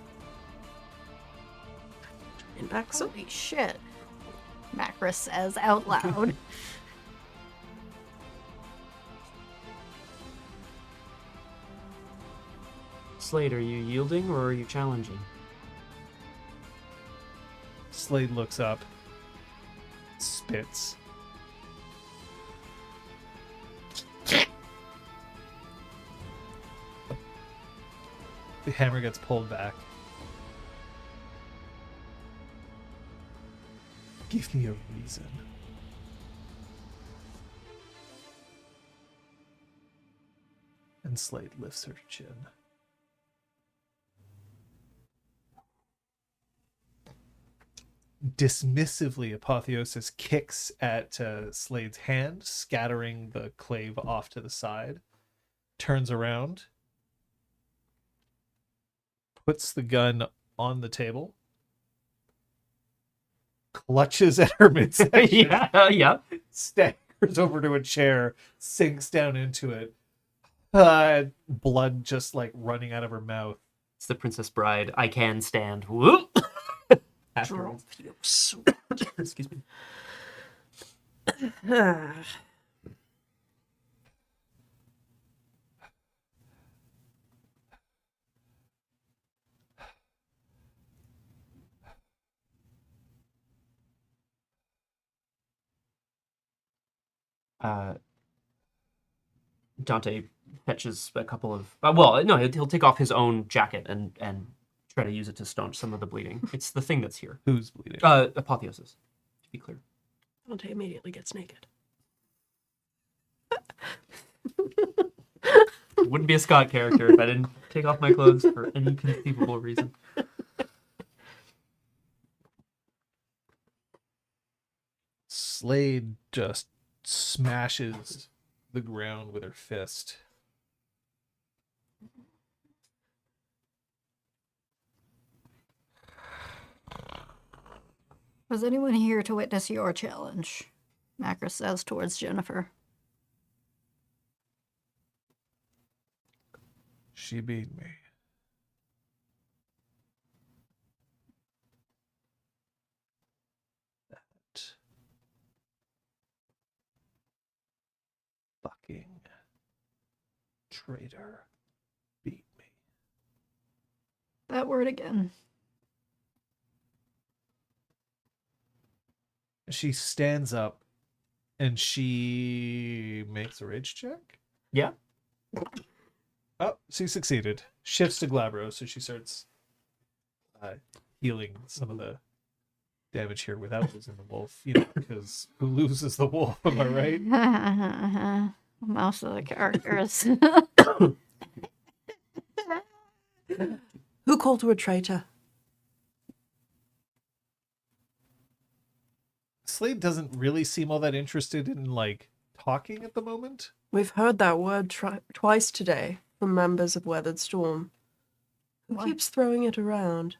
And back so Holy shit. Macros says out loud. Slade, are you yielding or are you challenging? Slade looks up. Spits. The hammer gets pulled back. Give me a reason. And Slade lifts her chin. Dismissively, Apotheosis kicks at Slade's hand, scattering the clave off to the side. Turns around. Puts the gun on the table, clutches at her midsection, yeah. staggers over to a chair, sinks down into it, blood just like running out of her mouth. It's the Princess Bride. I can stand. Whoop. Afterwards. Excuse me. Dante fetches a couple of. No, he'll take off his own jacket and try to use it to staunch some of the bleeding. It's the thing that's here. Who's bleeding? Apotheosis, to be clear. Dante immediately gets naked. Wouldn't be a Scott character if I didn't take off my clothes for any conceivable reason. Slade just smashes the ground with her fist. Was anyone here to witness your challenge? Macros says towards Jennifer. She beat me. That fucking traitor beat me. That word again. She stands up and she makes a rage check. Yeah. Oh, she succeeded. Shifts to Glabro, so she starts healing some of the damage here without losing the wolf. You know, because who loses the wolf? Am I right? Most of the characters. Who called her a traitor? Slade doesn't really seem all that interested in like talking at the moment. We've heard that word twice today from members of Weathered Storm. Who What? keeps throwing it around?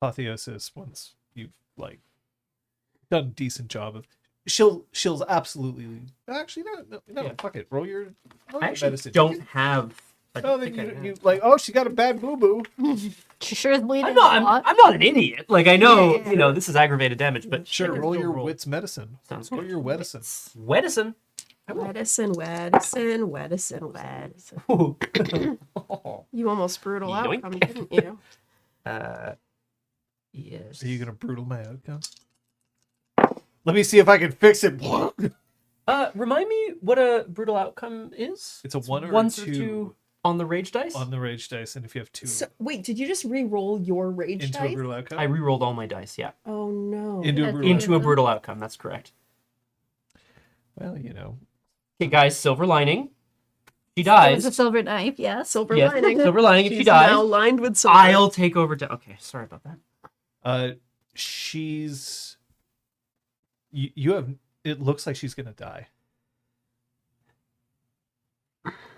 Apotheosis, once you've like done a decent job of, she'll absolutely actually no Yeah. fuck it. Roll your I actually medicine. don't have. I Oh, don't then think I have. you like, oh, she got a bad boo boo. She sure is bleeding I'm not. a lot. I'm not an idiot. Like I know, Yeah. you know, this is aggravated damage, but Sure, I can roll still your wits medicine. Sounds Roll good. your medicine. Wedison. Wedison. You almost brutal Yoink. outcome, didn't you? Yes. Are you gonna brutal my outcome? Let me see if I can fix it. Remind me what a brutal outcome is. It's a one or Ones two on the rage dice. on the rage dice, and if you have two So, wait, did you just re-roll your rage into dice? a brutal outcome, I re-rolled all my dice. Yeah, Oh no. into a That's brutal into a outcome. brutal outcome. That's correct. Well, you know, Okay, guys. Silver lining. She It dies. was a silver knife, yes. Silver Yes, lining. silver lining. If She's she dies, now lined with silver. I'll take over. Okay, sorry about that. she's you have. It looks like she's gonna die.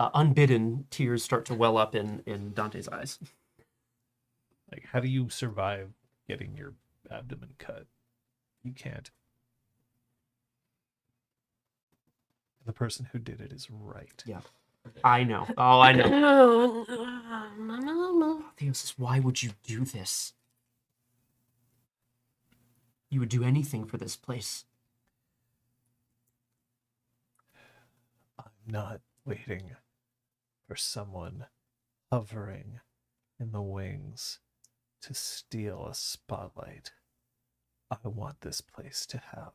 Unbidden, tears start to well up in Dante's eyes. Like, how do you survive getting your abdomen cut? You can't. The person who did it is right. Yeah, I know. Oh, I know. No. Theosis, why would you do this? You would do anything for this place. I'm not waiting for someone hovering in the wings to steal a spotlight. I want this place to have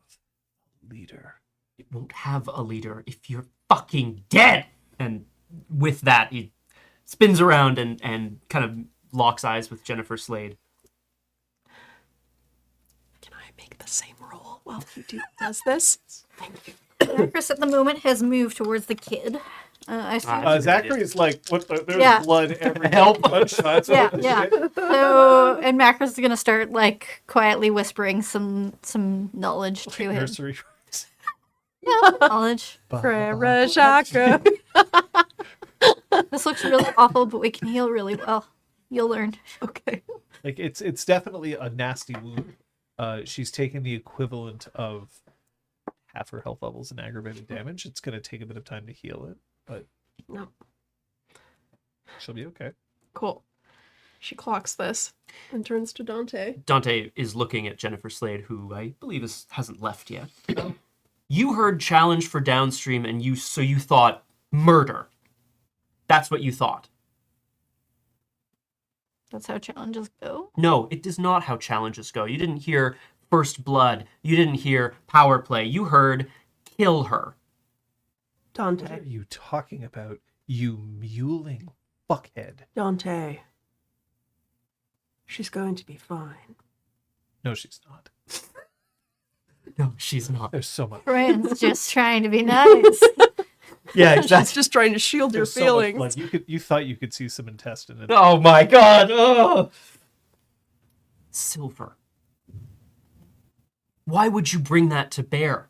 a leader. It won't have a leader if you're fucking dead. And with that, he spins around and kind of locks eyes with Jennifer Slade. Can I make the same roll while he does this? Thank you. Macros at the moment has moved towards the kid. I see. Zachary's like, what? There's Yeah. blood everywhere. Help. Gunshots. Yeah, Oh, yeah. shit. So, and Macros is gonna start like quietly whispering some knowledge to him. Nursery. Knowledge. Frere Jacques. This looks really awful, but we can heal really well. You'll learn. Okay. Like it's definitely a nasty wound. She's taken the equivalent of half her health levels in aggravated damage. It's gonna take a bit of time to heal it, but No. she'll be okay. Cool. She clocks this and turns to Dante. Dante is looking at Jennifer Slade, who I believe hasn't left yet. You heard challenge for downstream, and you thought murder. That's what you thought. That's how challenges go. No, it is not how challenges go. You didn't hear first blood. You didn't hear power play. You heard kill her. What are Dante. you talking about, you mewling fuckhead? Dante. She's going to be fine. No, she's not. No, she's not. There's so much. Friends just trying to be nice. Yeah, She's just trying to shield your There's so much feelings. blood. You thought you could see some intestine. In Oh my god! Oh. Silver. Why would you bring that to bear?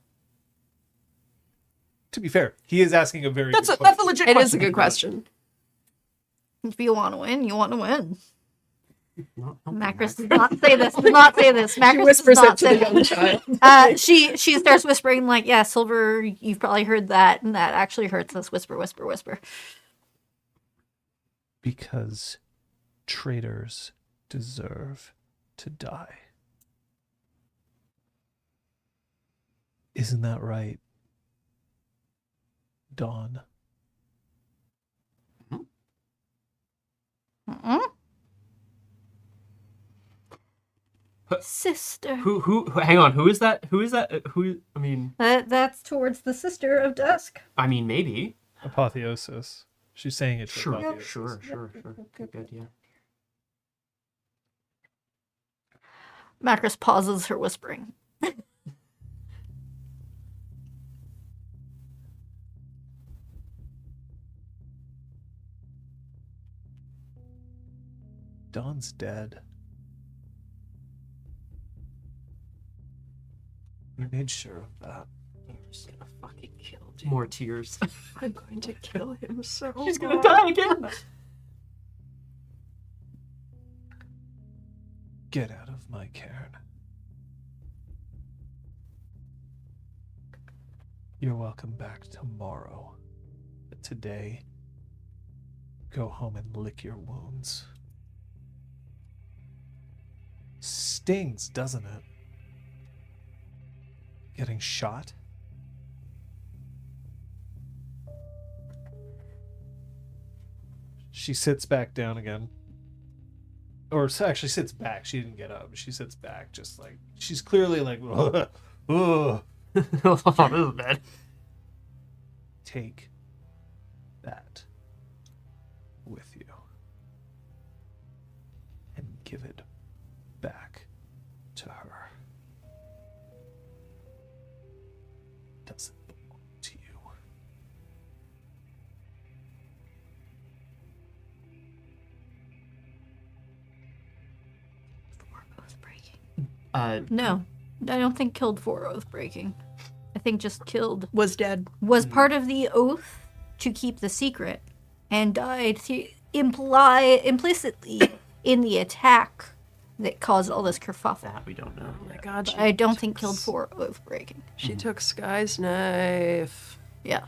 To be fair, he is asking a very. That's good a question. legit It question. is a good question. If you want to win, you want to win. No, Macris does not say this. Does not say this. She Macris whispers does it not to say the young this. child. She starts whispering like, "Yeah, Silver, you've probably heard that, and that actually hurts us." Whisper, whisper, whisper. Because traitors deserve to die. Isn't that right, Dawn? Mm-mm. Sister. Who? Hang on. Who is that? Who is that? Who? I mean, That's towards the sister of Dusk. maybe. Apotheosis. She's saying it. To Sure, apotheosis. sure. Good, yeah. Macris pauses her whispering. Dawn's dead. We made sure of that. I'm just gonna fucking kill him. More tears. I'm going to kill him so She's gonna much. die again. Get out of my cairn. You're welcome back tomorrow. But today, go home and lick your wounds. Stings, doesn't it? Getting shot? She sits back down again. Or actually sits back. She didn't get up. She sits back just like... She's clearly like... Ugh. Oh, this is bad. Take that with you. And give it back to her. Doesn't belong to you. Oath breaking. No. No, I don't think killed for oath breaking. I think just killed Was dead. was part of the oath to keep the secret and died implicitly in the attack that caused all this kerfuffle. That we don't know. Oh my god. But I don't think killed for oath breaking. She took Sky's knife. Yeah.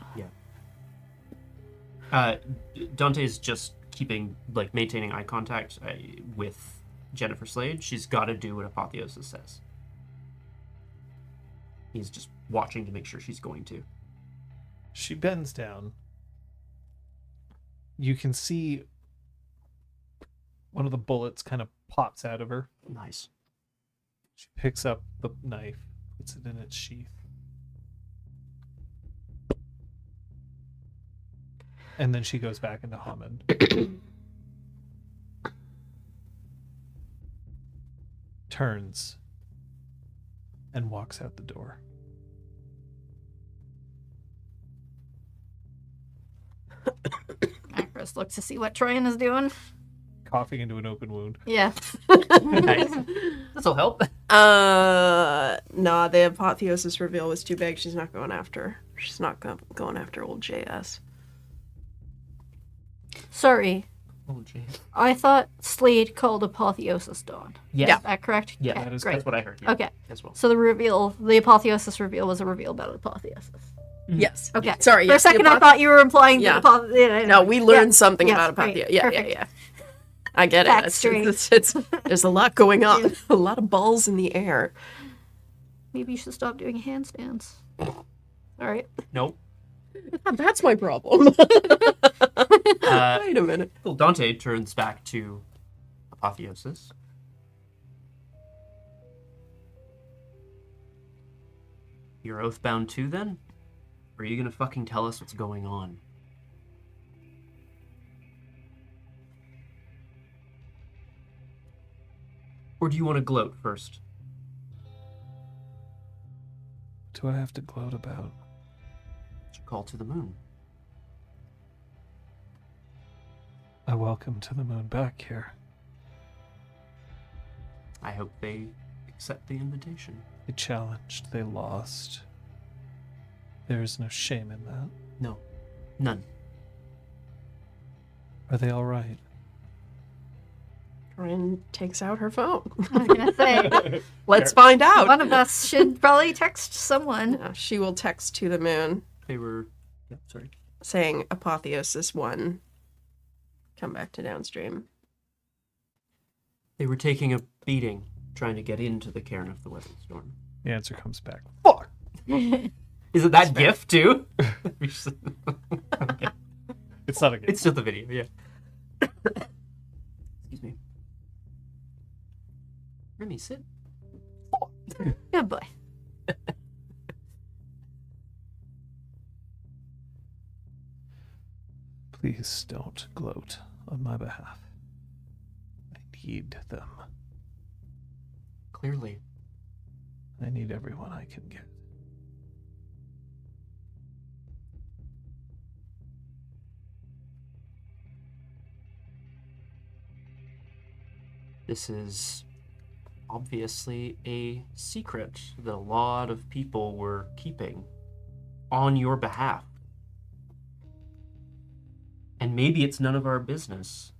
Dante's just maintaining eye contact with Jennifer Slade. She's got to do what Apotheosis says. He's just watching to make sure she's going to. She bends down. You can see one of the bullets kind of pops out of her. Nice. She picks up the knife, puts it in its sheath. And then she goes back into Hammond. Turns and walks out the door. Macris looks to see what Troyan is doing. Coughing into an open wound. Yeah. Nice. This'll help. Nah, the apotheosis reveal was too big. She's not going after old JS. Sorry, Oh, jeez. I thought Slade called Apotheosis Dawn. Yeah. Is that correct? Yeah, Okay, that is, great. that's what I heard. Yeah, Okay, as well. so the Apotheosis reveal was a reveal about Apotheosis. Yes. Okay. Sorry. For a yes, the second, I thought you were implying Yeah. that No, we learned Yeah. something Yes, about right. apothea. Yeah, Perfect. yeah. I get it. It's there's a lot going on. A lot of balls in the air. Maybe you should stop doing handstands. All right. Nope. That's my problem. Wait a minute. Well, Dante turns back to Apotheosis. You're oathbound too, then? Or are you gonna fucking tell us what's going on? Or do you want to gloat first? What do I have to gloat about? It's a call to the moon. I welcome to the moon back here. I hope they accept the invitation. They challenged, they lost. There is no shame in that. No. None. Are they all right? Corinne takes out her phone. I was gonna say Let's find out. one of us should probably text someone. Yeah, she will text to the moon They were... Yep, sorry. saying Apotheosis 1. Come back to downstream. They were taking a beating, trying to get into the cairn of the weather storm. The answer comes back. Fuck! Is it that GIF, too? Okay. It's not a good. It's just the video, yeah. Excuse me. Remy, sit. Good boy. Please don't gloat on my behalf. I need them. Clearly. I need everyone I can get. This is obviously a secret that a lot of people were keeping on your behalf. And maybe it's none of our business.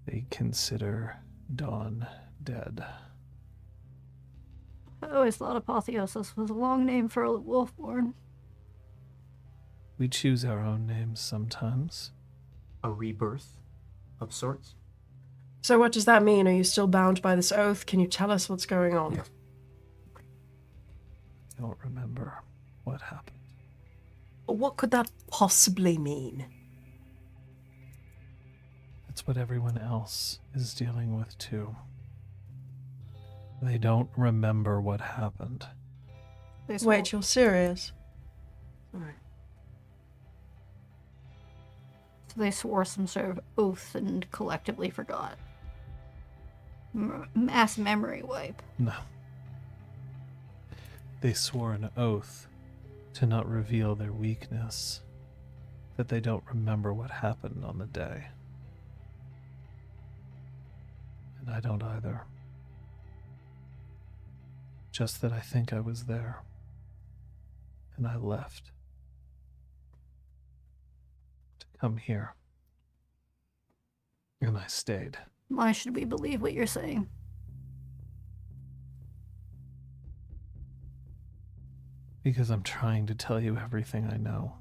They consider Dawn dead. I always thought Apotheosis was a long name for a wolfborn. We choose our own names sometimes. A rebirth of sorts. So what does that mean? Are you still bound by this oath? Can you tell us what's going on? I don't remember what happened. What could that possibly mean? That's what everyone else is dealing with too. They don't remember what happened. They Wait, you're serious? Alright. So they swore some sort of oath and collectively forgot. Mass memory wipe. No. They swore an oath to not reveal their weakness, that they don't remember what happened on the day. And I don't either. Just that I think I was there. And I left. To come here. And I stayed. Why should we believe what you're saying? Because I'm trying to tell you everything I know.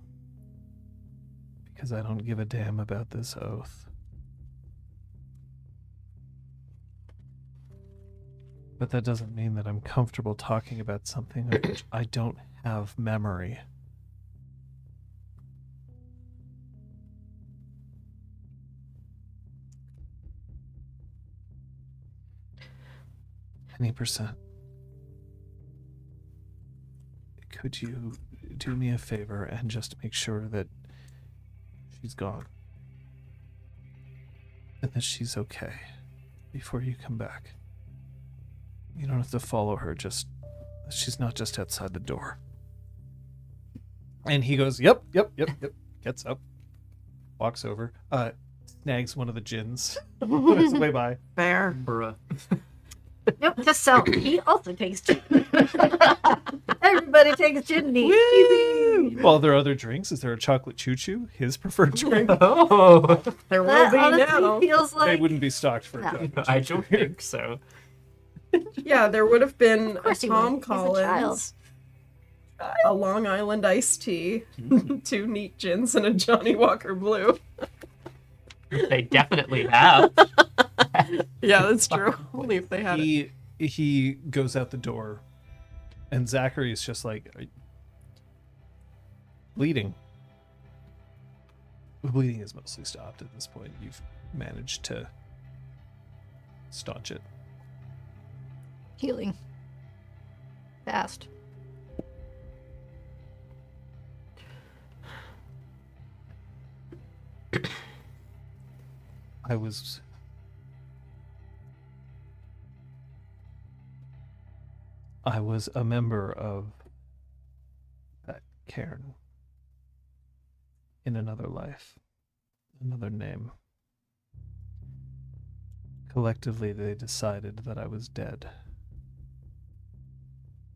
Because I don't give a damn about this oath. But that doesn't mean that I'm comfortable talking about something of which I don't have memory. Any percent. Could you do me a favor and just make sure that she's gone? And that she's okay before you come back? You don't have to follow her, just... She's not just outside the door. And he goes, yep. Gets up. Walks over. Snags one of the gins on his way by. Fair. Bruh. Nope, just sell. He also takes gin. Everybody takes gin and easy. Well, there are other drinks. Is there a chocolate choo-choo? His preferred drink? Oh, There will That be honestly now. feels They like wouldn't be stocked for a No. chocolate I choo-choo. don't think so. Yeah, there would have been a course he Tom would. He's a child. Collins, a Long Island iced tea, 2 neat gins, and a Johnny Walker Blue. They definitely have. Yeah, that's true. Only if they had it. He goes out the door, and Zachary is just like bleeding. The bleeding is mostly stopped at this point. You've managed to staunch it. healing. Fast. I was a member of that cairn in another life, another name. Collectively, they decided that I was dead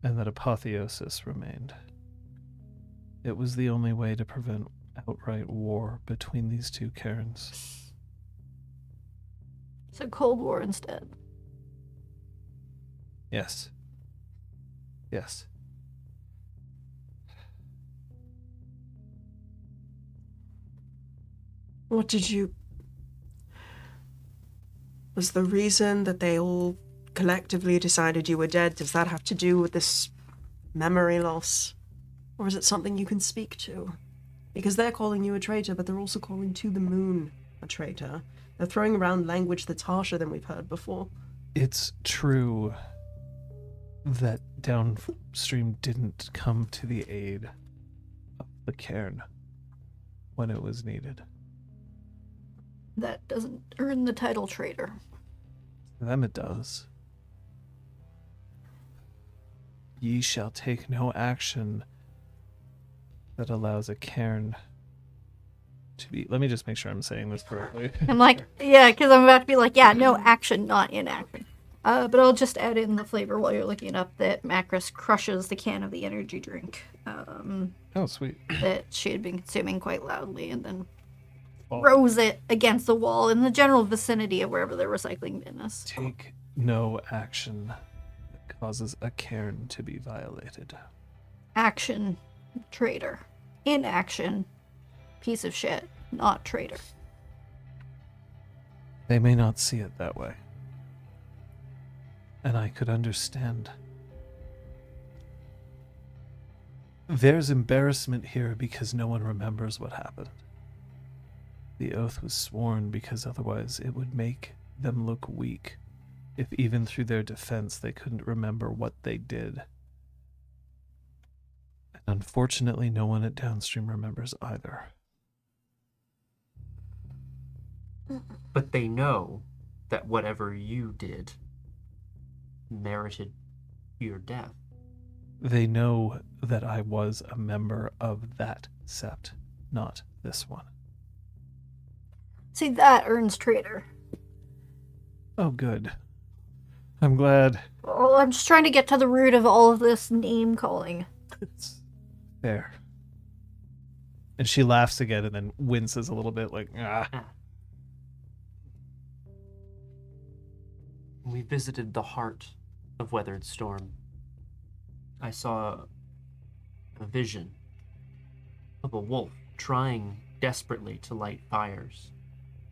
and that apotheosis remained. It was the only way to prevent outright war between these two cairns. So Cold War instead. Yes. Yes. What did you... Was the reason that they all collectively decided you were dead, does that have to do with this memory loss? Or is it something you can speak to? Because they're calling you a traitor, but they're also calling To the Moon a traitor. They're throwing around language that's harsher than we've heard before. It's true that downstream didn't come to the aid of the cairn when it was needed. That doesn't earn the title traitor. To them it does. Ye shall take no action that allows a cairn to be... Let me just make sure I'm saying this correctly. I'm like, yeah, because I'm about to be like, yeah, no action, not inaction. But I'll just add in the flavor while you're looking it up that Macris crushes the can of the energy drink Oh, sweet. that she had been consuming quite loudly and then Well, throws it against the wall in the general vicinity of wherever the recycling bin is. take no action that causes a cairn to be violated. Action, traitor. Inaction, piece of shit, not traitor. They may not see it that way. And I could understand. There's embarrassment here because no one remembers what happened. The oath was sworn because otherwise it would make them look weak if even through their defense they couldn't remember what they did. And unfortunately, no one at Downstream remembers either. But they know that whatever you did merited your death. They know that I was a member of that sept, not this one. See, that earns traitor. Oh, good. I'm glad. Well, I'm just trying to get to the root of all of this name calling. It's there. And she laughs again and then winces a little bit like, ah. We visited the heart of Weathered Storm. I saw a vision of a wolf trying desperately to light fires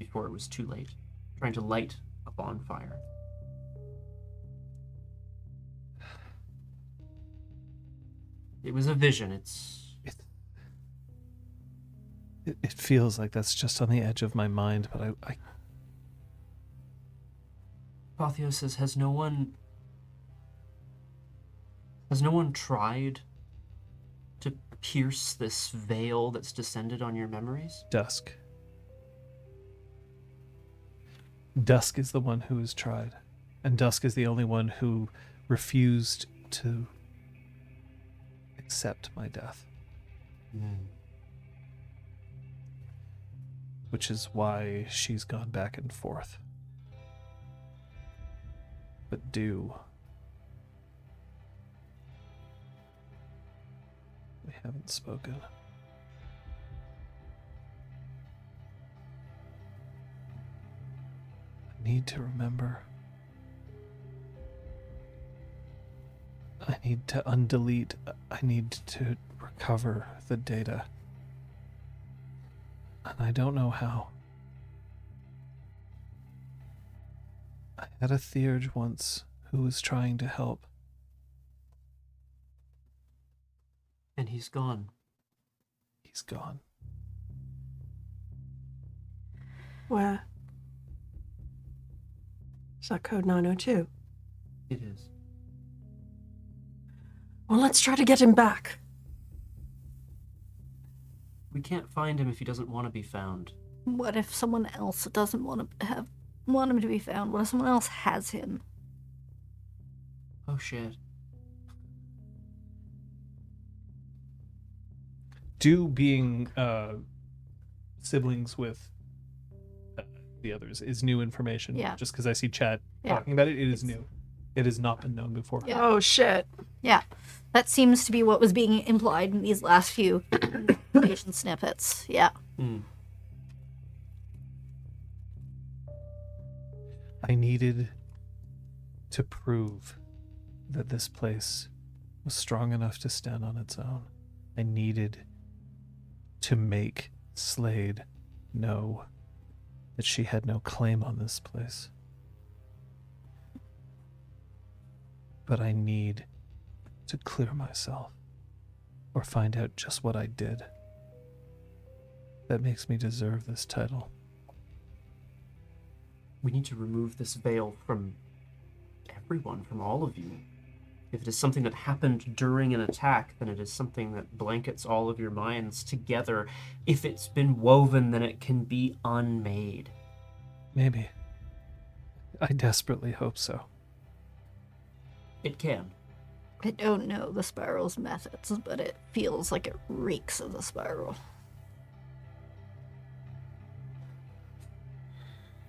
before it was too late, trying to light a bonfire. It was a vision. It feels like that's just on the edge of my mind, but I Pathio says, has no one tried to pierce this veil that's descended on your memories? Dusk. Dusk is the one who has tried. And Dusk is the only one who refused to accept my death. Which is why she's gone back and forth. But do. We haven't spoken. I need to remember. I need to undelete. I need to recover the data. And I don't know how. I had a theurge once who was trying to help. And he's gone. He's gone. Where? Is that code 902? It is. Well, let's try to get him back. We can't find him if he doesn't want to be found. What if someone else doesn't want him to be found? What if someone else has him? Oh shit. Do being siblings with the others is new information. Yeah. Just because I see chat Yeah. talking about it, it is new. It has not been known before. Yeah. Oh, shit. Yeah, that seems to be what was being implied in these last few information snippets. Yeah. I needed to prove that this place was strong enough to stand on its own. I needed to make Slade know that she had no claim on this place. But I need to clear myself or find out just what I did that makes me deserve this title. We need to remove this veil from everyone, from all of you. If it is something that happened during an attack, then it is something that blankets all of your minds together. If it's been woven, then it can be unmade. Maybe. I desperately hope so. It can. I don't know the spiral's methods, but it feels like it reeks of the spiral.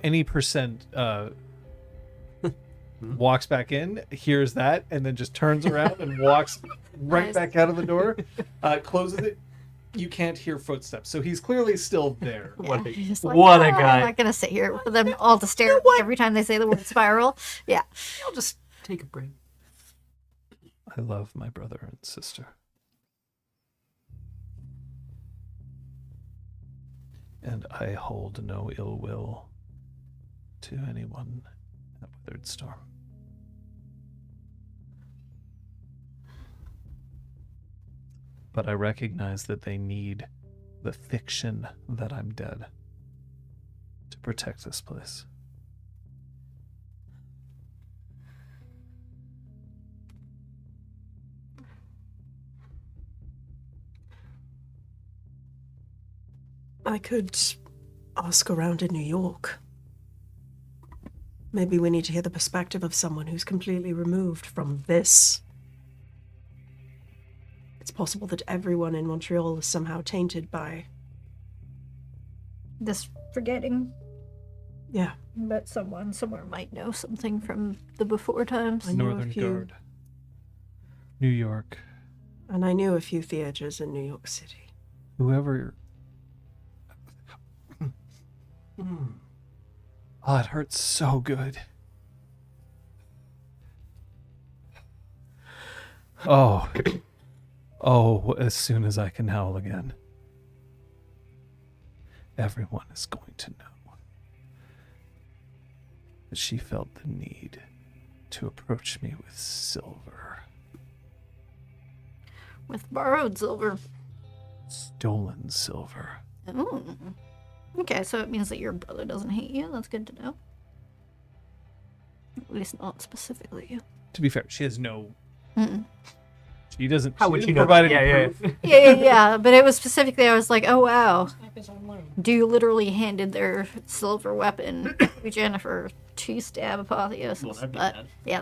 Any percent walks back in, hears that, and then just turns around and walks right back out of the door, closes it. You can't hear footsteps, so he's clearly still there. What a- He's just what a "Ah, guy." I'm not gonna sit here for them all to stare at me every time they say the word spiral. Yeah. I'll just take a break. I love my brother and sister. And I hold no ill will to anyone at Withered Storm. But I recognize that they need the fiction that I'm dead to protect this place. I could ask around in New York. Maybe we need to hear the perspective of someone who's completely removed from this. It's possible that everyone in Montreal is somehow tainted by... This forgetting, Yeah, but someone somewhere might know something from the before times. I know a Northern few. Guard. New York. And I knew a few theatres in New York City. Whoever... Oh, it hurts so good. Oh. Oh, as soon as I can howl again. Everyone is going to know that she felt the need to approach me with silver. With borrowed silver. Stolen silver. Oh. Okay, so it means that your brother doesn't hate you. That's good to know. At least not specifically you. To be fair, she has no... Mm-mm. She doesn't... How she would didn't you know? provide any Yeah. proof. Yeah, but it was specifically, I was like, oh wow. Dude literally handed their silver weapon to Jennifer to stab Apotheosis. Well, that'd be but bad. yeah,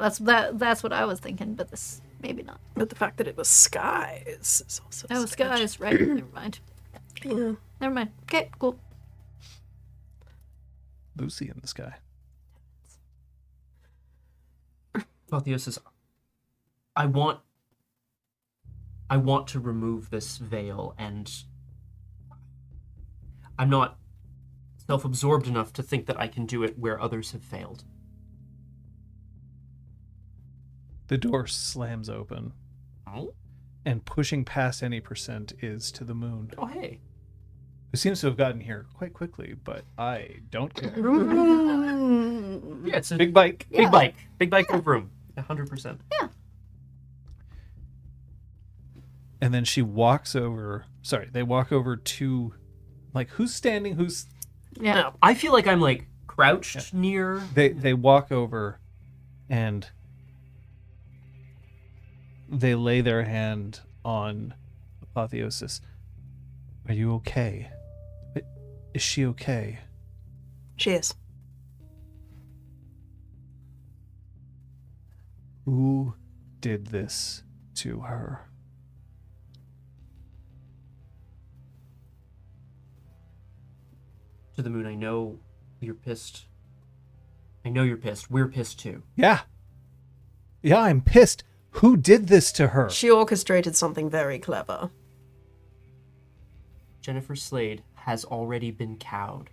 that's what I was thinking, but this maybe not. But the fact that it was skies is also... Oh, strange. skies, right? Never mind. Yeah. Never mind. Okay, cool. Lucy in the sky. Apotheosis, I want to remove this veil, and I'm not self-absorbed enough to think that I can do it where others have failed. The door slams open, Oh? and pushing past any percent is to the moon, Oh, hey. who seems to have gotten here quite quickly, but I don't care. Yeah, it's a Big bike. big bike. Big bike of room. 100%. And then she walks over. Sorry, they walk over to, like, who's standing? Who's Yeah. Now, I feel like I'm, like, crouched near... they walk over, and they lay their hand on Apotheosis. Are you okay? Is she okay? She is. Who did this to her? To the moon, I know you're pissed. I know you're pissed. We're pissed, too. Yeah, I'm pissed. Who did this to her? She orchestrated something very clever. Jennifer Slade has already been cowed.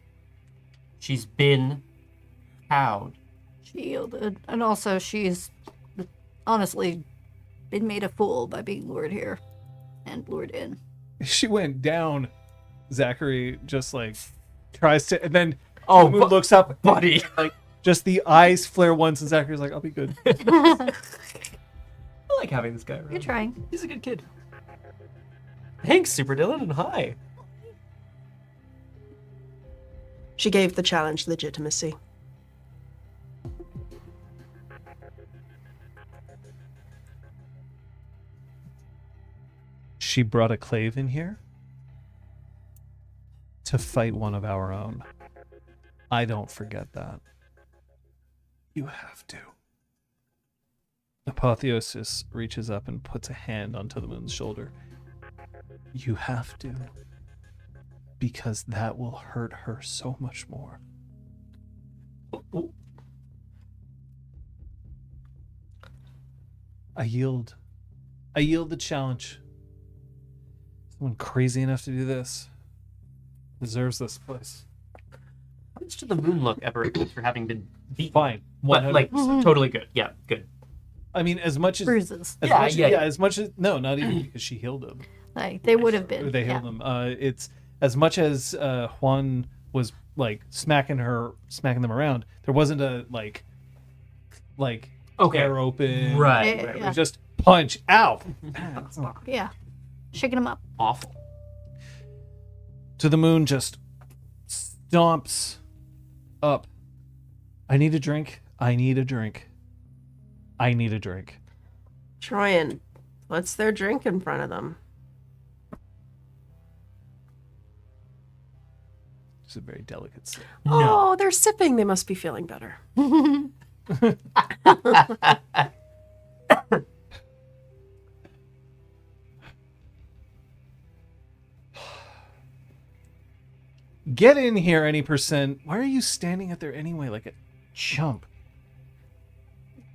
She's been cowed. She yielded. And also, she's honestly been made a fool by being lured here and lured in. She went down. Zachary just, like, tries to, and then Oh, the moon looks up, buddy. like, just the eyes flare once, and Zachary's like, I'll be good. I like having this guy around. You're trying. He's a good kid. Thanks, Super Dylan, and hi. She gave the challenge legitimacy. She brought a clave in here to fight one of our own. I don't forget that. You have to. Apotheosis reaches up and puts a hand onto the moon's shoulder. You have to. Because that will hurt her so much more. I yield. I yield the challenge. Someone crazy enough to do this deserves this place. How much did the moon look ever for having been beaten? Fine. But, like, 100%. totally good. Yeah, good. I mean, as much as Bruises. as Yeah, much, yeah. as much as no, not even because she healed him. Like, they would have been. They yeah. healed him. It's as much as Juan was like smacking them around. There wasn't a like Okay. tear open. Right. Yeah, right. It yeah. was just punch. Ow. Yeah. Shaking them up. Awful. To the moon just stomps up. I need a drink. I need a drink. I need a drink. Troyan puts their drink in front of them. It's a very delicate sip. No. Oh, they're sipping. They must be feeling better. Get in here, any percent. Why are you standing out there anyway like a chump?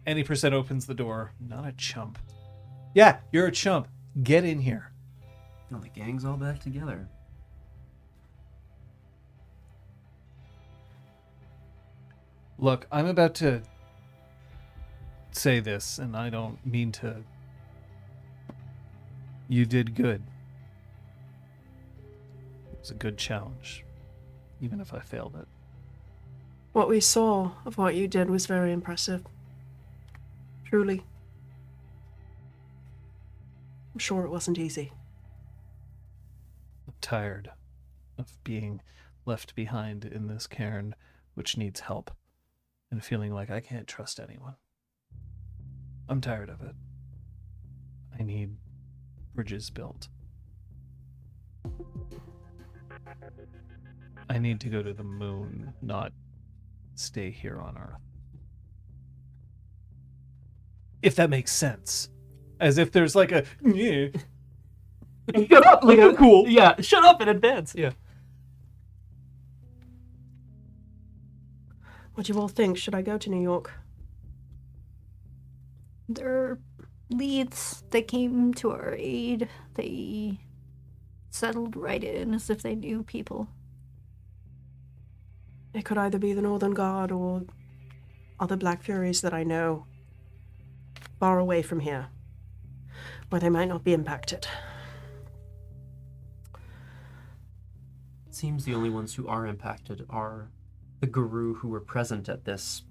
Any percent opens the door. Not a chump. Yeah, you're a chump. Get in here. No, the gang's all back together. Look, I'm about to say this, and I don't mean to. You did good. It was a good challenge, even if I failed it. What we saw of what you did was very impressive. Truly. I'm sure it wasn't easy. I'm tired of being left behind in this cairn, which needs help, and feeling like I can't trust anyone. I'm tired of it. I need bridges built. I need to go to the moon, not stay here on Earth. If that makes sense. As if there's like a... Yeah. Shut up! Like, cool. Yeah, shut up in advance. Yeah. What do you all think? Should I go to New York? Their leads, they came to our aid. They settled right in as if they knew people. It could either be the Northern Guard or other Black Furies that I know far away from here, where they might not be impacted. It seems the only ones who are impacted are the guru who were present at this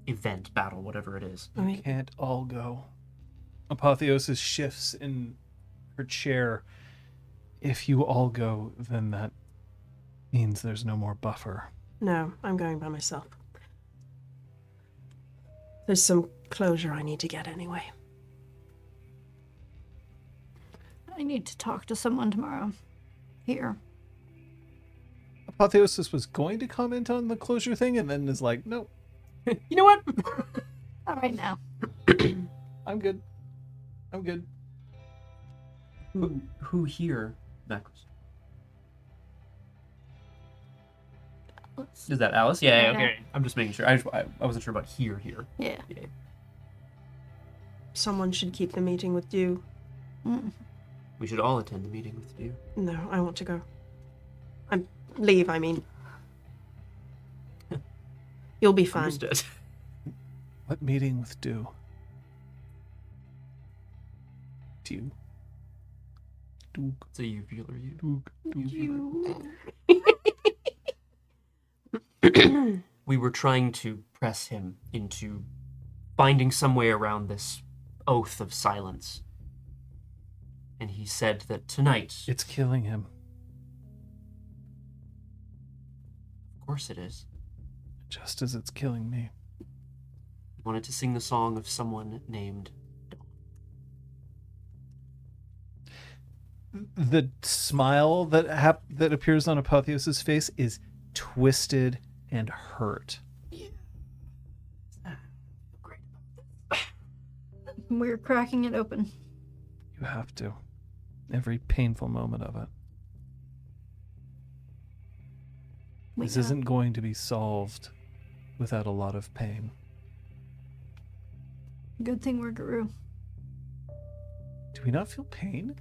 event, battle, whatever it is. You can't all go. Apotheosis shifts in her chair. If you all go, then that means there's no more buffer. No, I'm going by myself. There's some closure I need to get anyway. I need to talk to someone tomorrow. Here. Apotheosis was going to comment on the closure thing and then is like, nope, You know what? Not right now. I'm good. I'm good. Who here, Macros? Is that Alice? Yeah, Yeah. okay. I'm just making sure. I wasn't sure about here. Yeah. Someone should keep the meeting with you. We should all attend the meeting with you. No, I want to go. Leave, I mean. You'll be fine. Understood. What meeting with Dew? Dew. Doog. It's a uvular you. Doog. We were trying to press him into finding some way around this oath of silence. And he said that tonight... It's killing him. Of course it is. Just as it's killing me. He wanted to sing the song of someone named... The smile that appears on Apotheos's face is twisted and hurt. Great. We're cracking it open. You have to. Every painful moment of it. This isn't going to be solved without a lot of pain. Good thing we're Guru. Do we not feel pain?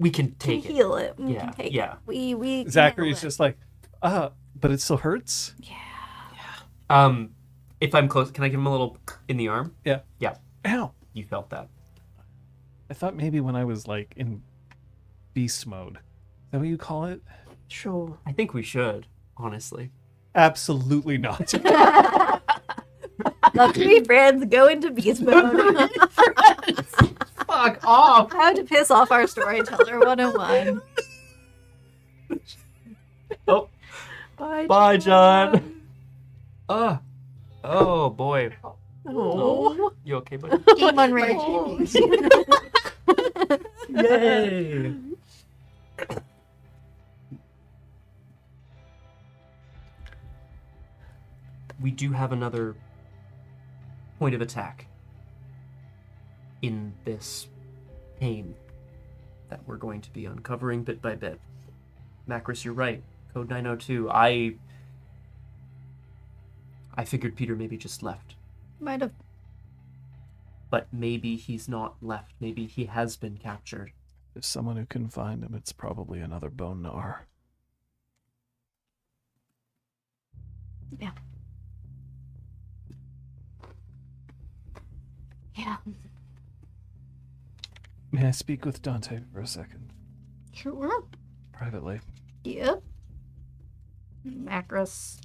We can take it. Heal it. We Yeah, can take yeah. it. We can Zachary's handle it. just like, but it still hurts? If I'm close, can I give him a little in the arm? Yeah. Yeah. Ow! You felt that. I thought maybe when I was like in beast mode. Is that what you call it? Sure. I think we should, honestly. Absolutely not. The three friends go into beast mode. Fuck off! How to piss off our storyteller 101. Oh, Bye. bye, John. Oh boy. Oh. You okay, buddy? Game on rage. Yay! We do have another point of attack in this pain that we're going to be uncovering bit by bit. Macros, you're right. Code 902. I figured Peter maybe just left. Might have. But maybe he's not left. Maybe he has been captured. If someone who can find him, it's probably another bone gnar. Yeah. Yeah. May I speak with Dante for a second? Sure. Privately. Yep. Macros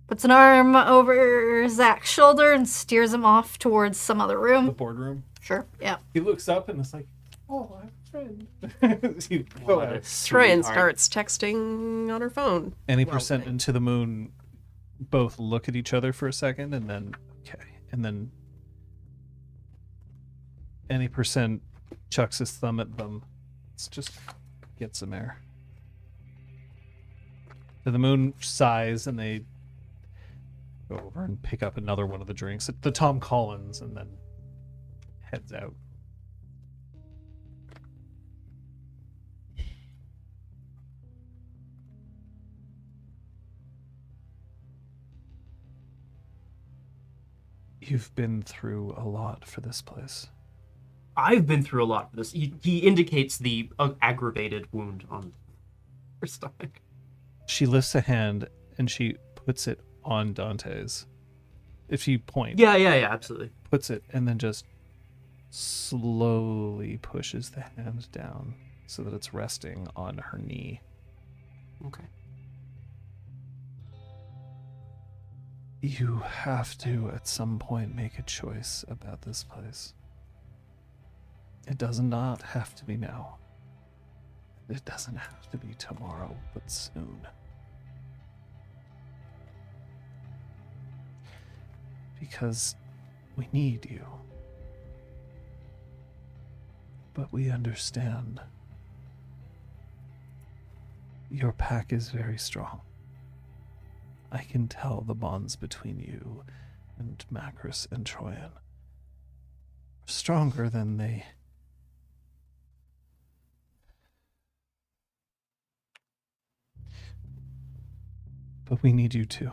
puts an arm over Zach's shoulder and steers him off towards some other The room. boardroom. Sure. Yeah. He looks up and is like, oh, I have a friend. He- oh, What a Tryn sweetheart. starts texting on her phone. Any Well, percent thank- into the moon both look at each other for a second and then, okay. And then any percent chucks his thumb at them. Let's just get some air. So the moon sighs and they go over and pick up another one of the drinks, the Tom Collins, and then heads out. You've been through a lot for this place. I've been through a lot for this. He indicates the aggravated wound on her stomach. She lifts a hand and she puts it on Dante's. If she points, Yeah, absolutely. puts it, and then just slowly pushes the hand down so that it's resting on her knee. Okay. You have to, at some point, make a choice about this place. It does not have to be now. It doesn't have to be tomorrow, but soon. Because we need you. But we understand. Your pack is very strong. I can tell the bonds between you and Macris and Troyan are stronger than they... But we need you too.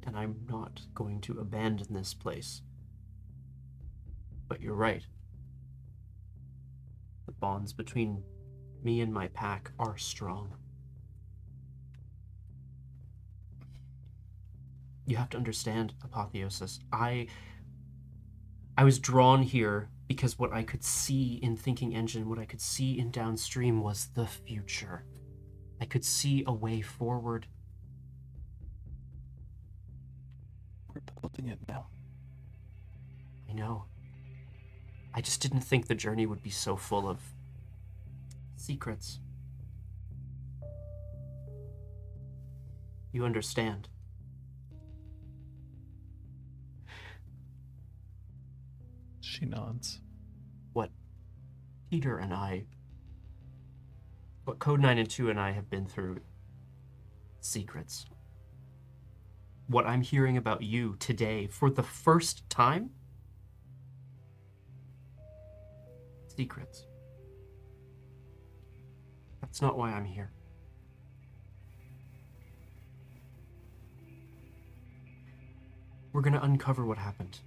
And I'm not going to abandon this place. But you're right. The bonds between me and my pack are strong. You have to understand, Apotheosis. I was drawn here because what I could see in Thinking Engine, what I could see in Downstream was the future. I could see a way forward. We're building it now. I know. I just didn't think the journey would be so full of secrets. You understand. She nods. What Code 9 and 2 and I have been through, secrets. What I'm hearing about you today for the first time, secrets. That's not why I'm here. We're going to uncover what happened.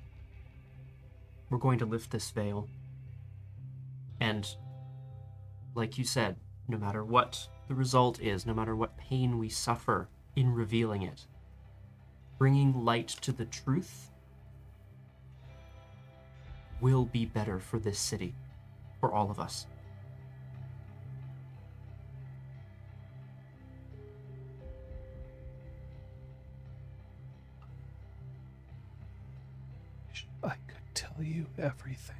We're going to lift this veil. And, like you said, no matter what the result is, no matter what pain we suffer in revealing it, bringing light to the truth will be better for this city, for all of us. I could tell you everything.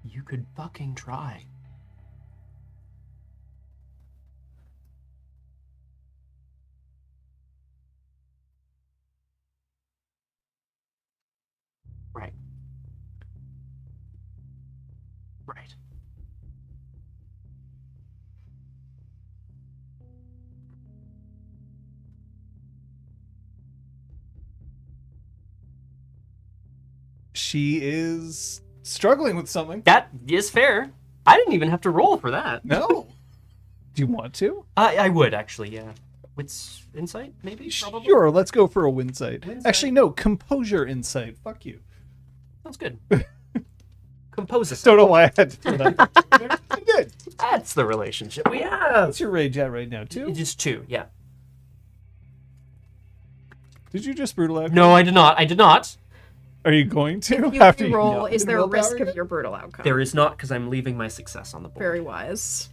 You could fucking try. Right. Right. She is struggling with something. That is fair. I didn't even have to roll for that. No. Do you want to? I would, actually, yeah. Wits insight, maybe? Probably? Sure, let's go for a winsight. Winsight. Actually, no, composure insight. Fuck you. Sounds good. Compose us. Don't know why I had to do that. I did. That's the relationship we have. What's your rage at right now, too? Just 2, yeah. Did you just brutalize? No, I did not. I did not. Are you going to? If you After roll, know is the there a willpower risk yet? of your brutal outcome? There is not, because I'm leaving my success on the board. Very wise.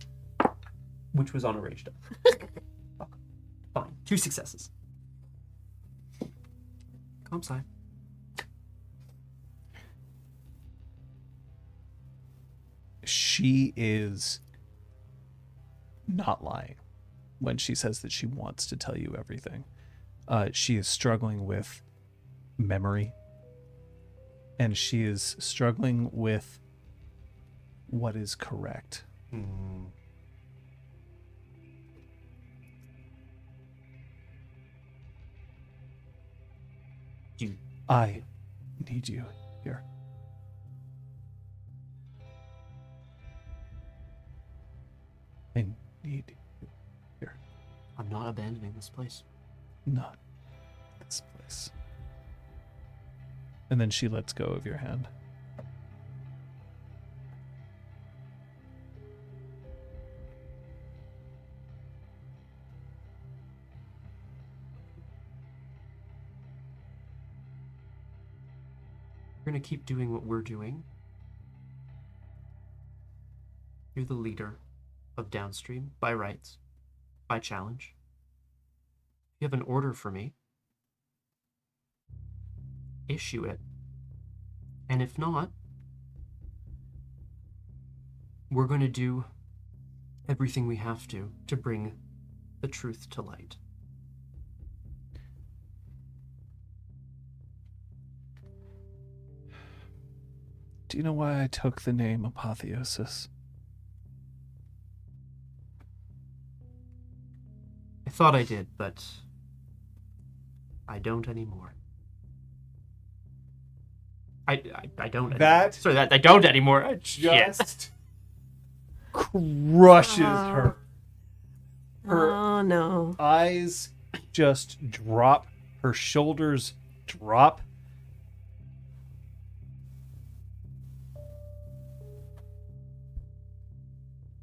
Which was on a rage die. Fine. 2 successes. Comp sci. She is not lying when she says that she wants to tell you everything. She is struggling with memory, and she is struggling with what is correct. I need you here. I need you not abandoning this place. Not this place. And then she lets go of your hand. We're going to keep doing what we're doing. You're the leader of Downstream by rights, by challenge. You have an order for me. Issue it. And if not, we're going to do everything we have to bring the truth to light. Do you know why I took the name Apotheosis? I thought I did, but I don't anymore. I don't anymore. That Sorry, I don't anymore. just crushes her. Her Oh no. eyes just drop. Her shoulders drop.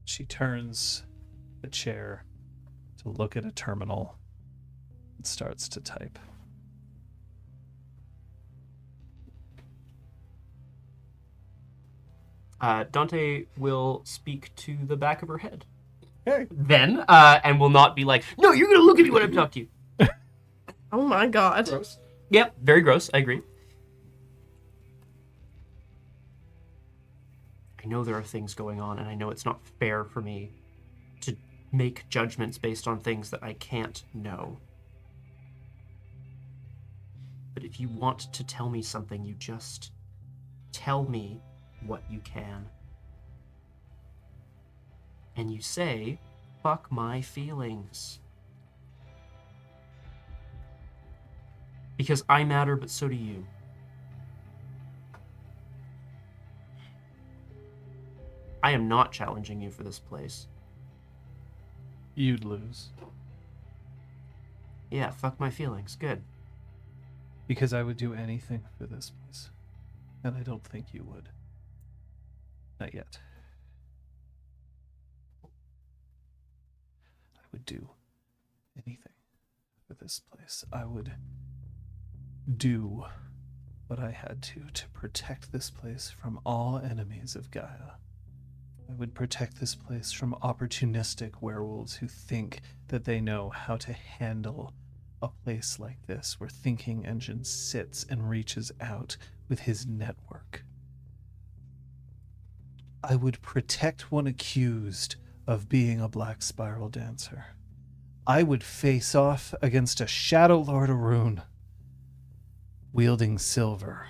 She turns the chair to look at a terminal and starts to type. Dante will speak to the back of her head. Hey. Then, and will not be like, no, you're going to look at me when I'm talking to you. Oh my god. Gross. Yep, very gross. I agree. I know there are things going on, and I know it's not fair for me to make judgments based on things that I can't know. But if you want to tell me something, you just tell me what you can. And you say, fuck my feelings. Because I matter, but so do you. I am not challenging you for this place. You'd lose. Yeah, fuck my feelings. Good. Because I would do anything for this place. And I don't think you would. Not yet. I would do anything for this place. I would do what I had to protect this place from all enemies of Gaia. I would protect this place from opportunistic werewolves who think that they know how to handle a place like this, where Thinking Engine sits and reaches out with his network. I would protect one accused of being a Black Spiral dancer. I would face off against a Shadow Lord Arun, wielding silver,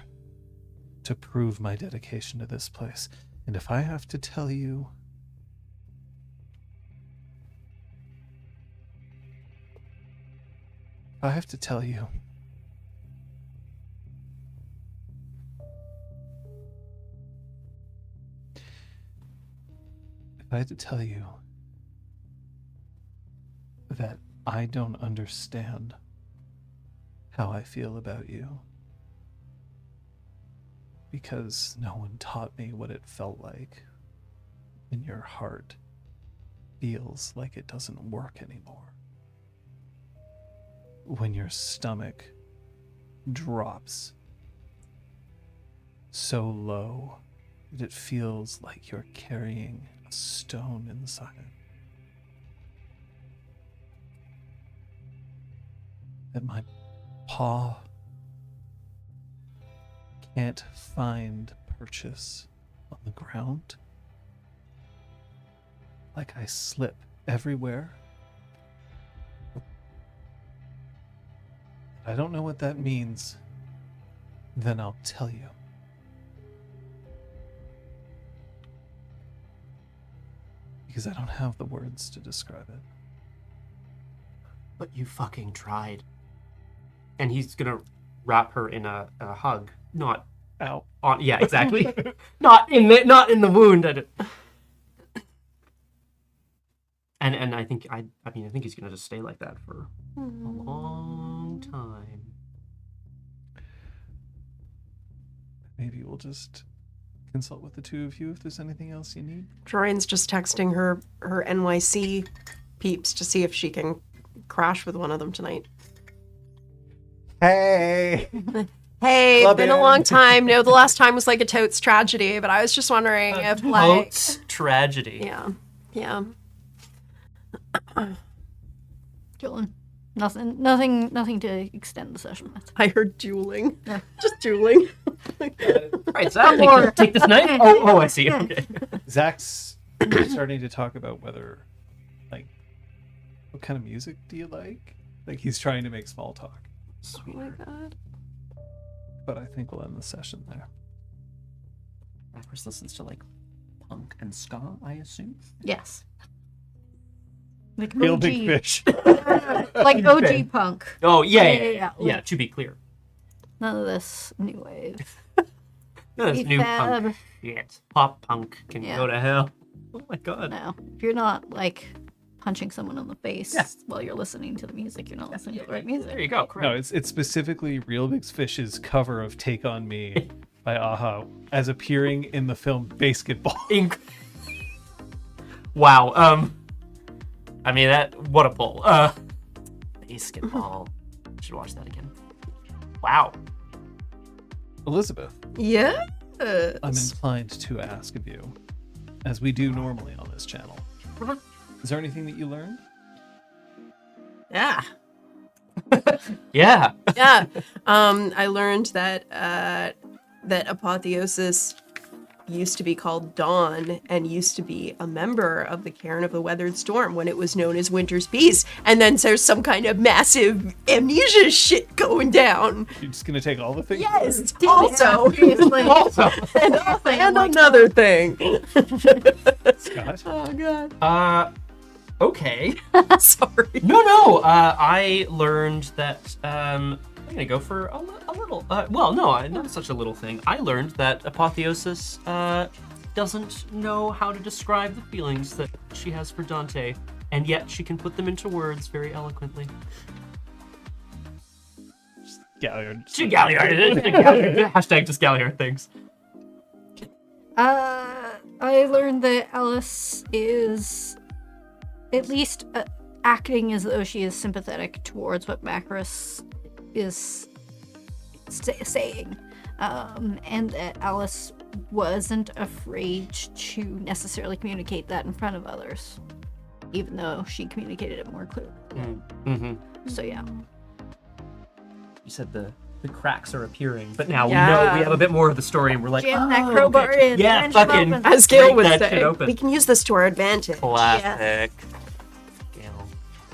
to prove my dedication to this place. And if I have to tell you, if I had to tell you that I don't understand how I feel about you, because no one taught me what it felt like when your heart feels like it doesn't work anymore. When your stomach drops so low that it feels like you're carrying a stone inside. That my paw can't find purchase on the ground. Like I slip everywhere. I don't know what that means. Then I'll tell you. Because I don't have the words to describe it. But you fucking tried. And he's gonna wrap her in a hug. Not Ow. on. Yeah, exactly. not in the wound. And I think I think he's gonna just stay like that for a long time. Maybe we'll just consult with the two of you if there's anything else you need. Joreen's just texting her NYC peeps to see if she can crash with one of them tonight. Hey! Hey, Club been a in. long time. No, the last time was like a totes tragedy, but I was just wondering if like Totes tragedy. yeah. Dylan. Nothing to extend the session with. I heard dueling. Yeah. Just dueling. Right, Zach, More. take this knife. Oh, I see. Okay. Zach's starting to talk about whether, like, what kind of music do you like? Like, he's trying to make small talk. Oh my god. But I think we'll end the session there. Chris listens to like punk and ska, I assume. Yes. Like Real OG, big fish. like OG punk. Oh yeah, Yeah. yeah. To be clear, None of this new wave. no, this new Fab. punk shit. Pop punk can Yeah. go to hell. Oh my god. No, if you're not like punching someone on the face Yeah. while you're listening to the music, you're not listening to the right music. There you go. Correct. No, it's specifically Real Big Fish's cover of Take On Me by Aha as appearing in the film Basketball. Wow. I mean what a pull. Basketball. Should watch that again. Wow. Elizabeth, Yeah. I'm inclined to ask of you, as we do normally on this channel. Is there anything that you learned? Yeah. Yeah. Yeah. I learned that that Apotheosis used to be called Dawn and used to be a member of the Cairn of the Weathered Storm when it was known as Winter's Peace. And then there's some kind of massive amnesia shit going down. You're just gonna take all the things? Yes. Also. Also. And another thing. Scott? Oh god. Okay. Sorry. No. I learned that I'm gonna go for a little. Well, no, not such a little thing. I learned that Apotheosis doesn't know how to describe the feelings that she has for Dante, and yet she can put them into words very eloquently. Galliard. She Galliard. Hashtag just Galliard things. I learned that Alice is at least acting as though she is sympathetic towards what Macris is saying, and that Alice wasn't afraid to necessarily communicate that in front of others, even though she communicated it more clearly. Mm-hmm. So yeah. You said the cracks are appearing, but now Yeah. we know we have a bit more of the story, and we're like, Jam oh, that crowbar okay. in, Yeah, wrench 'em fucking open. As Gail break would that say, shit open. we can use this to our advantage. Classic. Gail.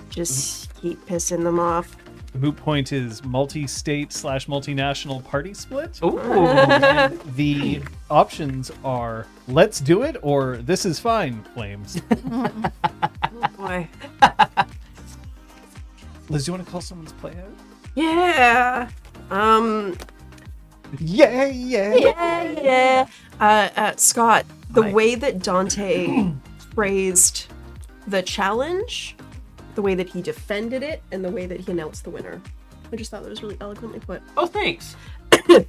Just keep pissing them off. The moot point is multi-state / multinational party split. Ooh. And the options are let's do it or this is fine, Flames. Boy. Liz, do you want to call someone's play out? Yeah. Yeah. Scott, the Hi. way that Dante phrased the challenge, the way that he defended it, and the way that he announced the winner. I just thought that was really eloquently put. Oh, thanks.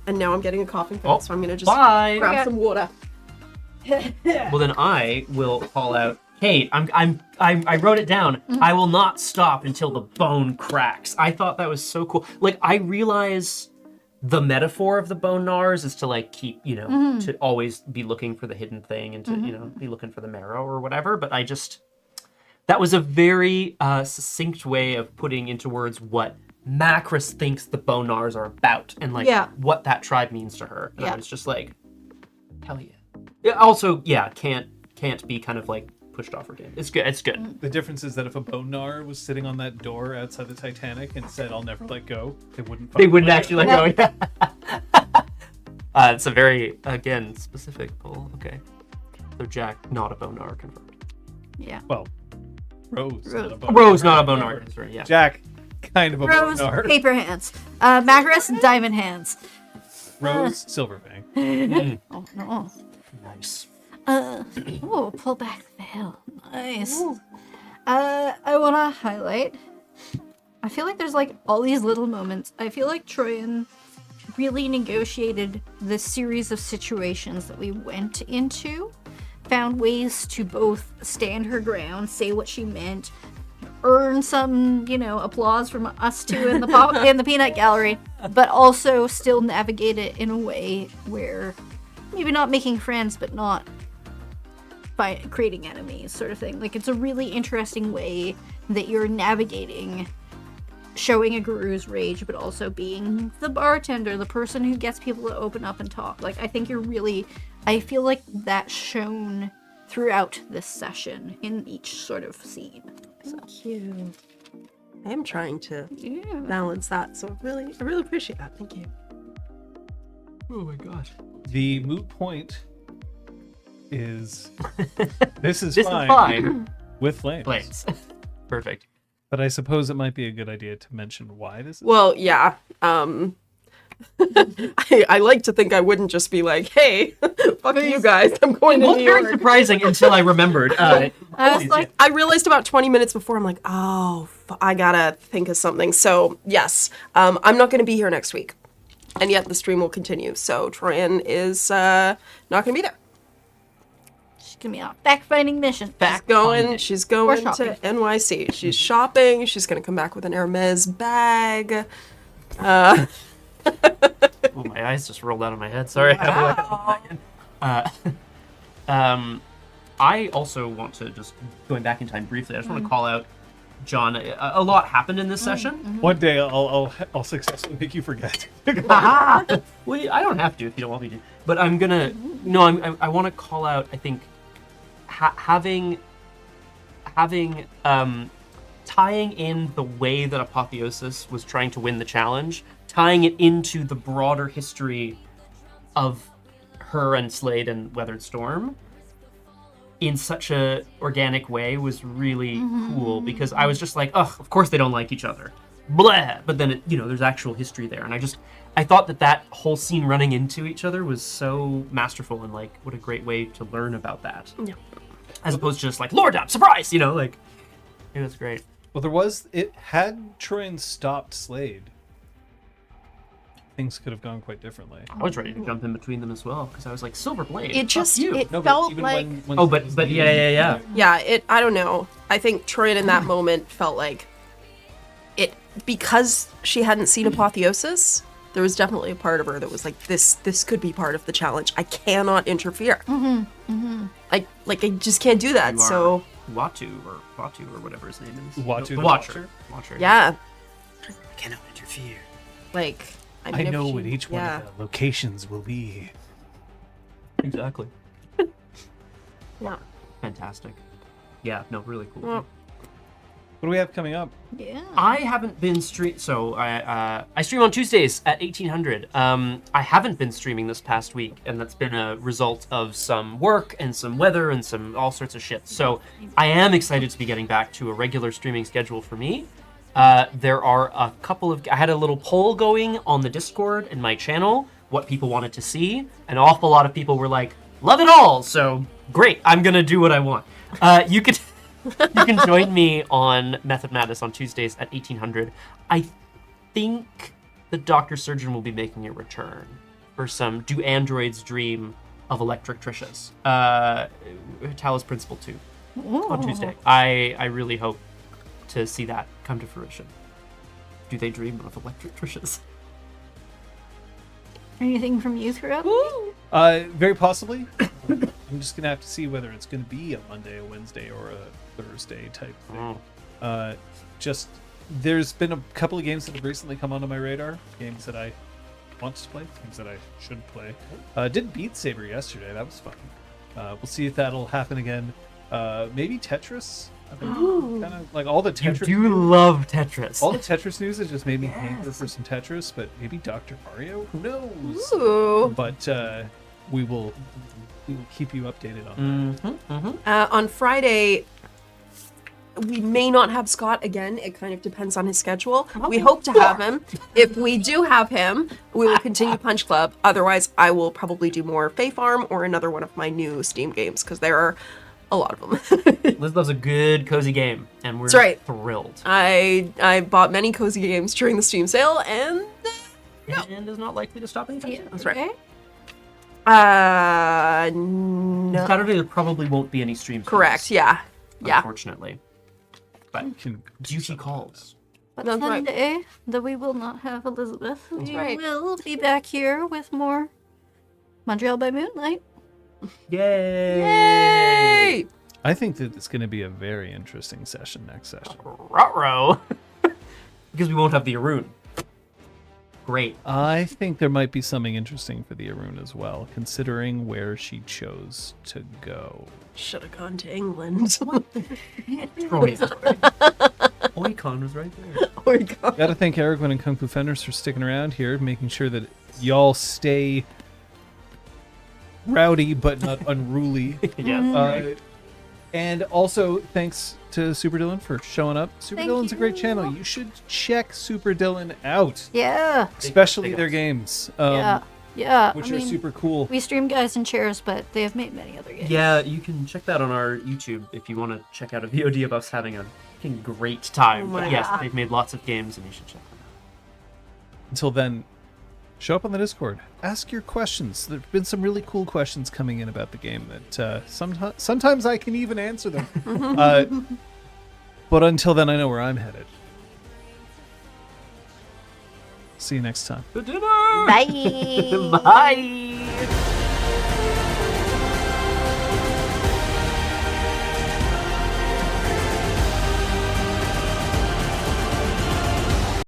And now I'm getting a coughing fit, Oh, so I'm gonna just Bye. grab some water. Well, then I will call out. Hey, I wrote it down. I will not stop until the bone cracks. I thought that was so cool. Like, I realize the metaphor of the bone gnars is to like keep, to always be looking for the hidden thing and to, be looking for the marrow or whatever. But that was a very succinct way of putting into words what Macris thinks the bone gnars are about and like what that tribe means to her. And I was just like, hell yeah. Also, can't be kind of like pushed off her game. It's good. It's good. The difference is that if a bonar was sitting on that door outside the Titanic and said, "I'll never let go," they wouldn't. They wouldn't let actually go. let go. It's a very, again, specific pull. Okay. So Jack, not a bonar confirmed. Yeah. Well, Rose. Not a bonar. Rose, not a bonar. That's right, yeah. Jack, kind of a Rose, bonar. paper hands. Macris, diamond hands. Rose, Silverfang. Oh no. Nice. Pull back the veil. Nice. I want to highlight. I feel like there's like all these little moments. I feel like Troyan really negotiated the series of situations that we went into, found ways to both stand her ground, say what she meant, earn some, applause from us two in the peanut gallery, but also still navigate it in a way where maybe not making friends, but not by creating enemies, sort of thing. Like, it's a really interesting way that you're navigating showing a guru's rage, but also being the bartender, the person who gets people to open up and talk. Like, I think I feel like that's shown throughout this session in each sort of scene. So. Thank you. I am trying to Yeah. balance that, so I really appreciate that. Thank you. Oh my gosh. The moot point is this is This fine, is fine. with flames. Flames. Perfect. But I suppose it might be a good idea to mention why this is. Well, yeah. I like to think I wouldn't just be like, hey, fuck you guys, I'm going to Well, New very York. surprising until I remembered. I was like, I realized about 20 minutes before, I'm like, oh, I gotta think of something. So, yes, I'm not going to be here next week. And yet the stream will continue. So, Troyan is not going to be there. she's gonna be on a fact-finding mission. She's going to shopping. NYC. She's shopping. She's going to come back with an Hermes bag. Oh, my eyes just rolled out of my head. Sorry. I also want to just going back in time briefly. I just want to call out John. A lot happened in this session. One day I'll successfully make you forget. Well, I don't have to if you don't want me to. But I'm gonna. No, I want to call out. I think having tying in the way that Apotheosis was trying to win the challenge, tying it into the broader history of her and Slade and Weathered Storm in such a organic way was really cool, because I was just like, ugh, of course they don't like each other. Blah! But then, there's actual history there. And I thought that whole scene running into each other was so masterful, and like, what a great way to learn about that. Yeah. As opposed to just like, Lord up, surprise! It was great. Well, had Troyan stopped Slade, things could have gone quite differently. I was ready to jump in between them as well, because I was like, Silver Blade, It fuck just, you. it No, felt even like... when Oh, but yeah. Yeah, I don't know. I think Troyan in that moment felt like because she hadn't seen Apotheosis, there was definitely a part of her that was like, this could be part of the challenge. I cannot interfere. I just can't do that. You are So Watu or whatever his name is. Watu The the Watcher. yeah, I cannot interfere. like I mean, if know she- what each one yeah. of the locations will be. Exactly. Yeah. Fantastic. Yeah, no, really cool. Well, What do we have coming up? Yeah. I haven't been so I stream on Tuesdays at 1800. I haven't been streaming this past week, and that's been a result of some work and some weather and some all sorts of shit. So I am excited to be getting back to a regular streaming schedule for me. There are a couple of... I had a little poll going on the Discord and my channel, what people wanted to see. An awful lot of people were like, love it all! So, great, I'm gonna do what I want. You can join me on Method Madness on Tuesdays at 1800. I think the Dr. Surgeon will be making a return for some Do Androids Dream of Electric Trishas. Talos Principle 2 on Tuesday. I really hope to see that come to fruition. Do they dream of electric Trishas? Anything from you throughout? Very possibly. I'm just gonna have to see whether it's gonna be a Monday, a Wednesday, or a Thursday type thing. Just there's been a couple of games that have recently come onto my radar. Games that I want to play, games that I should play. Did Beat Saber yesterday. That was fun. We'll see if that'll happen again. Maybe Tetris. I've been kind of like all the You Tetris. do love Tetris. All the Tetris news has just made me hanker for some Tetris, but maybe Dr. Mario? Who knows? ooh. But we will keep you updated on that. On Friday, we may not have Scott again. It kind of depends on his schedule. We hope to have him. If we do have him, we will continue Punch Club. Otherwise, I will probably do more Fae Farm or another one of my new Steam games, because there are a lot of them. Liz loves a good, cozy game, and we're That's right. thrilled. I bought many cozy games during the Steam sale, and And is not likely to stop anytime soon. that's right. Okay. No. Saturday there probably won't be any streams. for Correct. this, Yeah. Yeah. Unfortunately. But Can- duty calls. But That's right. Sunday, that we will not have Elizabeth. We right. will be back here with more Montreal by Moonlight. Yay! Yay! I think that it's going to be a very interesting session next session. Ruh-roh. Because we won't have the Arun. Great. I think there might be something interesting for the Arun as well, considering where she chose to go. Should have gone to England. Troy. Oikon was right there. Oh my god. Gotta thank Aragorn and Kung Fu Fenders for sticking around here, making sure that y'all stay rowdy but not unruly. Yes. And also, thanks to Super Dylan for showing up. Super Thank Dylan's a great you. channel. You should check Super Dylan out, Yeah. especially big their ups. games, Yeah. which I are mean, super cool. we stream Guys in Chairs, but they have made many other games. Yeah, you can check that on our YouTube if you want to check out a VOD of us having a fucking great time. Oh my But yes, God. they've made lots of games and you should check them Until then, show up on the Discord. Ask your questions. There have been some really cool questions coming in about the game that sometimes I can even answer them. But until then, I know where I'm headed. See you next time. out. Good dinner! Bye. Bye!